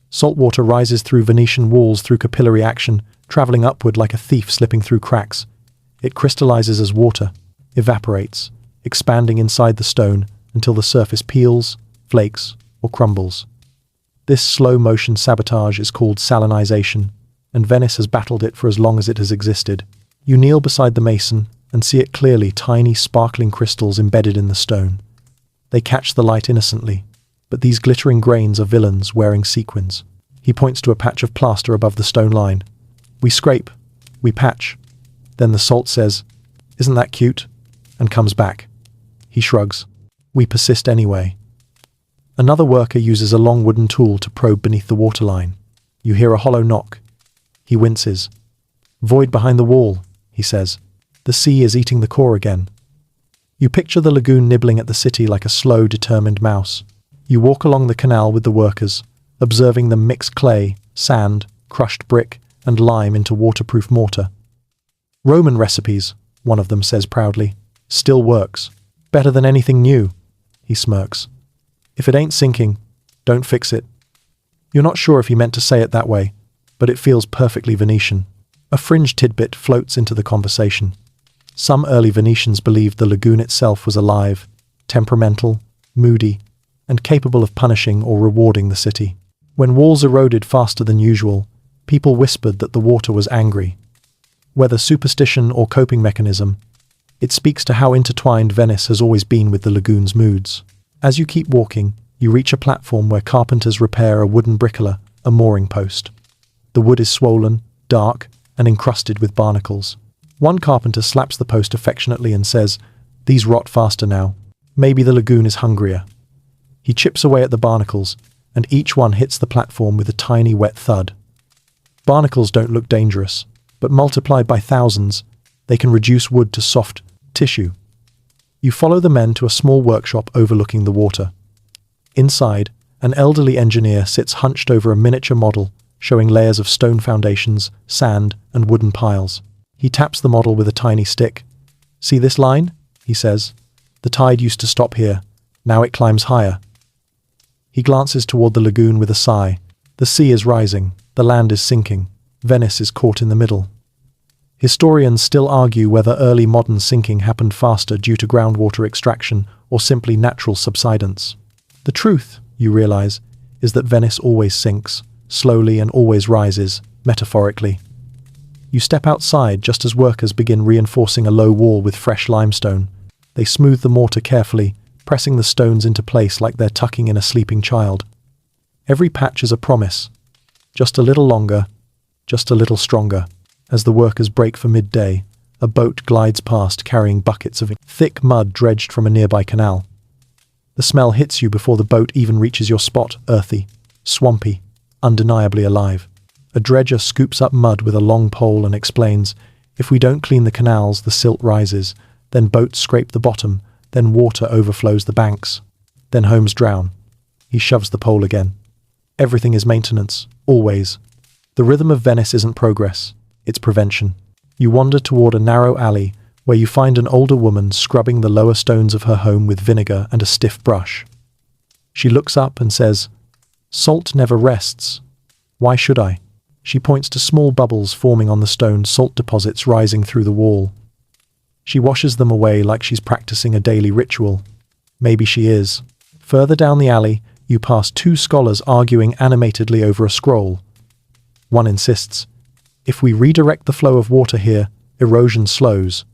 Salt water rises through Venetian walls through capillary action, traveling upward like a thief slipping through cracks. It crystallizes as water, evaporates, expanding inside the stone until the surface peels, flakes, or crumbles. This slow-motion sabotage is called salinization, and Venice has battled it for as long as it has existed. You kneel beside the mason and see it clearly, tiny, sparkling crystals embedded in the stone. They catch the light innocently, but these glittering grains are villains wearing sequins. He points to a patch of plaster above the stone line. We scrape, we patch. Then the salt says, "Isn't that cute?" and comes back. He shrugs. We persist anyway. Another worker uses a long wooden tool to probe beneath the waterline. You hear a hollow knock. He winces. "Void behind the wall," he says. "The sea is eating the core again." You picture the lagoon nibbling at the city like a slow, determined mouse. You walk along the canal with the workers, observing them mix clay, sand, crushed brick, and lime into waterproof mortar. "Roman recipes," one of them says proudly. "Still works. Better than anything new," he smirks. "If it ain't sinking, don't fix it." You're not sure if he meant to say it that way, but it feels perfectly Venetian. A fringe tidbit floats into the conversation. Some early Venetians believed the lagoon itself was alive, temperamental, moody, and capable of punishing or rewarding the city. When walls eroded faster than usual, people whispered that the water was angry. Whether superstition or coping mechanism, it speaks to how intertwined Venice has always been with the lagoon's moods. As you keep walking, you reach a platform where carpenters repair a wooden brickola, a mooring post. The wood is swollen, dark, and encrusted with barnacles. One carpenter slaps the post affectionately and says, "These rot faster now. Maybe the lagoon is hungrier." He chips away at the barnacles, and each one hits the platform with a tiny wet thud. Barnacles don't look dangerous, but multiplied by thousands, they can reduce wood to soft tissue. You follow the men to a small workshop overlooking the water. Inside, an elderly engineer sits hunched over a miniature model showing layers of stone foundations, sand, and wooden piles. He taps the model with a tiny stick. "See this line?" he says. "The tide used to stop here. Now it climbs higher." He glances toward the lagoon with a sigh. The sea is rising. The land is sinking. Venice is caught in the middle. Historians still argue whether early modern sinking happened faster due to groundwater extraction or simply natural subsidence. The truth, you realize, is that Venice always sinks, slowly and always rises, metaphorically. You step outside just as workers begin reinforcing a low wall with fresh limestone. They smooth the mortar carefully, pressing the stones into place like they're tucking in a sleeping child. Every patch is a promise. Just a little longer, just a little stronger. As the workers break for midday, a boat glides past carrying buckets of thick mud dredged from a nearby canal. The smell hits you before the boat even reaches your spot, earthy, swampy, undeniably alive. A dredger scoops up mud with a long pole and explains, if we don't clean the canals, the silt rises, then boats scrape the bottom, then water overflows the banks, then homes drown. He shoves the pole again. Everything is maintenance, always. The rhythm of Venice isn't progress, it's prevention. You wander toward a narrow alley where you find an older woman scrubbing the lower stones of her home with vinegar and a stiff brush. She looks up and says, "Salt never rests. Why should I?" She points to small bubbles forming on the stone, salt deposits rising through the wall. She washes them away like she's practicing a daily ritual. Maybe she is. Further down the alley, you pass two scholars arguing animatedly over a scroll. One insists, if we redirect the flow of water here, erosion slows.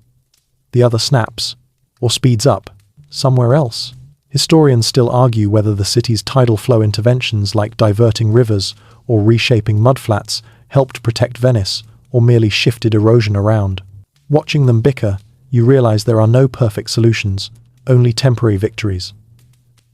The other snaps, or speeds up, somewhere else. Historians still argue whether the city's tidal flow interventions like diverting rivers or reshaping mudflats helped protect Venice or merely shifted erosion around. Watching them bicker, you realize there are no perfect solutions, only temporary victories.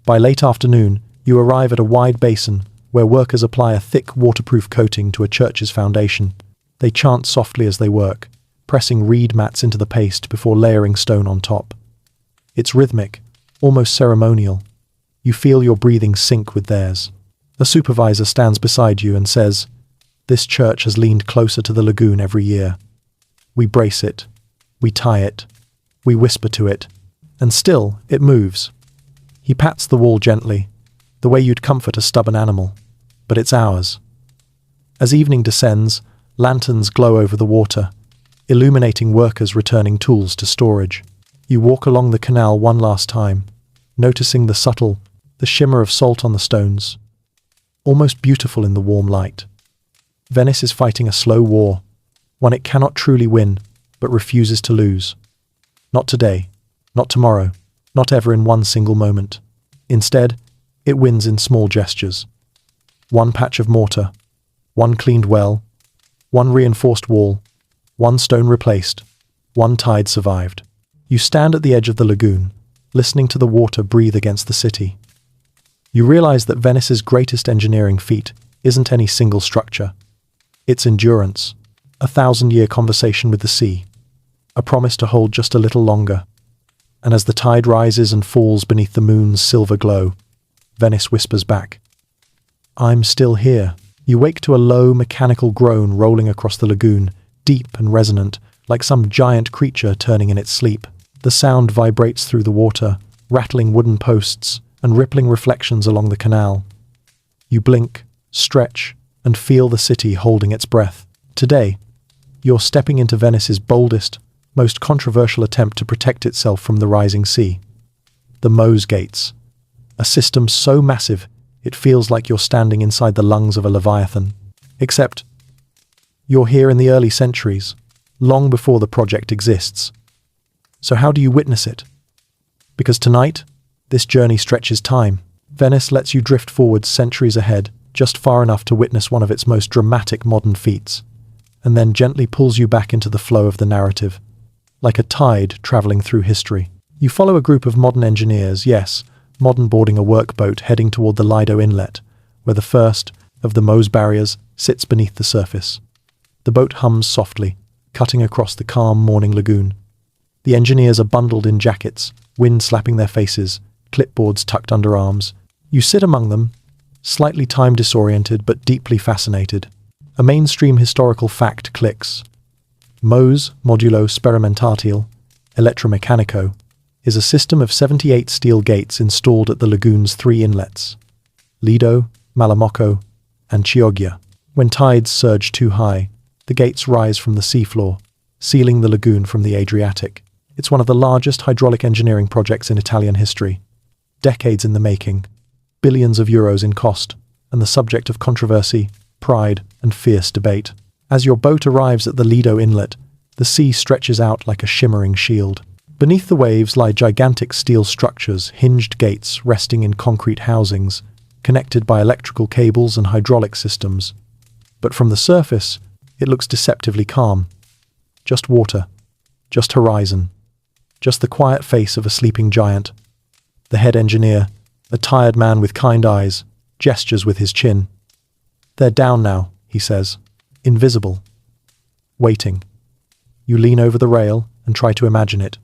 By late afternoon, you arrive at a wide basin where workers apply a thick waterproof coating to a church's foundation. They chant softly as they work, pressing reed mats into the paste before layering stone on top. It's rhythmic, almost ceremonial. You feel your breathing sync with theirs. A supervisor stands beside you and says, "This church has leaned closer to the lagoon every year. We brace it, we tie it, we whisper to it, and still it moves." He pats the wall gently, the way you'd comfort a stubborn animal, but it's ours. As evening descends, lanterns glow over the water, illuminating workers returning tools to storage. You walk along the canal one last time, noticing the shimmer of salt on the stones, almost beautiful in the warm light. Venice is fighting a slow war, one it cannot truly win, but refuses to lose. Not today, not tomorrow, not ever in one single moment. Instead, it wins in small gestures. One patch of mortar, one cleaned well, one reinforced wall, one stone replaced, one tide survived. You stand at the edge of the lagoon, listening to the water breathe against the city. You realize that Venice's greatest engineering feat isn't any single structure. It's endurance, a 1,000-year conversation with the sea, a promise to hold just a little longer. And as the tide rises and falls beneath the moon's silver glow, Venice whispers back, "I'm still here." You wake to a low, mechanical groan rolling across the lagoon, deep and resonant, like some giant creature turning in its sleep. The sound vibrates through the water, rattling wooden posts and rippling reflections along the canal. You blink, stretch, and feel the city holding its breath. Today, you're stepping into Venice's boldest, most controversial attempt to protect itself from the rising sea. The Mose Gates, a system so massive it feels like you're standing inside the lungs of a leviathan. Except, you're here in the early centuries, long before the project exists. So how do you witness it? Because tonight, this journey stretches time. Venice lets you drift forward centuries ahead, just far enough to witness one of its most dramatic modern feats, and then gently pulls you back into the flow of the narrative, like a tide traveling through history. You follow a group of modern engineers, yes, modern boarding a workboat heading toward the Lido Inlet, where the first of the Mose barriers sits beneath the surface. The boat hums softly, cutting across the calm morning lagoon. The engineers are bundled in jackets, wind slapping their faces, clipboards tucked under arms. You sit among them, slightly time-disoriented but deeply fascinated. A mainstream historical fact clicks. Mose Modulo Sperimentatile Elettromecanico is a system of 78 steel gates installed at the lagoon's 3 inlets, Lido, Malamocco, and Chioggia. When tides surge too high, the gates rise from the seafloor, sealing the lagoon from the Adriatic. It's one of the largest hydraulic engineering projects in Italian history. Decades in the making, billions of euros in cost, and the subject of controversy, pride, and fierce debate. As your boat arrives at the Lido Inlet, the sea stretches out like a shimmering shield. Beneath the waves lie gigantic steel structures, hinged gates resting in concrete housings, connected by electrical cables and hydraulic systems. But from the surface, it looks deceptively calm. Just water, just horizon, just the quiet face of a sleeping giant. The head engineer, a tired man with kind eyes, gestures with his chin. "They're down now," he says, "invisible, waiting." You lean over the rail and try to imagine it.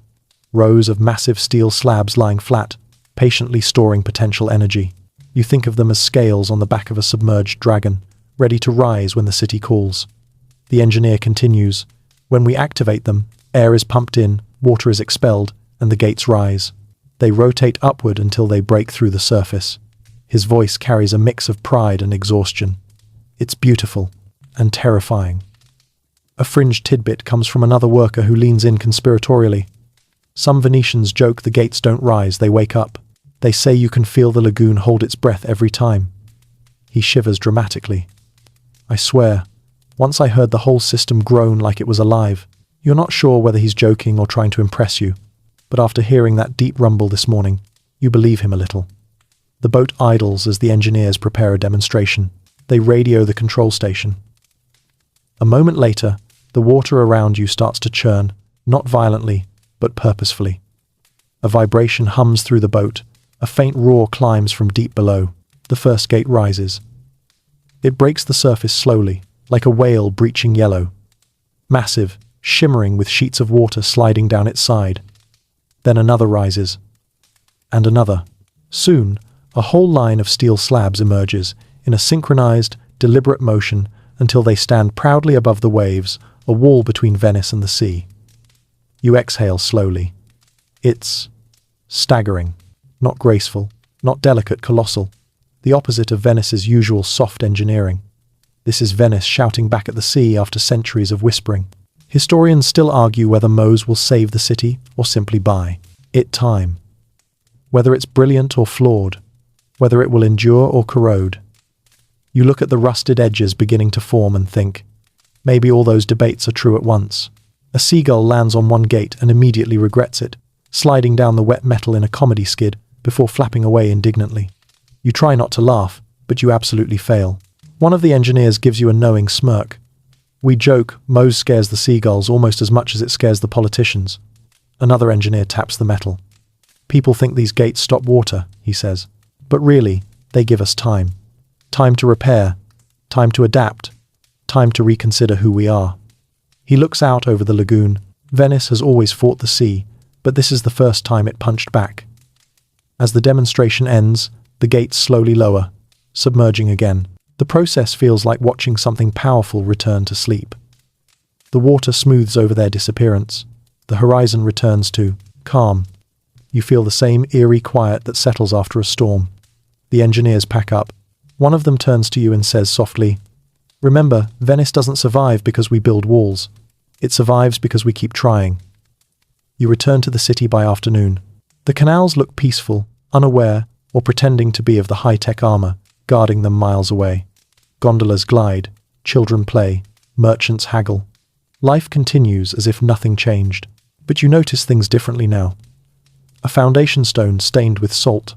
Rows of massive steel slabs lying flat, patiently storing potential energy. You think of them as scales on the back of a submerged dragon, ready to rise when the city calls. The engineer continues. "When we activate them, air is pumped in, water is expelled, and the gates rise. They rotate upward until they break through the surface." His voice carries a mix of pride and exhaustion. It's beautiful and terrifying. A fringe tidbit comes from another worker who leans in conspiratorially. "Some Venetians joke the gates don't rise, they wake up. They say you can feel the lagoon hold its breath every time." He shivers dramatically. "I swear, once I heard the whole system groan like it was alive." You're not sure whether he's joking or trying to impress you, but after hearing that deep rumble this morning, you believe him a little. The boat idles as the engineers prepare a demonstration. They radio the control station. A moment later, the water around you starts to churn, not violently, but purposefully. A vibration hums through the boat. A faint roar climbs from deep below. The first gate rises. It breaks the surface slowly, like a whale breaching yellow. Massive, shimmering with sheets of water sliding down its side. Then another rises. And another. Soon, a whole line of steel slabs emerges in a synchronized, deliberate motion until they stand proudly above the waves, a wall between Venice and the sea. You exhale slowly. It's staggering, not graceful, not delicate, colossal, the opposite of Venice's usual soft engineering. This is Venice shouting back at the sea after centuries of whispering. Historians still argue whether Mose will save the city or simply buy it time. Whether it's brilliant or flawed, whether it will endure or corrode. You look at the rusted edges beginning to form and think, maybe all those debates are true at once. A seagull lands on one gate and immediately regrets it, sliding down the wet metal in a comedy skid before flapping away indignantly. You try not to laugh, but you absolutely fail. One of the engineers gives you a knowing smirk. "We joke, Mose scares the seagulls almost as much as it scares the politicians." Another engineer taps the metal. "People think these gates stop water," he says. "But really, they give us time. Time to repair, time to adapt, time to reconsider who we are." He looks out over the lagoon. Venice has always fought the sea, but this is the first time it punched back. As the demonstration ends, the gates slowly lower, submerging again. The process feels like watching something powerful return to sleep. The water smooths over their disappearance. The horizon returns to calm. You feel the same eerie quiet that settles after a storm. The engineers pack up. One of them turns to you and says softly, "Remember, Venice doesn't survive because we build walls. It survives because we keep trying." You return to the city by afternoon. The canals look peaceful, unaware, or pretending to be of the high-tech armor, guarding them miles away. Gondolas glide, children play, merchants haggle. Life continues as if nothing changed, but you notice things differently now. A foundation stone stained with salt,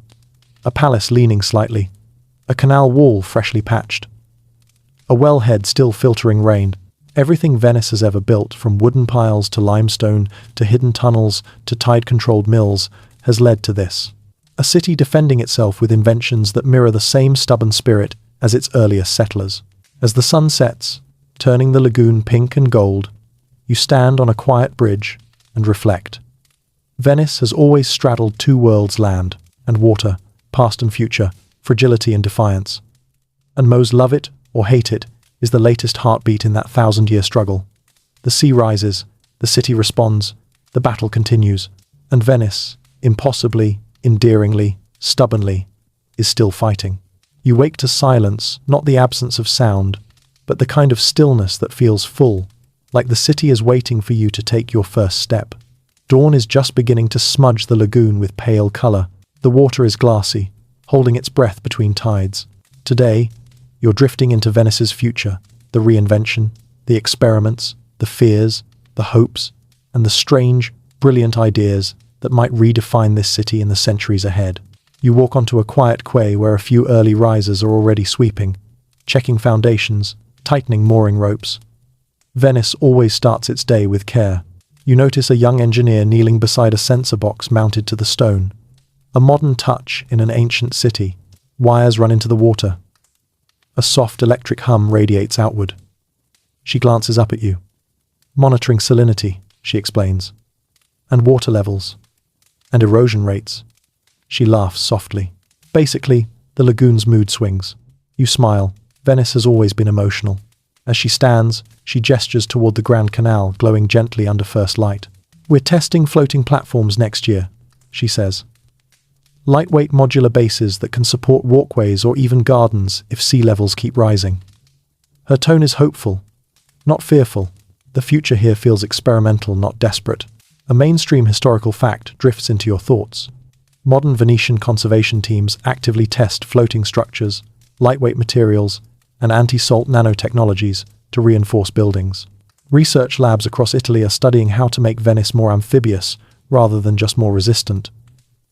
a palace leaning slightly, a canal wall freshly patched, a wellhead still filtering rain. Everything Venice has ever built, from wooden piles to limestone to hidden tunnels to tide-controlled mills, has led to this. A city defending itself with inventions that mirror the same stubborn spirit as its earliest settlers. As the sun sets, turning the lagoon pink and gold, you stand on a quiet bridge and reflect. Venice has always straddled two worlds, land and water, past and future, fragility and defiance. And Mose, love it or hate it, is the latest heartbeat in that thousand-year struggle. The sea rises, the city responds, the battle continues, and Venice, impossibly, endearingly, stubbornly, is still fighting. You wake to silence, not the absence of sound, but the kind of stillness that feels full, like the city is waiting for you to take your first step. Dawn is just beginning to smudge the lagoon with pale color. The water is glassy, holding its breath between tides. Today, you're drifting into Venice's future, the reinvention, the experiments, the fears, the hopes, and the strange, brilliant ideas that might redefine this city in the centuries ahead. You walk onto a quiet quay where a few early risers are already sweeping, checking foundations, tightening mooring ropes. Venice always starts its day with care. You notice a young engineer kneeling beside a sensor box mounted to the stone. A modern touch in an ancient city. Wires run into the water. A soft electric hum radiates outward. She glances up at you. Monitoring salinity, she explains. And water levels. And erosion rates. She laughs softly. Basically, the lagoon's mood swings. You smile. Venice has always been emotional. As she stands, she gestures toward the Grand Canal, glowing gently under first light. We're testing floating platforms next year, she says. Lightweight modular bases that can support walkways or even gardens if sea levels keep rising. Her tone is hopeful, not fearful. The future here feels experimental, not desperate. A mainstream historical fact drifts into your thoughts. Modern Venetian conservation teams actively test floating structures, lightweight materials, and anti-salt nanotechnologies to reinforce buildings. Research labs across Italy are studying how to make Venice more amphibious rather than just more resistant.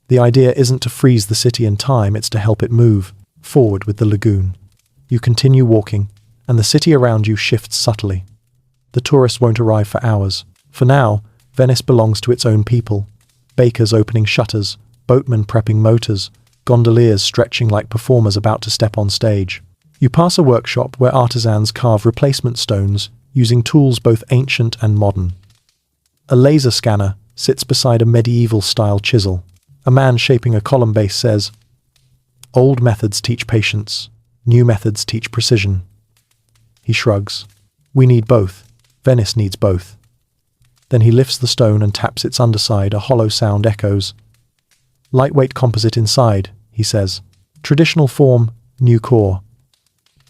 The idea isn't to freeze the city in time, it's to help it move forward with the lagoon. You continue walking, and the city around you shifts subtly. The tourists won't arrive for hours. For now, Venice belongs to its own people. Bakers opening shutters, boatmen prepping motors, gondoliers stretching like performers about to step on stage. You pass a workshop where artisans carve replacement stones using tools both ancient and modern. A laser scanner sits beside a medieval-style chisel. A man shaping a column base says, "Old methods teach patience, new methods teach precision." He shrugs. We need both. Venice needs both. Then he lifts the stone and taps its underside. A hollow sound echoes. Lightweight composite inside, he says. Traditional form, new core.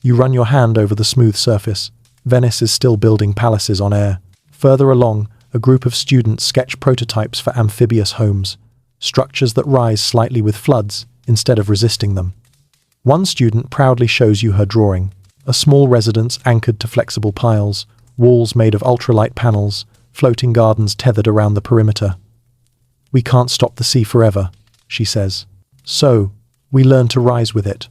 You run your hand over the smooth surface. Venice is still building palaces on air. Further along, a group of students sketch prototypes for amphibious homes. Structures that rise slightly with floods instead of resisting them. One student proudly shows you her drawing. A small residence anchored to flexible piles, walls made of ultralight panels, floating gardens tethered around the perimeter. We can't stop the sea forever, she says. So, we learn to rise with it.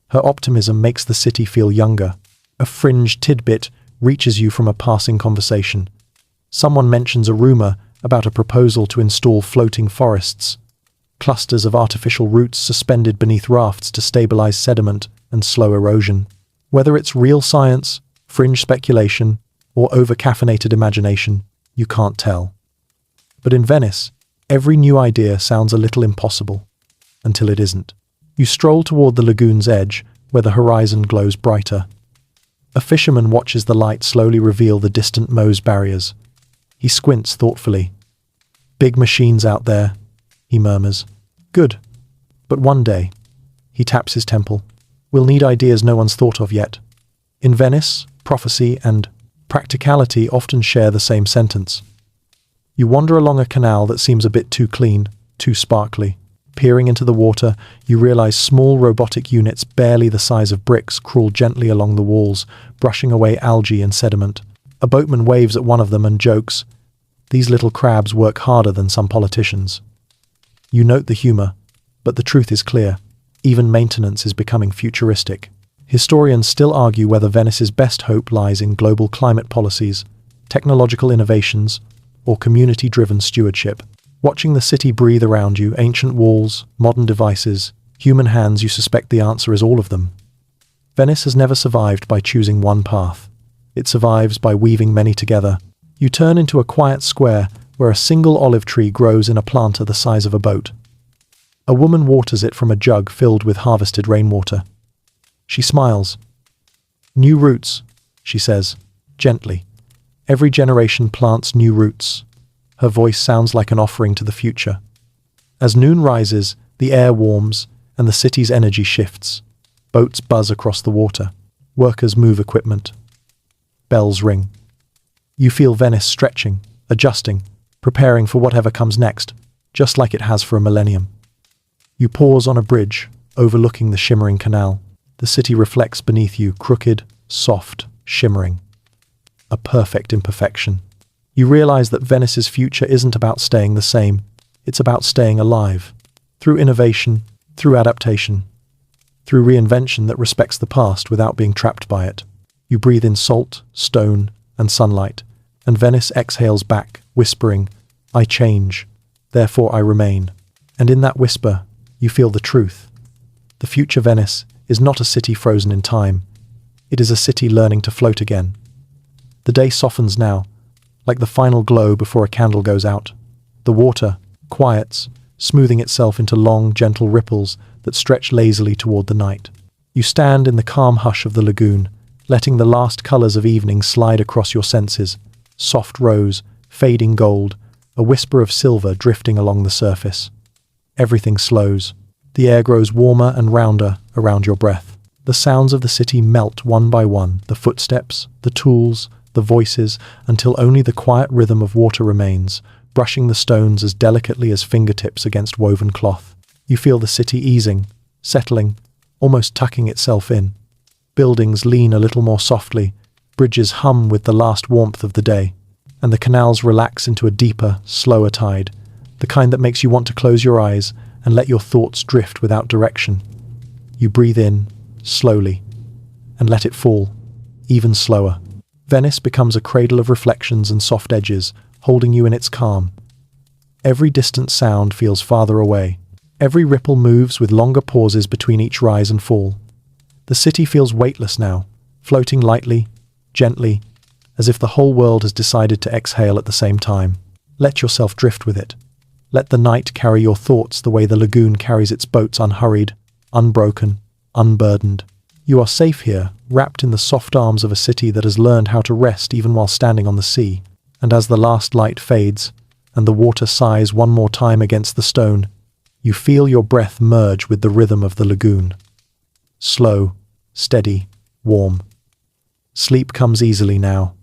Her optimism makes the city feel younger. A fringe tidbit reaches you from a passing conversation. Someone mentions a rumor about a proposal to install floating forests. Clusters of artificial roots suspended beneath rafts to stabilize sediment and slow erosion. Whether it's real science, fringe speculation, or over-caffeinated imagination, you can't tell. But in Venice, every new idea sounds a little impossible, until it isn't. You stroll toward the lagoon's edge, where the horizon glows brighter. A fisherman watches the light slowly reveal the distant Meuse barriers. He squints thoughtfully. Big machines out there, he murmurs. Good. But one day, he taps his temple, we'll need ideas no one's thought of yet. In Venice, prophecy and practicality often share the same sentence. You wander along a canal that seems a bit too clean, too sparkly. Peering into the water, you realize small robotic units barely the size of bricks crawl gently along the walls, brushing away algae and sediment. A boatman waves at one of them and jokes, "These little crabs work harder than some politicians." You note the humor, but the truth is clear. Even maintenance is becoming futuristic. Historians still argue whether Venice's best hope lies in global climate policies, technological innovations, or community-driven stewardship. Watching the city breathe around you, ancient walls, modern devices, human hands, you suspect the answer is all of them. Venice has never survived by choosing one path. It survives by weaving many together. You turn into a quiet square where a single olive tree grows in a planter the size of a boat. A woman waters it from a jug filled with harvested rainwater. She smiles. New roots, she says, gently. Every generation plants new roots. Her voice sounds like an offering to the future. As noon rises, the air warms and the city's energy shifts. Boats buzz across the water. Workers move equipment. Bells ring. You feel Venice stretching, adjusting, preparing for whatever comes next, just like it has for a millennium. You pause on a bridge, overlooking the shimmering canal. The city reflects beneath you, crooked, soft, shimmering. A perfect imperfection. You realize that Venice's future isn't about staying the same, it's about staying alive. Through innovation, through adaptation, through reinvention that respects the past without being trapped by it. You breathe in salt, stone, and sunlight, and Venice exhales back, whispering, "I change, therefore I remain." And in that whisper, you feel the truth. The future Venice is not a city frozen in time. It is a city learning to float again. The day softens now, like the final glow before a candle goes out. The water quiets, smoothing itself into long, gentle ripples that stretch lazily toward the night. You stand in the calm hush of the lagoon, letting the last colors of evening slide across your senses. Soft rose, fading gold, a whisper of silver drifting along the surface. Everything slows. The air grows warmer and rounder around your breath. The sounds of the city melt one by one, the footsteps, the tools, the voices, until only the quiet rhythm of water remains, brushing the stones as delicately as fingertips against woven cloth. You feel the city easing, settling, almost tucking itself in. Buildings lean a little more softly, bridges hum with the last warmth of the day, and the canals relax into a deeper, slower tide, the kind that makes you want to close your eyes and let your thoughts drift without direction. You breathe in, slowly, and let it fall, even slower. Venice becomes a cradle of reflections and soft edges, holding you in its calm. Every distant sound feels farther away. Every ripple moves with longer pauses between each rise and fall. The city feels weightless now, floating lightly, gently, as if the whole world has decided to exhale at the same time. Let yourself drift with it. Let the night carry your thoughts the way the lagoon carries its boats, unhurried, unbroken, unburdened. You are safe here, wrapped in the soft arms of a city that has learned how to rest even while standing on the sea. And as the last light fades, and the water sighs one more time against the stone, you feel your breath merge with the rhythm of the lagoon. Slow, steady, warm. Sleep comes easily now,